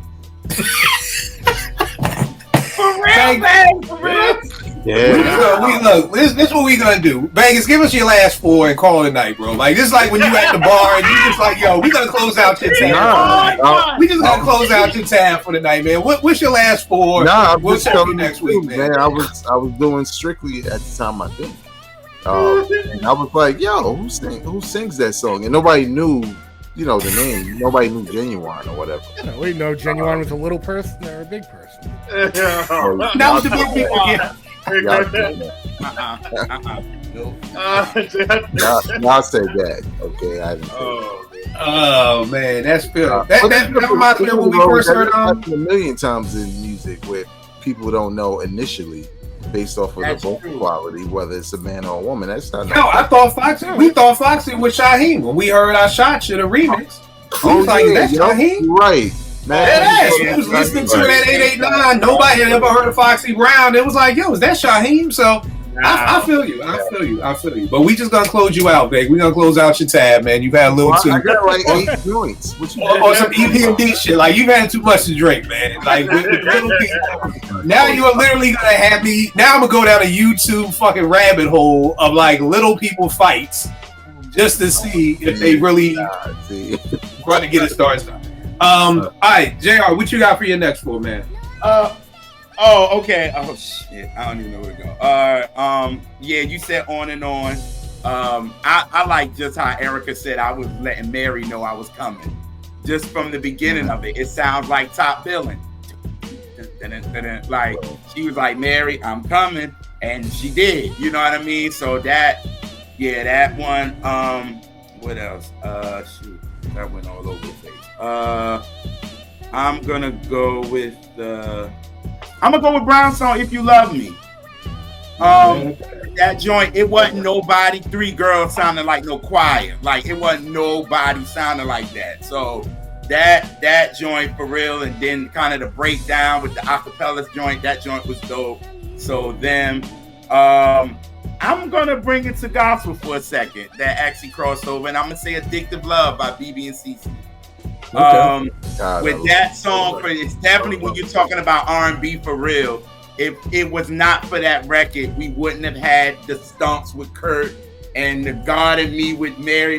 real, man. For real. Yeah. Look, this is what we gonna do. Vegas, give us your last 4 and call it a night, bro. Like, this is like when you at the bar and you just like, yo, we gonna close out your tab. We just gonna close out your tab for the night, man. What's your last 4? Nah, we'll check you next week, man. I was doing Strictly at the time, I think. And I was like, yo, who sings that song? And nobody knew, you know, the name. Nobody knew Genuine or whatever. Yeah, we know Genuine was a little person or a big person. That was the big people again. I'll say that. Okay, I didn't say Oh man, that's Phil. That reminds me of when we first heard a million times in music where people don't know initially based off of That's the vocal true. quality, whether it's a man or a woman. That's not. No, I thought Foxy. We thought Foxy was Shaheem when we heard "I Shot You," the remix. We was like, "That's Shaheem." Right, man. Yeah, she was listening to that 889. Nobody had ever heard of Foxy Brown. It was like, "Yo, is that Shaheem?" So I feel you. I feel you. But we just gonna close you out, Vic. We gonna close out your tab, man. You've had a little too. I got like 8 joints. Or some EPMD shit. Like you've had too much to drink, man. Like with little people. Now you are literally gonna have me. Now I'm gonna go down a YouTube fucking rabbit hole of like little people fights, just to see if they really want to get it started. All right, JR, what you got for your next one, man? Oh, okay. Oh shit, I don't even know where to go. Yeah, you said On and On. I like just how Erica said I was letting Mary know I was coming. Just from the beginning of it, it sounds like top billing. Like she was like, Mary, I'm coming, and she did. You know what I mean? So that one. What else? Shoot, that went all over the place. I'm gonna go with Brown's song, If You Love Me. That joint, it wasn't nobody, 3 girls sounding like no choir. Like it wasn't nobody sounding like that. So that joint for real, and then kind of the breakdown with the acapellas joint, that joint was dope. So them, I'm gonna bring it to gospel for a second. That actually crossed over, and I'm gonna say Addictive Love by BB and CeCe. With that song, it's definitely when you're talking about R&B for real. If it was not for that record, we wouldn't have had the Stumps with Kurt and the God in Me with Mary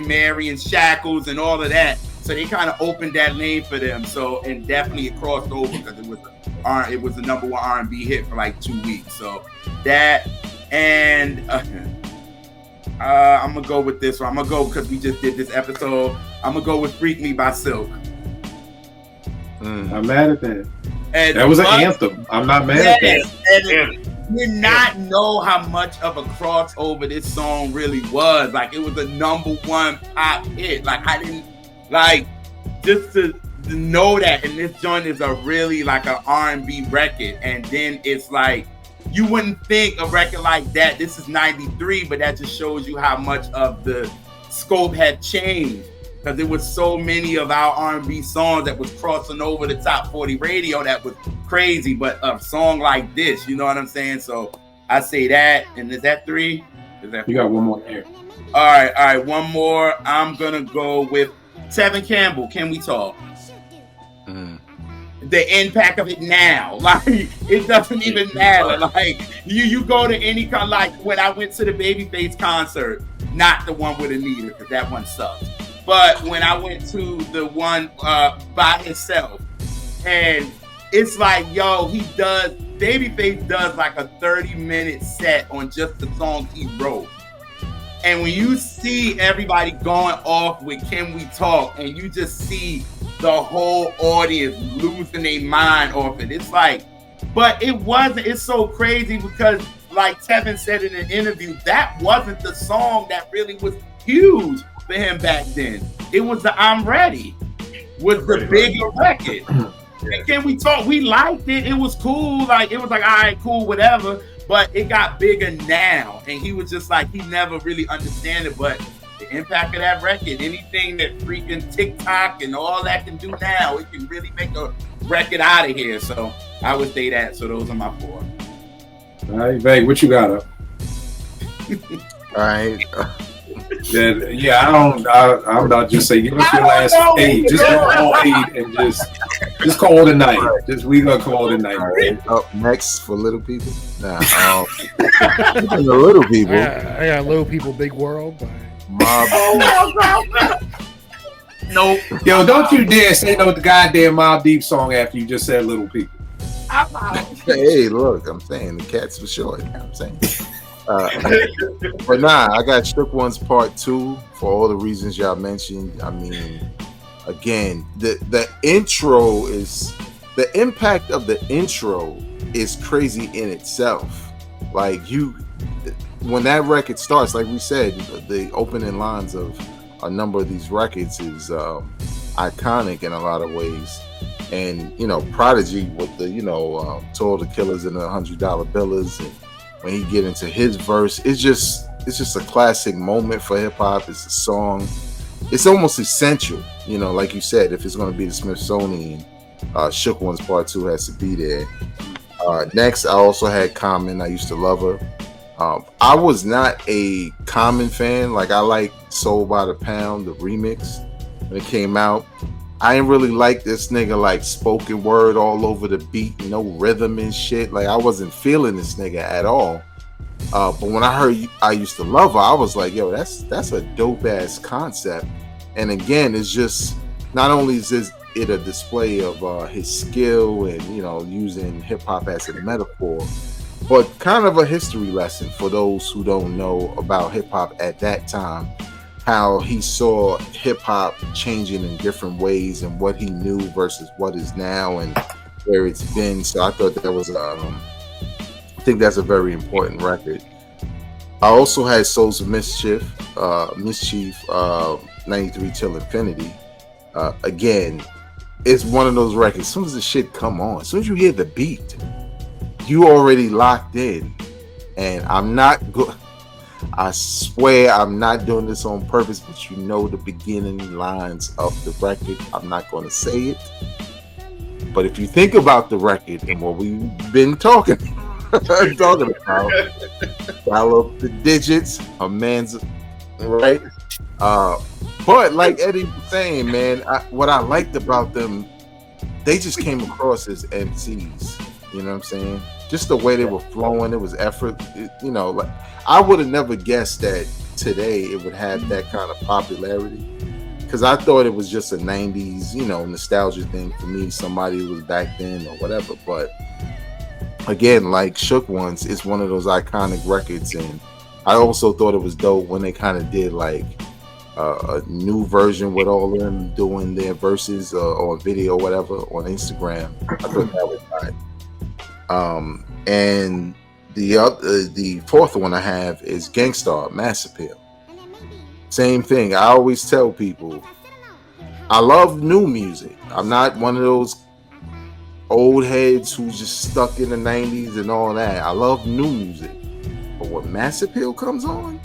and Shackles and all of that. So they kind of opened that lane for them. So, and definitely it crossed over because it was the number 1 R&B hit for like 2 weeks. So that, and I'm gonna go with this one. I'm gonna go because we just did this episode. I'm gonna go with Freak Me by Silk. I'm mad at that. And that was an anthem. I'm not mad at that. And did not know how much of a crossover this song really was. Like it was a number 1 pop hit. Like I didn't like just to know that. And this joint is a really like an R&B record. And then it's like you wouldn't think a record like that. This is 93, but that just shows you how much of the scope had changed. Because there was so many of our R&B songs that was crossing over the top 40 radio that was crazy. But a song like this, you know what I'm saying? So I say that. And is that 3? Is that 4? You got one more here. All right. One more. I'm going to go with Tevin Campbell. Can We Talk? The impact of it now. Like, it doesn't even matter. Like, you go to any kind, like when I went to the Babyface concert, not the one with Anita, because that one sucked. But when I went to the one by himself, and it's like, yo, Babyface does like a 30-minute set on just the songs he wrote. And when you see everybody going off with Can We Talk, and you just see the whole audience losing their mind off it, it's like, but it wasn't, it's so crazy because like Tevin said in an interview, that wasn't the song that really was huge for him back then. It was the I'm Ready, was the bigger record. And Can We Talk? We liked it. It was cool. Like it was like, all right, cool, whatever. But it got bigger now, and he was just like he never really understood it. But the impact of that record, anything that freaking TikTok and all that can do now, it can really make a record out of here. So I would say that. So those are my 4. All right, Vay, what you got up? All right. I'm not just saying. Give us your last 8. Just go all 8 and just call it a night. We gonna call it a night. Right. Up next for Little People. Nah, the Little People. I got Little People, Big World. Nope. Yo, don't you dare say no the goddamn Mobb Deep song after you just said Little People. Hey, look, I'm saying the cats for short. You know what I'm saying. But nah, I got Shook Ones Part 2 for all the reasons y'all mentioned. I mean, again, the intro is the impact of the intro is crazy in itself. Like when that record starts, like we said, the opening lines of a number of these records is iconic in a lot of ways. And Prodigy with the to all the killers and the $100 billers, and when he get into his verse, it's just a classic moment for hip hop. It's a song. It's almost essential, like you said, if it's going to be the Smithsonian, Shook Ones Part 2 has to be there. Next, I also had Common. I used to love her. I was not a Common fan. Like, I like Soul by the Pound, the remix, when it came out. I didn't really like this nigga, like, spoken word all over the beat, no rhythm and shit. Like, I wasn't feeling this nigga at all. But when I heard I Used to Love Her, I was like, yo, that's a dope ass concept. And again, it's just, not only is it a display of his skill and using hip hop as a metaphor, but kind of a history lesson for those who don't know about hip hop at that time, how he saw hip hop changing in different ways and what he knew versus what is now and where it's been. So I thought that was I think that's a very important record. I also had Souls of Mischief 93 Till Infinity. Again, it's one of those records. As soon as the shit come on, as soon as you hear the beat, you already locked in. And I'm not good. I swear I'm not doing this on purpose, but the beginning lines of the record. I'm not going to say it. But if you think about the record and what we've been talking about, follow up the digits, a man's right. But like Eddie was saying, man, what I liked about them, they just came across as MCs. You know what I'm saying? Just the way they were flowing, it was effort. Like, I would have never guessed that today it would have that kind of popularity, because I thought it was just a 90s, nostalgia thing for me, somebody who was back then or whatever. But again, like Shook Ones, it's one of those iconic records, and I also thought it was dope when they kind of did like a new version with all of them doing their verses or video or whatever on Instagram. I thought that was nice. And the fourth one I have is Gangstar, Mass Appeal. Same thing. I always tell people I love new music. I'm not one of those old heads who's just stuck in the 90s and all that. I love new music. But when Mass Appeal comes on,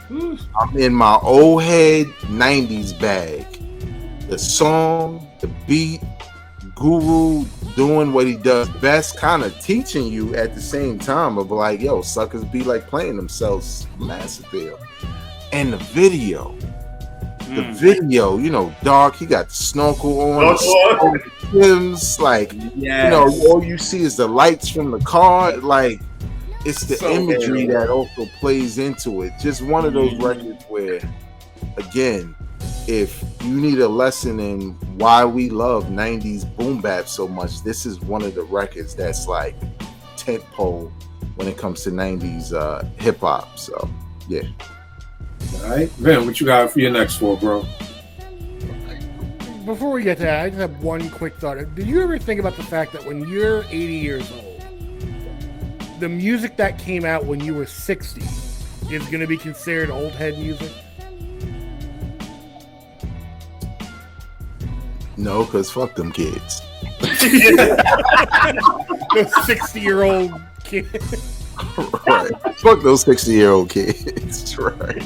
I'm in my old head 90s bag. The song, the beat, Guru doing what he does best, kind of teaching you at the same time of like, yo, suckers be like playing themselves. Mass Appeal. And the video, dark, he got the snorkel on, Tim's, like, all you see is the lights from the car. Like, it's the imagery that also plays into it. Just one of those records where, again, if you need a lesson in why we love 90s boom bap so much, this is one of the records that's like tentpole when it comes to 90s hip hop. So, yeah. All right, Ben, what you got for your next four, bro? Before we get to that, I just have one quick thought. Did you ever think about the fact that when you're 80 years old, the music that came out when you were 60 is going to be considered old head music? No, because fuck them kids. Those 60-year-old kids. Right. Fuck those 60-year-old kids. Right.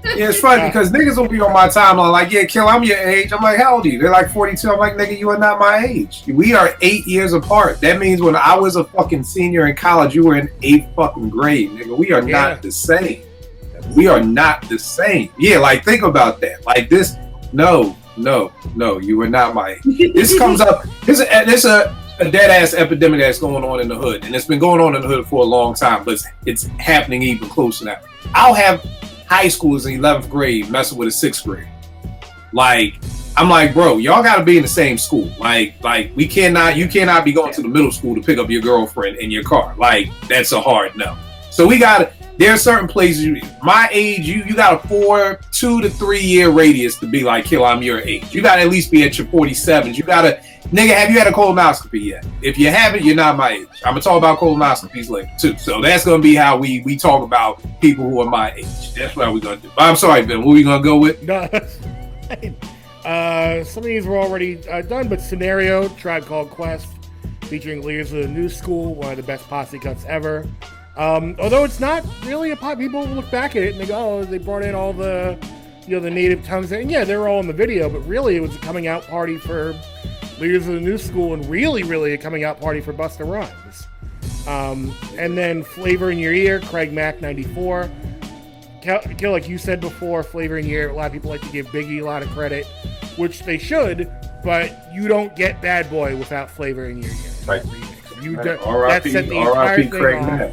Yeah, it's funny because niggas will be on my timeline like, yeah, Kill, I'm your age. I'm like, how old are you? They're like 42. I'm like, nigga, you are not my age. We are 8 years apart. That means when I was a fucking senior in college, you were in 8th fucking grade, nigga. We are not the same. We are not the same. Yeah, like, think about that. Like, this, no, you are not my age. This comes up, there's a dead-ass epidemic that's going on in the hood, and it's been going on in the hood for a long time, but it's happening even closer now. I'll have high schoolers in 11th grade messing with a 6th grade. Like, I'm like, bro, y'all got to be in the same school. Like you cannot be going to the middle school to pick up your girlfriend in your car. Like, that's a hard no. So there are certain places, my age, you got a 2 to 3 year radius to be like, Kill, I'm your age. You got to at least be at your 47s. You got to, nigga, have you had a colonoscopy yet? If you haven't, you're not my age. I'm going to talk about colonoscopies later, too. So that's going to be how we talk about people who are my age. That's what we're going to do. But I'm sorry, Ben, what are we going to go with? No, Some of these were already done, but Scenario, Tribe Called Quest, featuring leaders of the New School, one of the best posse cuts ever. Although it's not really a pop, people look back at it and they go, oh, they brought in all the, the native tongues, and yeah, they were all in the video, but really it was a coming out party for leaders of the New School, and really a coming out party for Busta Rhymes. And then Flavor in Your Ear, Craig Mack, 94. Kill, like you said before, Flavor in Your Ear, a lot of people like to give Biggie a lot of credit, which they should, but you don't get Bad Boy without Flavor in Your Ear. Right. That set the entire thing Craig off. Mack.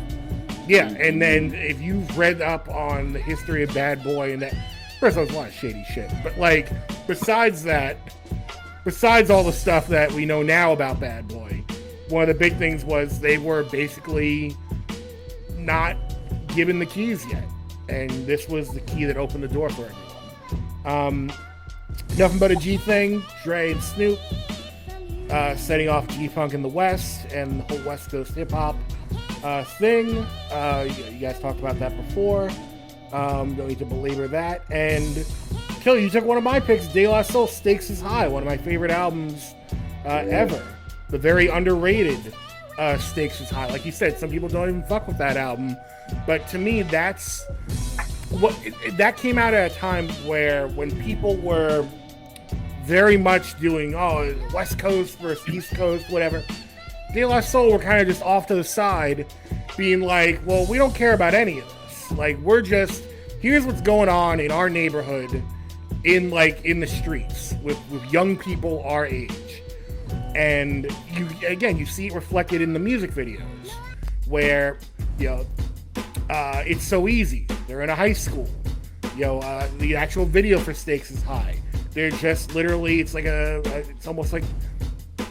Yeah, and then if you've read up on the history of Bad Boy and that, first of all, there's a lot of shady shit, but like, besides all the stuff that we know now about Bad Boy, one of the big things was they were basically not given the keys yet. And this was the key that opened the door for everyone. Nothing But a G Thing, Dre and Snoop, setting off G-Funk in the West and the whole West Coast hip-hop thing. You guys talked about that before. Don't need to belabor that. And Kill, you took one of my picks, De La Soul, Stakes is High, one of my favorite albums ever. The very underrated Stakes is High. Like you said, some people don't even fuck with that album. But to me, that's what that came out at a time where when people were very much doing, West Coast versus East Coast, whatever. De La Soul were kind of just off to the side, being like, well, we don't care about any of this. Like, here's what's going on in our neighborhood, in the streets with young people our age. And you see it reflected in the music videos where, it's so easy. They're in a high school. The actual video for Stakes is High. They're just literally, it's almost like,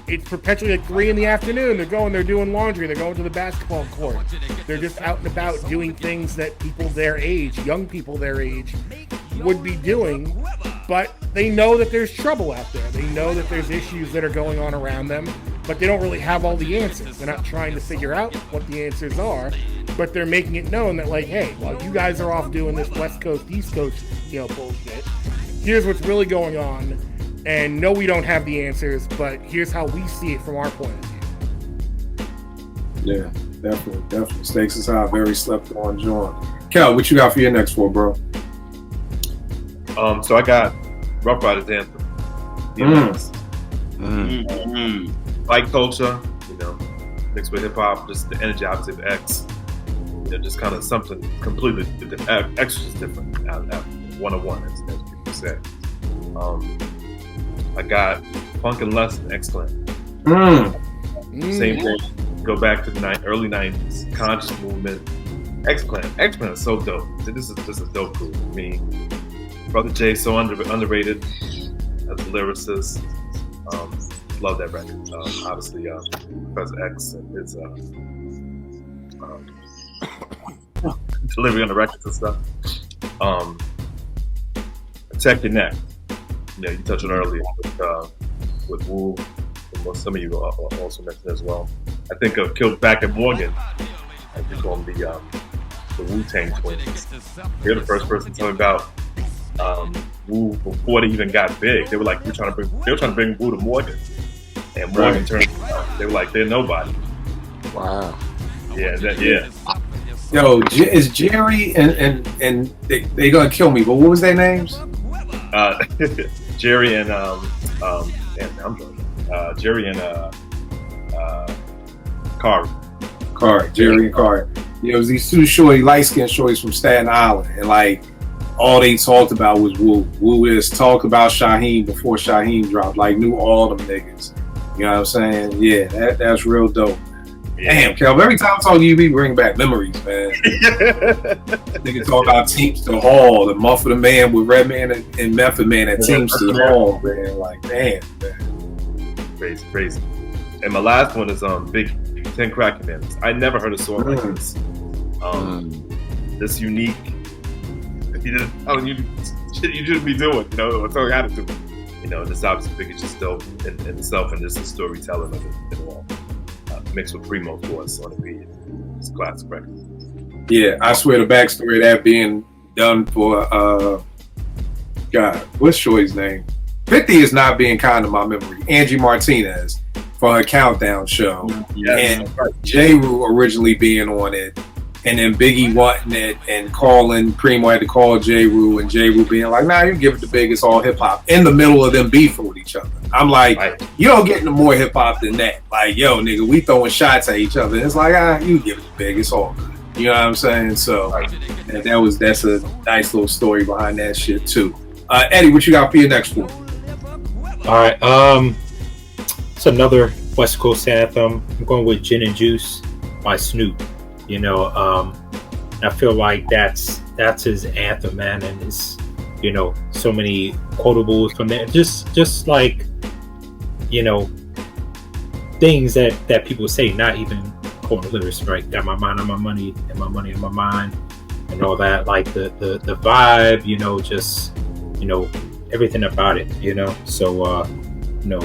it's perpetually like 3 p.m. They're doing laundry. They're going to the basketball court. They're just out and about doing things that people their age, young people their age, would be doing. But they know that there's trouble out there. They know that there's issues that are going on around them, but they don't really have all the answers. They're not trying to figure out what the answers are, but they're making it known that, like, hey, while you guys are off doing this West Coast, East Coast, bullshit, here's what's really going on. And no, we don't have the answers, but here's how we see it from our point of view. Yeah, definitely. Stakes is High, very slept on joint. Kel, what you got for your next one, bro? So I got Rough Riders Anthem. Fight culture, mixed with hip hop, just the energy opposite of X. Just kind of something completely different. X is just different. 101, as people say. I got Funk and Lust, X-Clan. Same thing. Go back to the early 90s. Conscious movement. X-Clan is so dope. This is just a dope group for me. Brother Jay, so underrated as a lyricist. Love that record. Obviously, Professor X and his delivery on the records and stuff. Protect Your Neck. You touched on earlier with Wu, and what some of you also mentioned as well. I think of Killed Back at Morgan. I think on the Wu-Tang Twins. They're the first person to tell me about Wu before they even got big. They were like, they were trying to bring Wu to Morgan, and Morgan turned. They were like, they're nobody. Wow. Yeah. Yo, is Jerry and they gonna kill me? But what was their names? Jerry and I'm drunk. Jerry and Kari. Jerry and Kari. It was these two light-skinned shorties from Staten Island, and like all they talked about was Wu. Wu is talked about Shaheem before Shaheem dropped. Like knew all them niggas. You know what I'm saying? Yeah, that's real dope. Damn, Kel, every time I talk to you, we bring back memories, man. Nigga talk about Teamster Hall, the Muffin Man with Redman and Method Man at Teamster Hall, man. Like, damn, man. Crazy. And my last one is Big 10 Crack Commandments. I never heard a song like this. This unique. You shouldn't be doing. That's all you had to do. This obviously Big is just dope in itself, and just the storytelling of it all. Mixed with Primo Force on the beat. It's a classic record. Yeah, I swear the backstory of that being done for God, what's Shoy's name? 50 is not being kind to my memory. Angie Martinez for her Countdown show. And J. Rue originally being on it. And then Biggie wanting it and calling, Primo had to call J. Rue, and J. Rue being like, nah, you give it to Big, it's all hip hop. In the middle of them beefing with each other. I'm like, you don't get no more hip hop than that. Like, yo, nigga, we throwing shots at each other. It's like, you give it to Big, it's all good. You know what I'm saying? So that's a nice little story behind that shit too. Eddie, what you got for your next one? All right, it's another West Coast anthem. I'm going with Gin and Juice by Snoop. You know, I feel like that's his anthem, man, and it's, you know, so many quotables from there. Just like, you know, things that people say, not even quote lyrics, right? Got my mind on my money and my money on my mind and all that. Like the vibe, you know, just, you know, everything about it, you know. So, you know,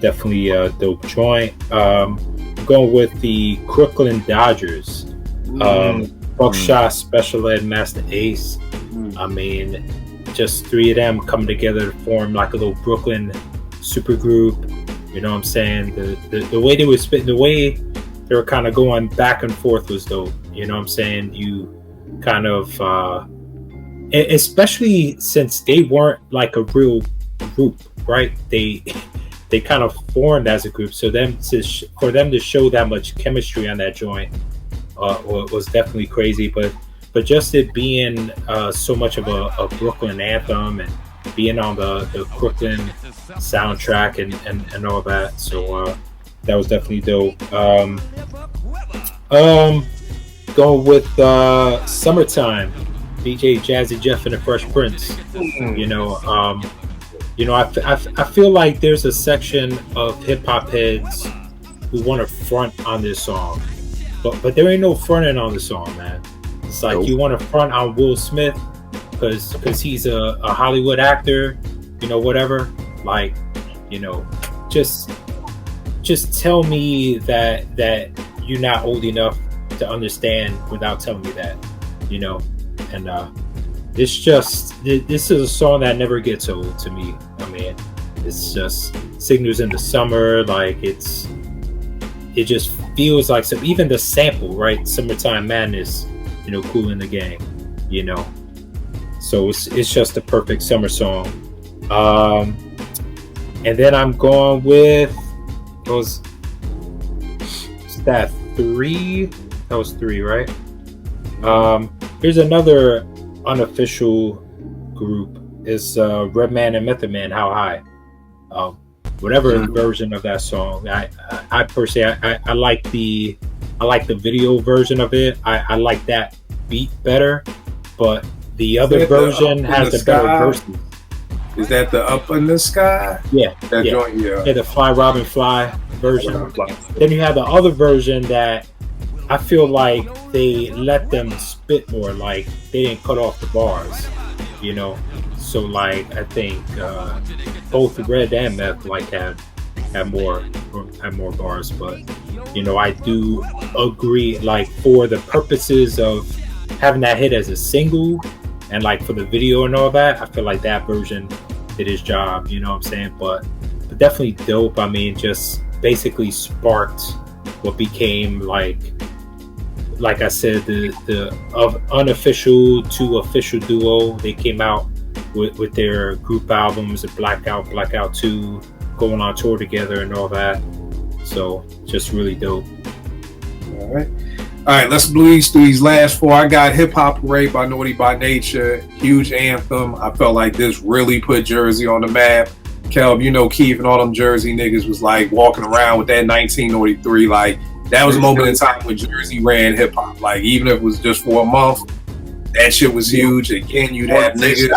definitely a dope joint. Going with the Crooklyn Dodgers. Buckshot, Special Ed, Master Ace. I mean, just three of them coming together to form like a little Brooklyn super group. You know what I'm saying? The way they were spitting, the way they were kind of going back and forth was dope. You know what I'm saying? You kind of, especially since they weren't like a real group, right? They kind of formed as a group. So for them to show that much chemistry on that joint was definitely crazy. But just it being so much of a Brooklyn anthem and being on the Brooklyn soundtrack and all that. So that was definitely dope. Going with Summertime, DJ Jazzy Jeff and the Fresh Prince. You know, I feel like there's a section of hip hop heads who want to front on this song, but there ain't no fronting on the song, man. It's like you want to front on Will Smith because he's a Hollywood actor, you know, whatever. Like, you know, just tell me that you're not old enough to understand without telling me that, you know. And this is a song that never gets old to me. I mean, it's just signals in the summer, like it just feels like some, even the sample, right? Summertime Madness, you know, Cool in the Gang, you know. So it's just a perfect summer song. And then I'm going with those. Is that three? That was three, right? Here's another unofficial group. Is Redman and Method Man, How High? Whatever version of that song. I personally I like the video version of it. I like that beat better, but the other version has the better verses. Is that the Up in the Sky? Yeah. That joint, yeah. The Fly Robin Fly version. Then you have the other version that I feel like they let them spit more, like they didn't cut off the bars, you know. So like I think both Red and Meth like had more bars, but you know, I do agree, like for the purposes of having that hit as a single and like for the video and all that, I feel like that version did his job, you know what I'm saying? But definitely dope. I mean, just basically sparked what became like I said, the unofficial to official duo. They came out with their group albums, Blackout 2, going on tour together and all that. So just really dope. All right, let's breeze through these last four. I got Hip Hop Parade by Naughty by Nature, huge anthem. I felt like this really put Jersey on the map. Kelv, you know, Keith and all them Jersey niggas was like walking around with that 1983. Like, that was a moment in time when Jersey ran hip hop. Like, even if it was just for a month, that shit was huge. Again, you'd have niggas.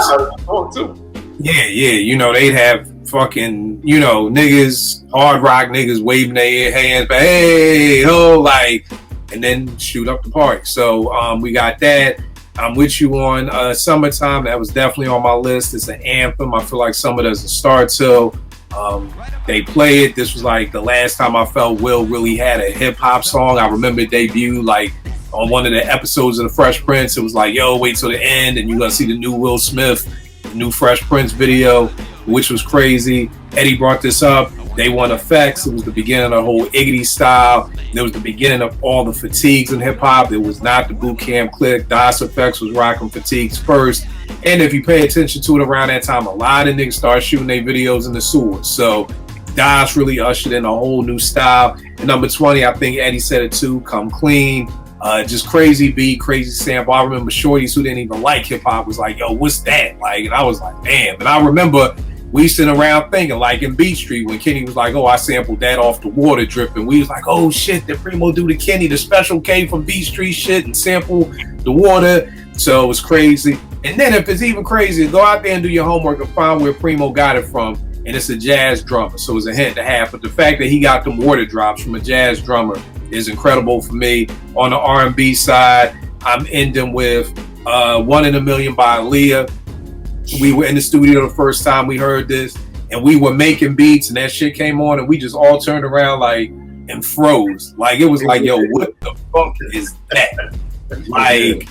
Yeah, you know, they'd have fucking, you know, niggas, hard rock niggas waving their hands, but hey, ho, like, and then shoot up the party. So we got that. I'm with you on Summertime. That was definitely on my list. It's an anthem. I feel like Summer doesn't start till they play it. This was like the last time I felt Will really had a hip hop song. I remember it debuted like on one of the episodes of The Fresh Prince. It was like, yo, wait till the end and you're gonna see the new Will Smith, the new Fresh Prince video. which was crazy. Eddie brought this up. They won Effects. It was the beginning of the whole Iggy style. It was the beginning of all the fatigues in hip hop. It was not the boot camp clique. DOS Effects was rocking fatigues first. And if you pay attention to it around that time, a lot of niggas started shooting their videos in the sewers. So DOS really ushered in a whole new style. And number 20, I think Eddie said it too, Come Clean. Just crazy beat, crazy sample. I remember shorties who didn't even like hip hop was like, yo, what's that? Like, and I was like, damn. And I remember we sitting around thinking, like in Beat Street, when Kenny was like, oh, I sampled that off the Water dripping. We was like, oh shit, did Primo do the Kenny, the Special K from Beat Street shit and sample the Water? So it was crazy. And then if it's even crazier, go out there and do your homework and find where Primo got it from. And it's a jazz drummer, so it's a hint and a half. But the fact that he got them Water drops from a jazz drummer is incredible for me. On the R&B side, I'm ending with 1 in a Million by Aaliyah. We were in the studio the first time we heard this, and we were making beats, and that shit came on, and we just all turned around like and froze. Like it was like, yo, what the fuck is that? Like,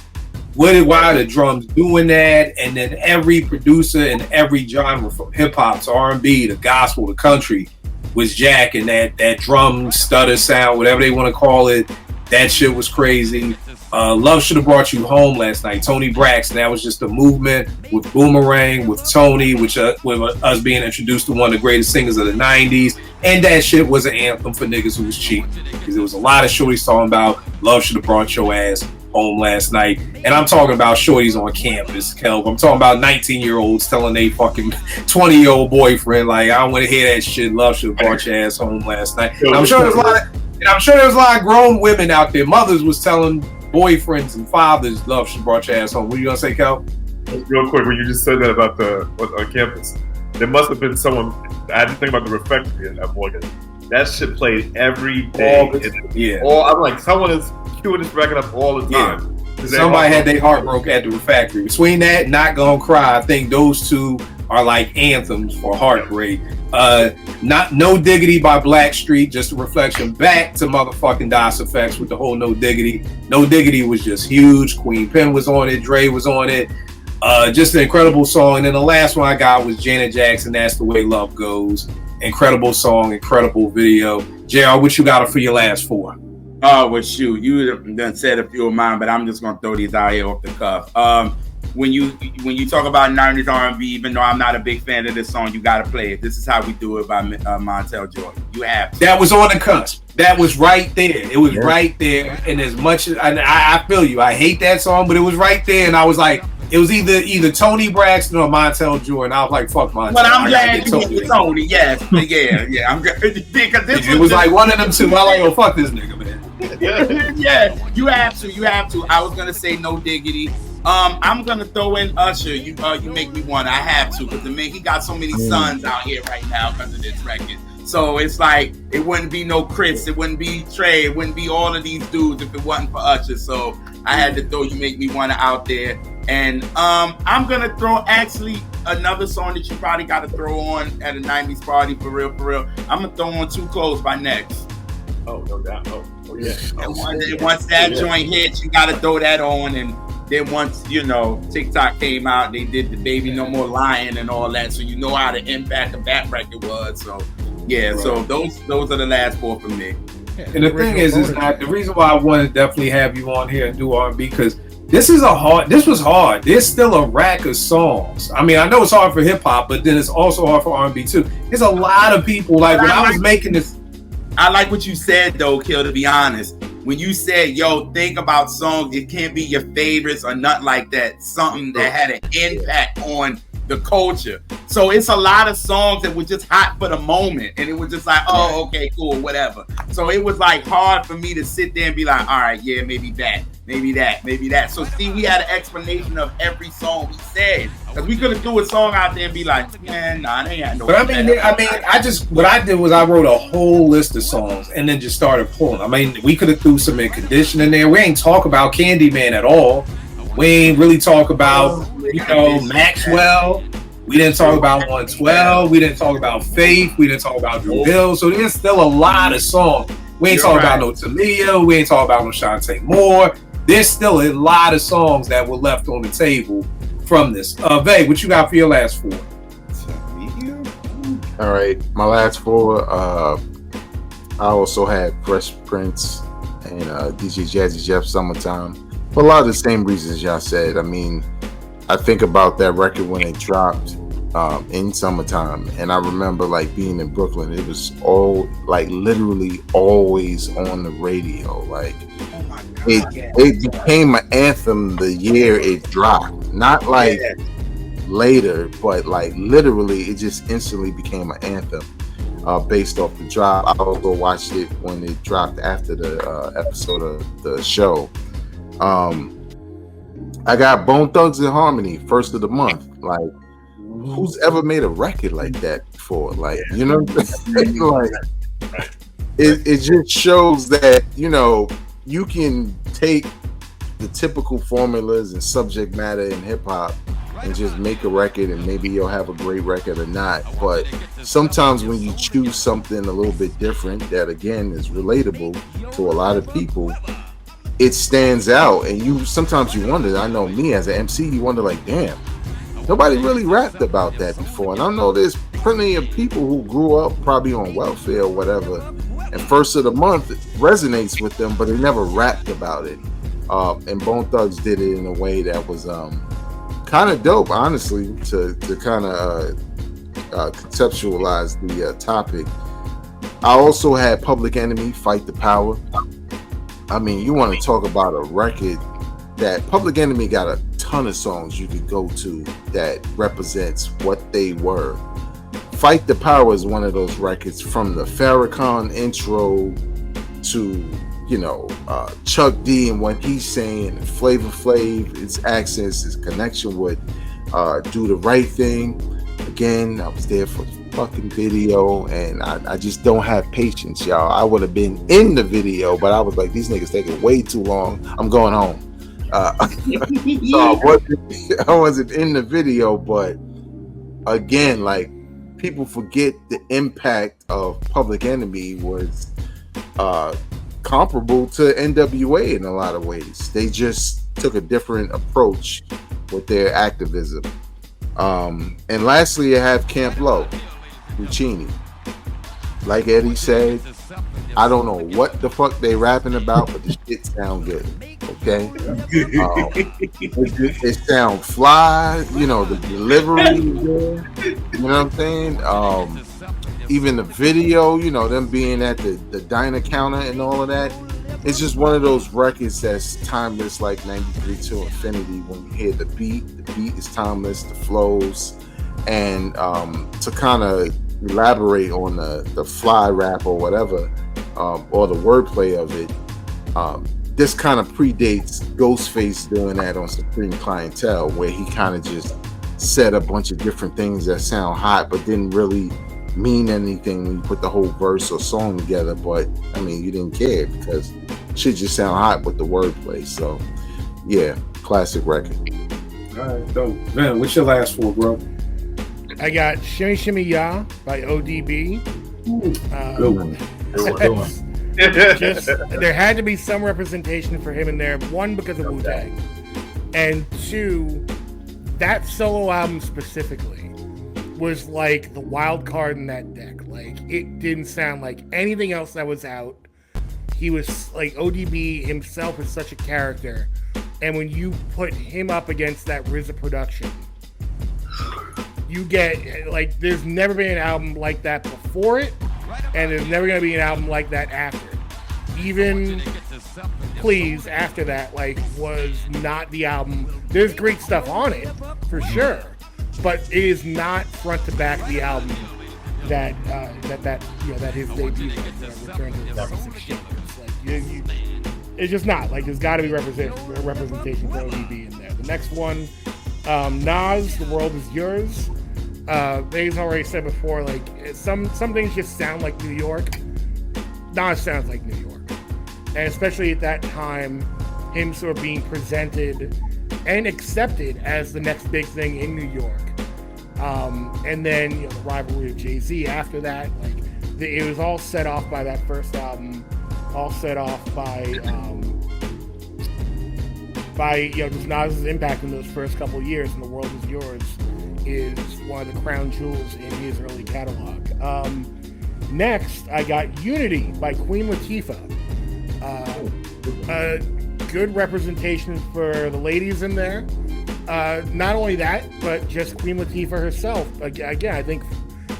why are the drums doing that? And then every producer in every genre, from hip hop to R&B to gospel to country, was jacking that drum stutter sound, whatever they want to call it. That shit was crazy. Love Should Have Brought You Home last night. Tony Braxton. That was just a movement with Boomerang, with Tony, with us being introduced to one of the greatest singers of the 90s. And that shit was an anthem for niggas who was cheap. Because there was a lot of shorties talking about Love Should Have Brought Your Ass Home last night. And I'm talking about shorties on campus, Kelv. I'm talking about 19-year-olds telling they fucking 20-year-old boyfriend, like, I don't want to hear that shit. Love Should Have Brought Your Ass Home last night. And I'm sure there's a lot of grown women out there. Mothers was telling boyfriends and fathers, Love Should Have Brought Your Ass Home. What are you gonna say, Kel? Real quick, when you just said that about on campus, there must have been someone. I had to think about the refectory at Morgan. That shit played every day. I'm like, someone is queuing this record up all the time. Yeah. Somebody had their heart broke at the refectory. Between that and Not Gonna Cry, I think those two are like anthems for heartbreak. Not No Diggity by Blackstreet, just a reflection back to motherfucking DOS Effects with the whole No Diggity. No Diggity was just huge. Queen Pen was on it, Dre was on it. Just an incredible song. And then the last one I got was Janet Jackson, That's the Way Love Goes. Incredible song, incredible video. JR, what you got for your last four? Oh, well, shoot, you done said a few of mine, but I'm just gonna throw these out here off the cuff. When you talk about 90s R&B, even though I'm not a big fan of this song, you gotta play it. This Is How We Do It by Montel Jordan. You have to. That was on the cusp. That was right there. It was right there. And as much as I feel you, I hate that song, but it was right there. And I was like, it was either Tony Braxton or Montel Jordan. I was like, fuck Montel. But I'm glad you get Tony. Yes, yeah. I'm good because it was like one of them two. I was like, oh, fuck this nigga, man. Yeah, you have to. I was gonna say No Diggity. I'm gonna throw in Usher. You make me want. I have to because he got so many sons out here right now because of this record. So it's like it wouldn't be no Chris, it wouldn't be Trey, it wouldn't be all of these dudes if it wasn't for Usher. So I had to throw You Make Me Wanna out there. And I'm gonna throw actually another song that you probably gotta throw on at a 90s party for real. I'm gonna throw on Too Close by Next. Oh, no doubt. Oh yeah. And once that joint hits, you gotta throw that on. And then once, TikTok came out, they did the Baby No More Lying and all that. So you know how the impact of that record was. So yeah, right. So those are the last four for me. And the thing is not the reason why I want to definitely have you on here and do R&B, because this was hard. There's still a rack of songs. I mean, I know it's hard for hip hop, but then it's also hard for R&B too. There's a lot of people when I was making this. I like what you said though, Kill, to be honest. When you said, yo, think about songs, it can't be your favorites or nothing like that. Something that had an impact on the culture. So it's a lot of songs that were just hot for the moment. And it was just like, oh, okay, cool, whatever. So it was like hard for me to sit there and be like, all right, yeah, maybe that. So see, we had an explanation of every song we said. Because we could have threw a song out there and be like, man, nah, they ain't no. But what I did was I wrote a whole list of songs and then just started pulling. I mean, we could have threw some In Condition in there. We ain't talk about Candyman at all. We ain't really talk about, Maxwell. We didn't talk about 112. We didn't talk about Faith. We didn't talk about Drew Hill. So there's still a lot of songs. We ain't talking about no Talia. We ain't talking about no Shantae Moore. There's still a lot of songs that were left on the table from this. Vay, what you got for your last four? All right, my last four. I also had Fresh Prince and DJ Jazzy Jeff, Summertime. For a lot of the same reasons y'all said. I mean, I think about that record when it dropped in Summertime, and I remember like being in Brooklyn. It was all like literally always on the radio. Like it became an anthem the year it dropped. Not like later, but like literally, it just instantly became an anthem. Based off the drop. I also watched it when it dropped after the episode of the show. I got Bone Thugs and Harmony, first of the month. Like, who's ever made a record like that before? Like, you know, like it just shows that, you know, you can take the typical formulas and subject matter in hip hop and just make a record, and maybe you'll have a great record or not. But sometimes when you choose something a little bit different that again is relatable to a lot of people, it stands out. And you sometimes you wonder, I know me as an MC, you wonder like, damn, nobody really rapped about that before. And I know there's plenty of people who grew up probably on welfare or whatever, and first of the month resonates with them, but they never rapped about it. And Bone Thugs did it in a way that was kind of dope, honestly, to kind of conceptualize the topic. I also had Public Enemy, Fight the Power. I mean, you want to talk about a record that Public Enemy got a ton of songs you could go to that represents what they were. Fight the Power is one of those records, from the Farrakhan intro to, you know, Chuck D and what he's saying, and Flavor Flav, his accents, his connection with Do the Right Thing. Again, I was there for the fucking video, and I just don't have patience, y'all. I would have been in the video, but I was like, these niggas taking way too long. I'm going home. So I wasn't in the video, but again, like, people forget the impact of Public Enemy was comparable to NWA in a lot of ways. They just took a different approach with their activism. And lastly, I have Camp Low, Puccini. Like Eddie said, I don't know what the fuck they rapping about, but the shit sound good. Okay, it sound fly. You know, the delivery is there. You know what I'm saying? Even the video, you know, them being at the diner counter and all of that. It's just one of those records that's timeless, like 93 to Infinity. When you hear the beat is timeless, the flows, and to kind of elaborate on the fly rap or whatever, or the wordplay of it, this kind of predates Ghostface doing that on Supreme Clientele, where he kind of just said a bunch of different things that sound hot but didn't really mean anything when you put the whole verse or song together. But I mean, you didn't care because shit just sound hot with the wordplay. So yeah, classic record. All right, dope. Man, what's your last four, bro? I got Shimmy Shimmy Ya by ODB. Good one. Good one. Just, there had to be some representation for him in there. One, because of Wu-Tang, and two, that solo album specifically was like the wild card in that deck. Like, it didn't sound like anything else that was out. He was like, ODB himself is such a character, and when you put him up against that RZA production, you get, like, there's never been an album like that before it, and there's never going to be an album like that after. Even Please, after that, like, was not the album. There's great stuff on it, for sure, but it is not front to back the album that his debut was, Return to the 76 Chambers. Like, it's just not. Like, there's got to be representation for ODB in there. The next one, Nas, The World Is Yours. They've already said before, like, some things just sound like New York. Nas sounds like New York. And especially at that time, him sort of being presented and accepted as the next big thing in New York. And then, you know, the rivalry of Jay-Z after that. Like, it was all set off by that first album, all set off by you know, just Nas's impact in those first couple of years, and The World Is Yours is one of the crown jewels in his early catalog. Next, I got Unity by Queen Latifah. A good representation for the ladies in there. Not only that, but just Queen Latifah herself. Again, I think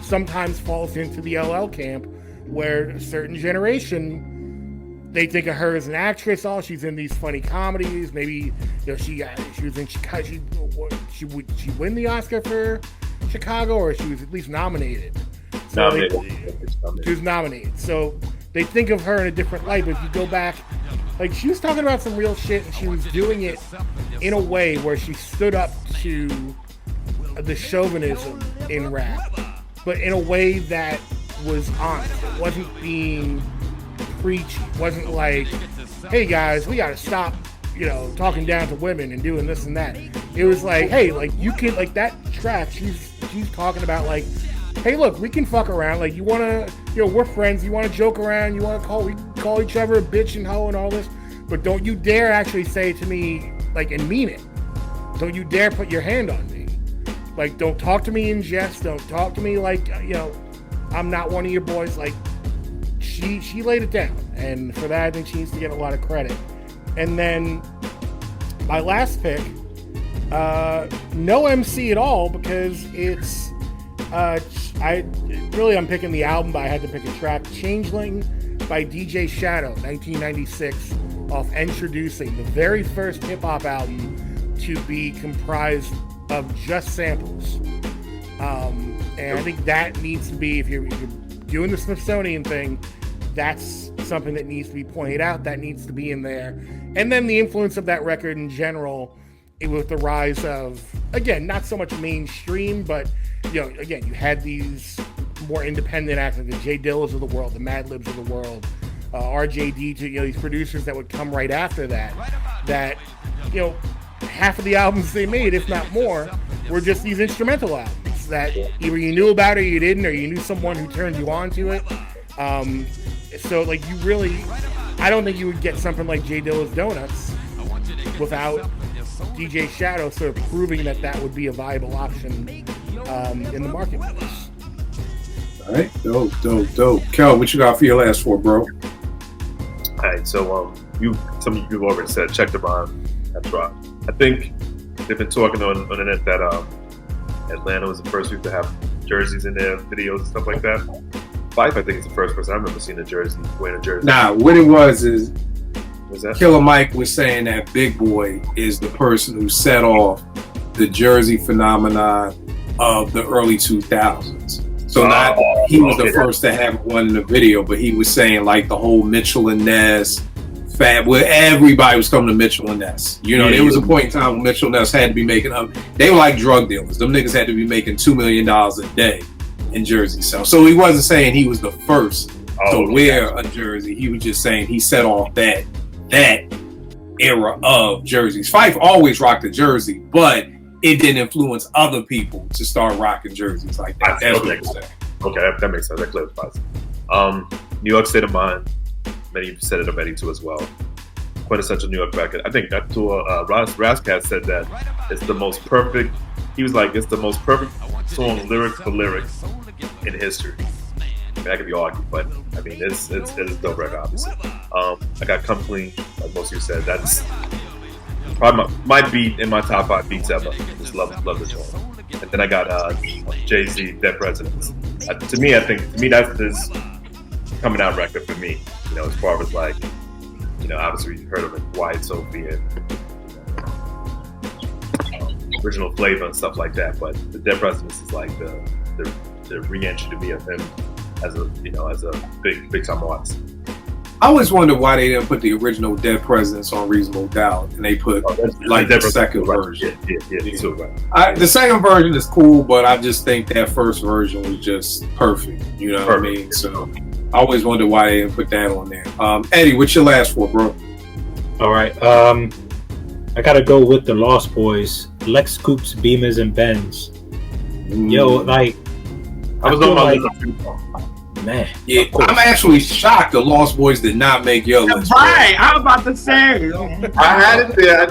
sometimes falls into the LL camp where a certain generation, they think of her as an actress. Oh, she's in these funny comedies. Maybe she was in Chicago. She win the Oscar for Chicago, or she was at least nominated. She was nominated. So they think of her in a different light. But if you go back, like, she was talking about some real shit, and she was doing it in a way where she stood up to the chauvinism in rap, but in a way that was honest. It wasn't being preachy. It wasn't like, hey guys, we gotta stop, talking down to women and doing this and that. It was like, hey, like, you can, like, that track, she's talking about, like, hey, look, we can fuck around. Like, you wanna, we're friends. You wanna joke around. You wanna call each other a bitch and hoe and all this. But don't you dare actually say it to me, like, and mean it. Don't you dare put your hand on me. Like, don't talk to me in jest. Don't talk to me like, I'm not one of your boys. Like, she laid it down. And for that, I think she needs to get a lot of credit. And then my last pick, no MC at all, because it's, I'm picking the album, but I had to pick a track. Changeling by DJ Shadow, 1996, off Introducing, the very first hip-hop album to be comprised of just samples. And I think that needs to be, if you're doing the Smithsonian thing, that's something that needs to be pointed out. That needs to be in there. And then the influence of that record in general, with the rise of, again, not so much mainstream, but again, you had these more independent acts like the J Dillas of the world, the Mad Libs of the world, RJD, these producers that would come right after that, half of the albums they made, if not more, were just these instrumental albums that either you knew about or you didn't, or you knew someone who turned you on to it. So, like, I don't think you would get something like J Dilla's Donuts without DJ Shadow sort of proving that would be a viable option in the marketplace. All right, dope. Kel, what you got for your last four, bro? All right, so some of you already said Check the Rhyme. That's right. I think they've been talking on the net that Atlanta was the first week to have jerseys in their videos and stuff like that. Fife, I think, is the first person I remember seeing wearing a jersey. Nah, what it was Killer Mike was saying that Big Boy is the person who set off the jersey phenomenon of the early 2000s. So he was the first to have one in the video, but he was saying, like, the whole Mitchell and Ness fad, where everybody was coming to Mitchell and Ness. There was a point in time when Mitchell and Ness had to be making up. They were like drug dealers. Them niggas had to be making $2 million a day in jersey sales. So he wasn't saying he was the first to wear a jersey. He was just saying he set off that era of jerseys. Fife always rocked a jersey, but it didn't influence other people to start rocking jerseys like that. That's what I'm saying. Okay, that makes sense. That clarifies. New York State of Mind. Many said it already too as well. Quintessential New York record. I think that Razcat said that it's the most perfect. He was like, it's the most perfect song lyric for lyric in history. I mean, that could be argued, but I mean, it's dope record, obviously. I got Come Clean, like most of you said. That's probably might be in my top 5 beats ever. Just love the song. And then I got Jay-Z, Dead Presidents. To me, that's this coming out record for me. As far as, like, obviously you heard of it, Wyatt Sophie and Original Flavor and stuff like that. But the Dead Presidents is like the re-entry to me of him as a big time artist. I always wondered why they didn't put the original Dead Presidents on Reasonable Doubt, and they put the second version. Yeah. Too, right. The second version is cool, but I just think that first version was just perfect. You know what I mean? So I always wondered why they didn't put that on there. Eddie, what's your last four, bro? All right. I gotta go with the Lost Boys, Lex Coupes, Beamers, and Benz. Yo, like, I was on my list. Man, yeah, I'm actually shocked the Lost Boys did not make your list. Right, I was about to say. I had it there. I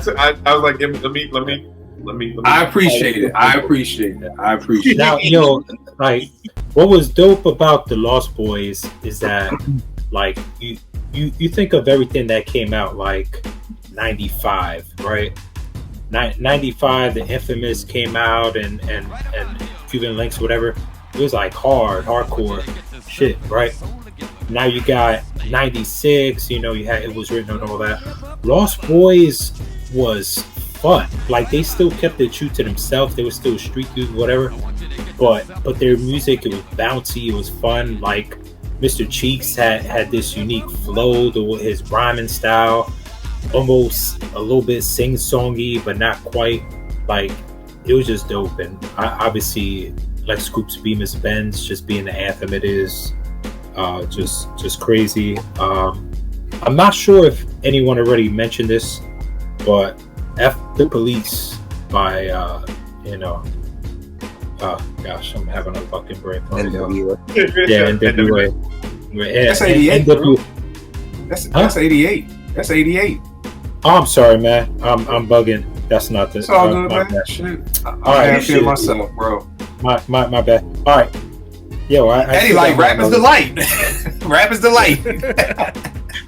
was like, let Let me. I appreciate it. I appreciate it. I appreciate Now, it. you know, like what was dope about the Lost Boys is that, like, you think of everything that came out like 95, right? 95, the Infamous came out, and Cuban Links, whatever. It was like hardcore shit, right? Now you got 96, you know, you had It Was Written and all that. Lost Boys was fun. Like, they still kept it true to themselves. They were still street dudes, whatever. But their music, it was bouncy, it was fun. Like, Mr. Cheeks had this unique flow, his rhyming style, almost a little bit sing-songy, but not quite. Like, it was just dope. And obviously, like Scoops Bemis Benz just being the anthem it is, just crazy. I'm not sure if anyone already mentioned this, but F the Police by gosh, I'm having a fucking brain fart. Yeah, NWA. That's 88. That's 88. That's 88. Oh, I'm sorry, man. I'm bugging. That's not the. It's all good, my man. bad. Shit. I'm All right, happy shit. with myself, bro. My bad. All right. Yo, I Eddie, like, rap is the light. Rap is the light.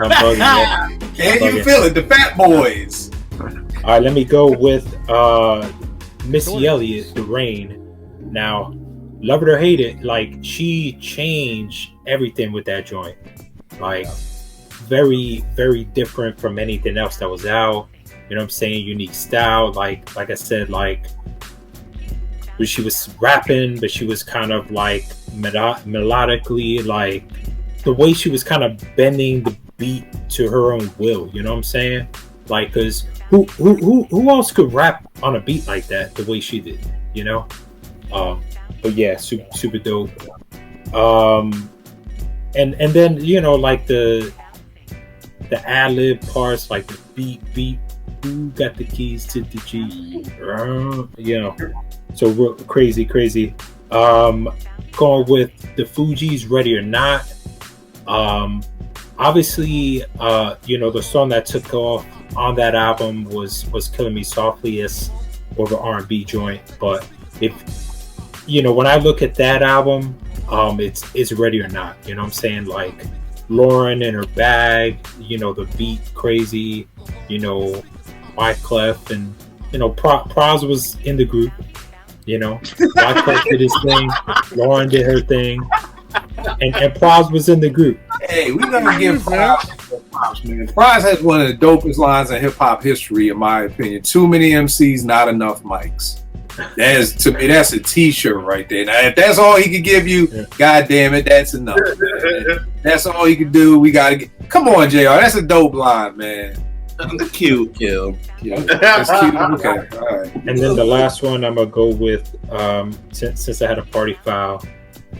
I'm bugging. Yeah. Can't you feel it? The Fat Boys. All right, let me go with Missy Elliott, The Rain. Now, love it or hate it, like, she changed everything with that joint. Like, very, very different from anything else that was out. You know what I'm saying? Unique style. Like I said, like, she was rapping, but she was kind of like melodically, like, the way she was kind of bending the beat to her own will. You know what I'm saying? Like, because who else could rap on a beat like that the way she did? You know? But yeah, super dope. And then, you know, like the ad-lib parts, like the beat, who got the keys to the G? You know, so real crazy. Going with the Fugees, Ready or Not. Obviously, you know, the song that took off on that album was Killing Me Softly as over R&B joint. But if you know, when I look at that album, it's Ready or Not. You know what I'm saying? Like, Lauren in her bag, you know, the beat crazy, you know, Wyclef, and, you know, Praz was in the group, you know. Wyclef did his thing, Lauren did her thing, and Praz was in the group. Hey, we're gonna give Praz, man. Praz has one of the dopest lines in hip hop history, in my opinion. Too many MCs, not enough mics. To me, that's a t-shirt right there. Now, if that's all he could give you, God damn it, that's enough. Man. That's all he could do. We gotta get. Come on, JR. That's a dope line, man. Cute. That's cute. Okay, all right. And then the last one, I'm gonna go with since I had a party foul,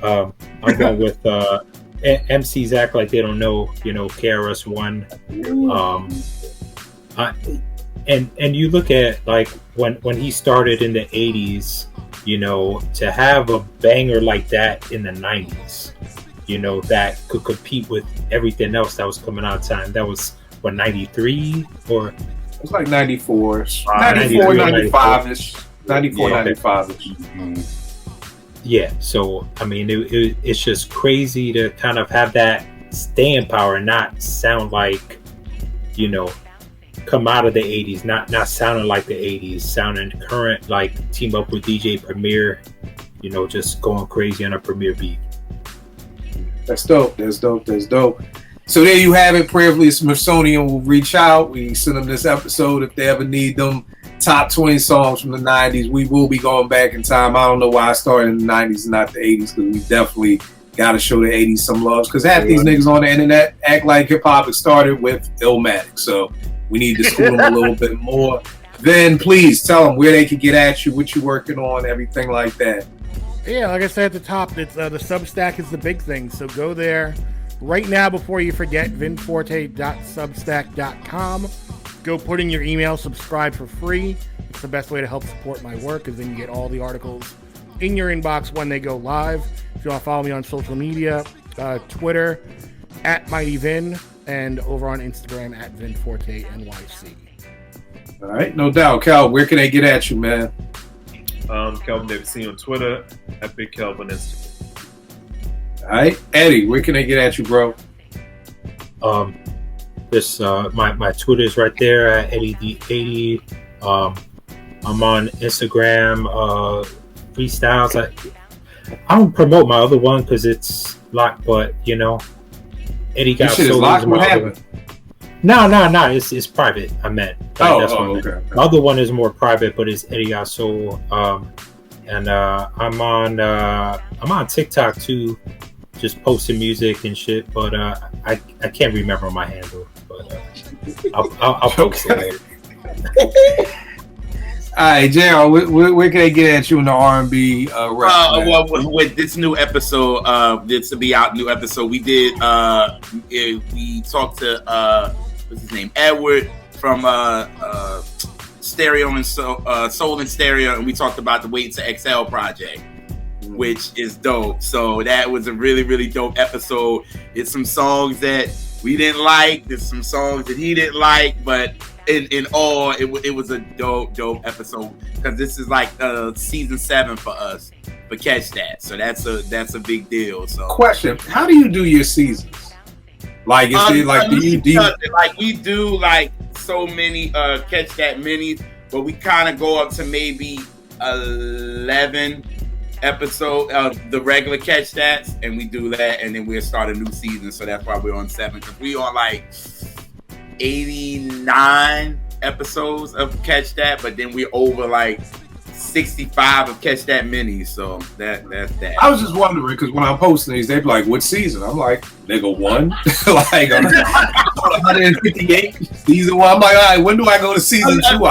I'm going with MCs Act Like They Don't Know. You know, KRS-One. And you look at, like, when he started in the 80s, you know, to have a banger like that in the 90s, you know, that could compete with everything else that was coming out of time. That was, what, 93? Or it was like 94. 94, 95-ish. 94, Yeah. 95-ish. Yeah, so, I mean, it's just crazy to kind of have that staying power and not sound like, you know, come out of the 80s, not sounding like the 80s, sounding current, like team up with DJ Premier, you know, just going crazy on a Premier beat. That's dope. So there you have it. Prayerfully, Smithsonian will reach out. We send them this episode if they ever need them. Top 20 songs from the 90s. We will be going back in time. I don't know why I started in the 90s and not the 80s, because we definitely got to show the 80s some love, because half these niggas on the internet act like hip-hop. It started with Illmatic, so we need to school them a little bit more. Then please tell them where they can get at you, what you're working on, everything like that. Yeah, like I said at the top, it's the Substack is the big thing. So go there right now before you forget. vinforte.substack.com. Go put in your email, subscribe for free. It's the best way to help support my work, because then you get all the articles in your inbox when they go live. If you want to follow me on social media, Twitter @MightyVin, and over on Instagram @VinForteNYC. All right, no doubt. Cal, where can they get at you, man? Kelvin Davis on Twitter, at Big Kelvin Instagram. All right, Eddie, where can they get at you, bro? This my Twitter is right there at EddieD80. I'm on Instagram, freestyles. I don't promote my other one because it's locked, but you know, Eddie got shit is locked. What happened? No, it's private. I meant. That's what I meant. Okay. The other one is more private, but it's Eddie got soul. And I'm on TikTok too, just posting music and shit. But I can't remember my handle, but I'll post it. All right, JR, where can they get at you in the R&B rap? Well, with this new episode, this will be out. New episode. We did. We talked to what's his name, Edward from Stereo and Soul and Stereo, and we talked about the Wait to Excel project, which is dope. So that was a really, really dope episode. It's some songs that we didn't like. There's some songs that he didn't like, but in all, it was a dope episode because this is like season 7 for us for Catch That. So that's a big deal. So question: how do you do your seasons? Like, is it like do you like we do like so many Catch That minis, but we kind of go up to maybe 11 episode of the regular Catch That's, and we do that, and then we'll start a new season. So that's why we're on 7, because we on like 89 episodes of Catch That, but then we're over like 65 of Catch That minis. So that's that. I was just wondering because when I'm posting these, they be like, "What season?" I'm like, "Nigga, 1." Like I'm 158 season 1. I'm like, all right, when do I go to season 2?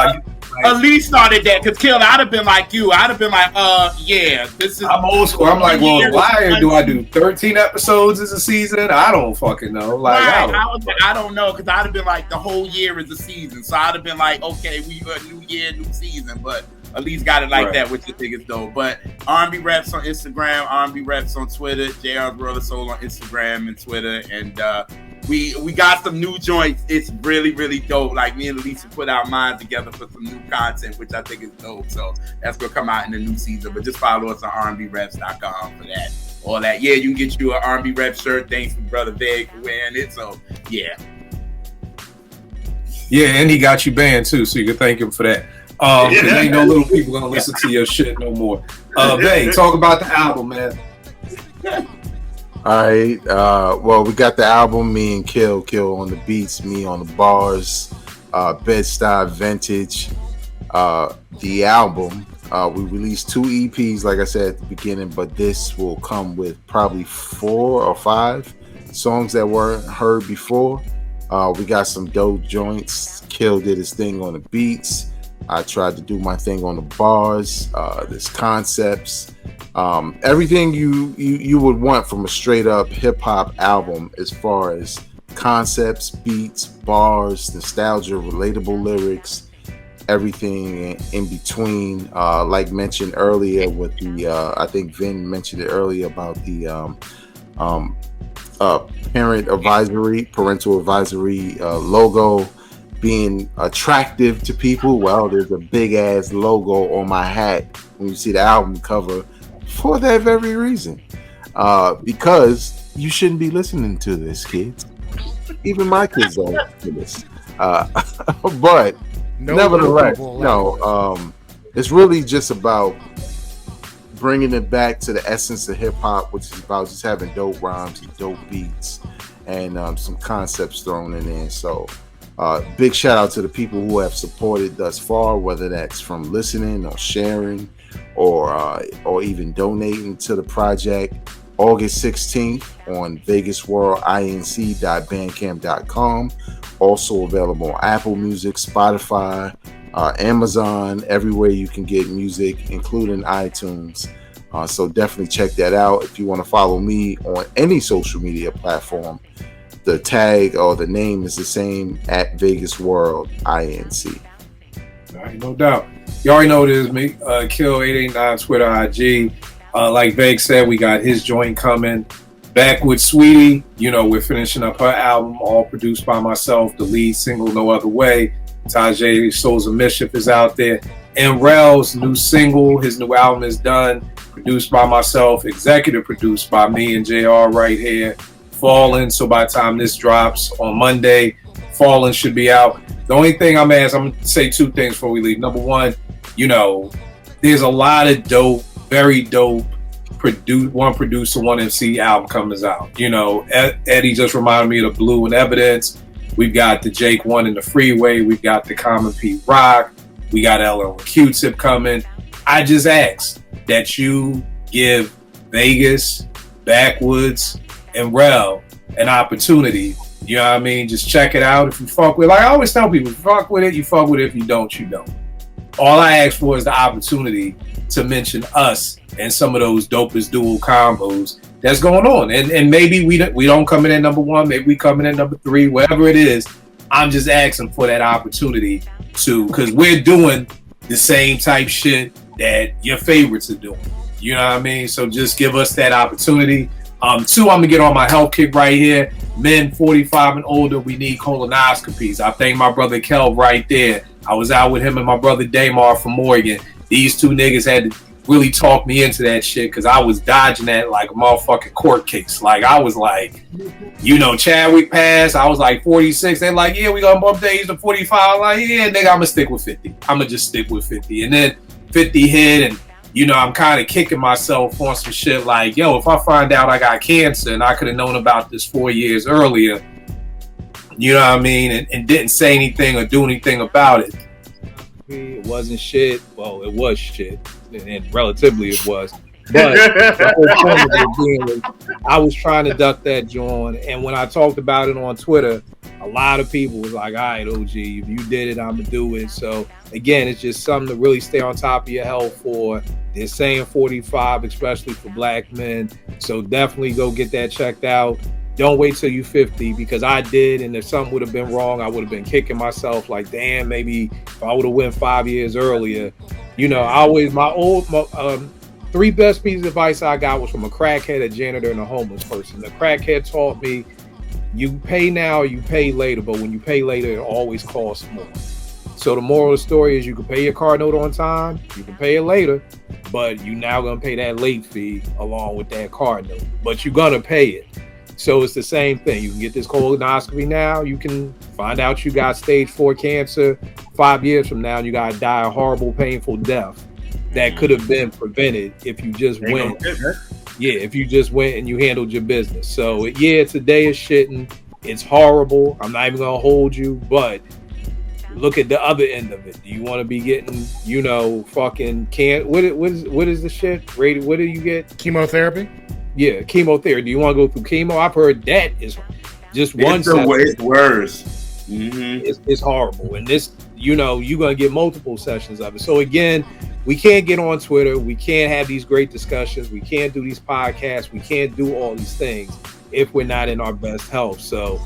Ali started that because Kill, I'd have been like you. I'd have been like, yeah, this is. I'm old school. I'm like, well, why do I do 13 episodes as a season? I don't fucking know. Like, right. I don't know, because I'd have been like, the whole year is a season. So I'd have been like, okay, we got new year, new season, but at least got it like that, which I think is dope. But R&B Reps on Instagram, R&B Reps on Twitter, JR's World of Soul on Instagram and Twitter, and we got some new joints. It's really, really dope. Like, me and Lisa put our minds together for some new content, which I think is dope. So that's gonna come out in the new season. But just follow us on rnbreps.com for that. All that. Yeah, you can get you an R&B Rep shirt. Thanks to Brother Veg for wearing it. So yeah. Yeah, and he got you banned too, so you can thank him for that. Cause ain't no little people gonna listen to your shit no more. Veg, talk about the album, man. All right. Well, we got the album. Me and Kill on the beats. Me on the bars. Bed-Stuy Vintage. The album. We released 2 EPs, like I said at the beginning, but this will come with probably 4 or 5 songs that weren't heard before. We got some dope joints. Kill did his thing on the beats. I tried to do my thing on the bars. There's concepts. Everything you would want from a straight up hip hop album, as far as concepts, beats, bars, nostalgia, relatable lyrics, everything in between. Like mentioned earlier with the, I think Vin mentioned it earlier about the parental advisory logo being attractive to people. Well, there's a big ass logo on my hat when you see the album cover for that very reason. Because you shouldn't be listening to this, kids. Even my kids don't listen to this. But nevertheless, it's really just about bringing it back to the essence of hip hop, which is about just having dope rhymes and dope beats and some concepts thrown in there. So big shout out to the people who have supported thus far, whether that's from listening or sharing or even donating to the project. August 16th on vegasworldinc.bandcamp.com. Also available on Apple Music, Spotify, Amazon, everywhere you can get music, including iTunes. So definitely check that out. If you want to follow me on any social media platform, the tag or the name is the same, at Vegas World INC. All right, no doubt. You already know it is me, Kill889, Twitter, IG. Like Veg said, we got his joint coming. Back with Sweetie, we're finishing up her album, all produced by myself, the lead single, No Other Way. Tajay Souls of Mischief is out there. And Rel's new single, his new album is done. Produced by myself, executive produced by me and JR right here. Fallen. So by the time this drops on Monday, Fallen should be out. The only thing I'm going to say two things before we leave. Number one, there's a lot of dope, very dope one producer, one MC album comes out. Eddie just reminded me of the Blue and Evidence. We've got the Jake One in the Freeway. We've got the Common Pete Rock. We got LL and Q-Tip coming. I just asked that you give Vegas, Backwoods, and Rel an opportunity. You know what I mean? Just check it out. If you fuck with it, like I always tell people, if you fuck with it, you fuck with it. If you don't, you don't. All I ask for is the opportunity to mention us and some of those dopest dual combos that's going on. And maybe we don't come in at number one, maybe we come in at number three, whatever it is. I'm just asking for that opportunity because we're doing the same type shit that your favorites are doing. You know what I mean? So just give us that opportunity. Two, I'm gonna get on my health kick right here. Men 45 and older, we need colonoscopies. I thank my brother Kel right there. I was out with him and my brother Damar from Morgan. These two niggas had to really talk me into that shit because I was dodging that like a motherfucking court case. Like I was like, Chadwick passed. I was like 46. They're like, yeah, we gonna bump days to 45. I'm like, yeah, nigga, I'm gonna stick with 50. I'm gonna just stick with 50. And then 50 hit and I'm kind of kicking myself on some shit like, yo, if I find out I got cancer and I could have known about this 4 years earlier, you know what I mean, and didn't say anything or do anything about it. It wasn't shit. Well, it was shit, and relatively it was. But the whole point of it being was I was trying to duck that joint, and when I talked about it on Twitter, a lot of people was like, all right, OG, if you did it, I'm going to do it. So, again, it's just something to really stay on top of your health for. They're saying 45, especially for black men. So definitely go get that checked out. Don't wait till you 50 because I did, and if something would have been wrong, I would have been kicking myself like, damn, maybe if I would have went 5 years earlier. My three best pieces of advice I got was from a crackhead, a janitor, and a homeless person. The crackhead taught me, you pay now or you pay later, but when you pay later, it always costs more. So the moral of the story is you can pay your car note on time, you can pay it later, but you now going to pay that late fee along with that car note. But you're going to pay it. So it's the same thing. You can get this colonoscopy now. You can find out you got stage 4 cancer 5 years from now, and you got to die a horrible, painful death that could have been prevented if you just went. Yeah, if you just went and you handled your business. So yeah, today is shitting. It's horrible. I'm not even going to hold you, but look at the other end of it. Do you want to be getting, fucking what is the shit? Rated, what do you get? Chemotherapy? Yeah, chemotherapy. Do you want to go through chemo? I've heard that is just one. It's worse. Mm-hmm. It's horrible. And this, you're going to get multiple sessions of it. So again, we can't get on Twitter. We can't have these great discussions. We can't do these podcasts. We can't do all these things if we're not in our best health. So,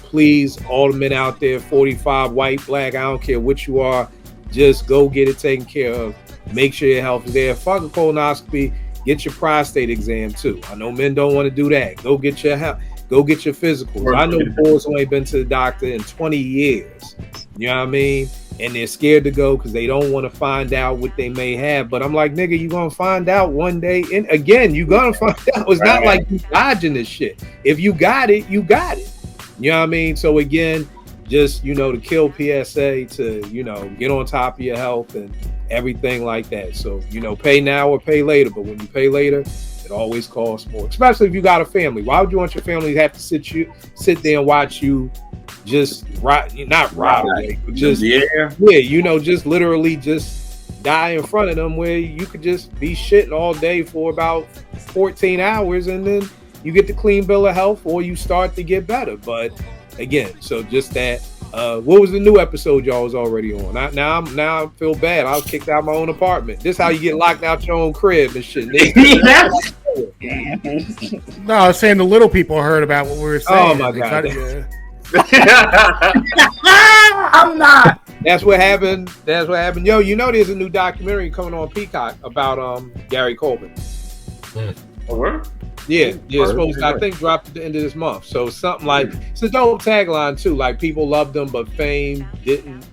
please, all the men out there, 45, white, black, I don't care what you are, just go get it taken care of. Make sure your health is there. Fuck a colonoscopy. Get your prostate exam too. I know men don't want to do that. Go get your health. Go get your physicals. I know boys who ain't been to the doctor in 20 years. You know what I mean? And they're scared to go because they don't want to find out what they may have. But I'm like, nigga, you're going to find out one day. And again, you're going to find out. It's not like you dodging this shit. If you got it, you got it. You know what I mean? So again, just, to kill PSA to, get on top of your health and everything like that. So, pay now or pay later. But when you pay later, it always costs more, especially if you got a family. Why would you want your family to have to sit there and watch you just not rot away, but just just literally just die in front of them, where you could just be shitting all day for about 14 hours and then you get the clean bill of health or you start to get better. But again, so just that. What was the new episode y'all was already on? Now I feel bad. I was kicked out of my own apartment. This how you get locked out your own crib and shit. No, I was saying the little people heard about what we were saying. Oh my god. I'm not. That's what happened. Yo, there's a new documentary coming on Peacock about Gary Coleman. Yeah, supposed to, I think, dropped at the end of this month. So something like, it's a dope tagline too. Like, people loved him, but fame didn't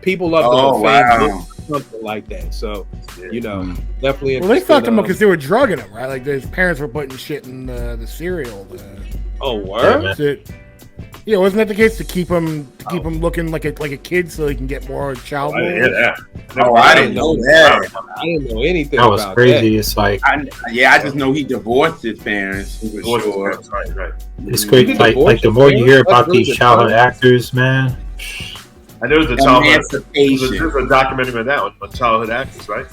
people up Oh, to wow. something like that. So you know, definitely. Well, they fucked him up because they were drugging him, right? Like his parents were putting shit in the cereal. Oh, word. Yeah, wasn't that the case to keep him looking like a kid so he can get more child? I didn't hear that. Oh, I didn't know that. I didn't know anything. That was about crazy. That. It's like I just know he divorced his parents for sure. Right. it's great. Like the more you hear about these childhood actors, man. And there was the childhood. Emancipation. There's a documentary on that one on childhood actors, right?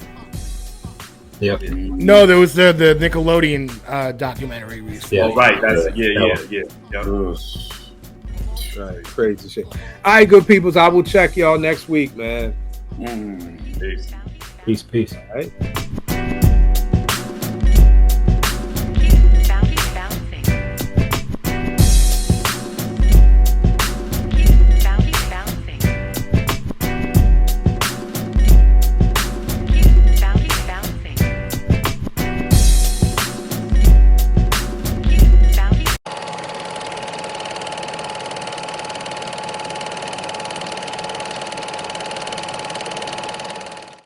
Yep. No, there was the Nickelodeon documentary recently. Yeah. Oh, right. That's yeah. Right, crazy shit. All right, good peoples. I will check y'all next week, man. Peace. Peace. All right.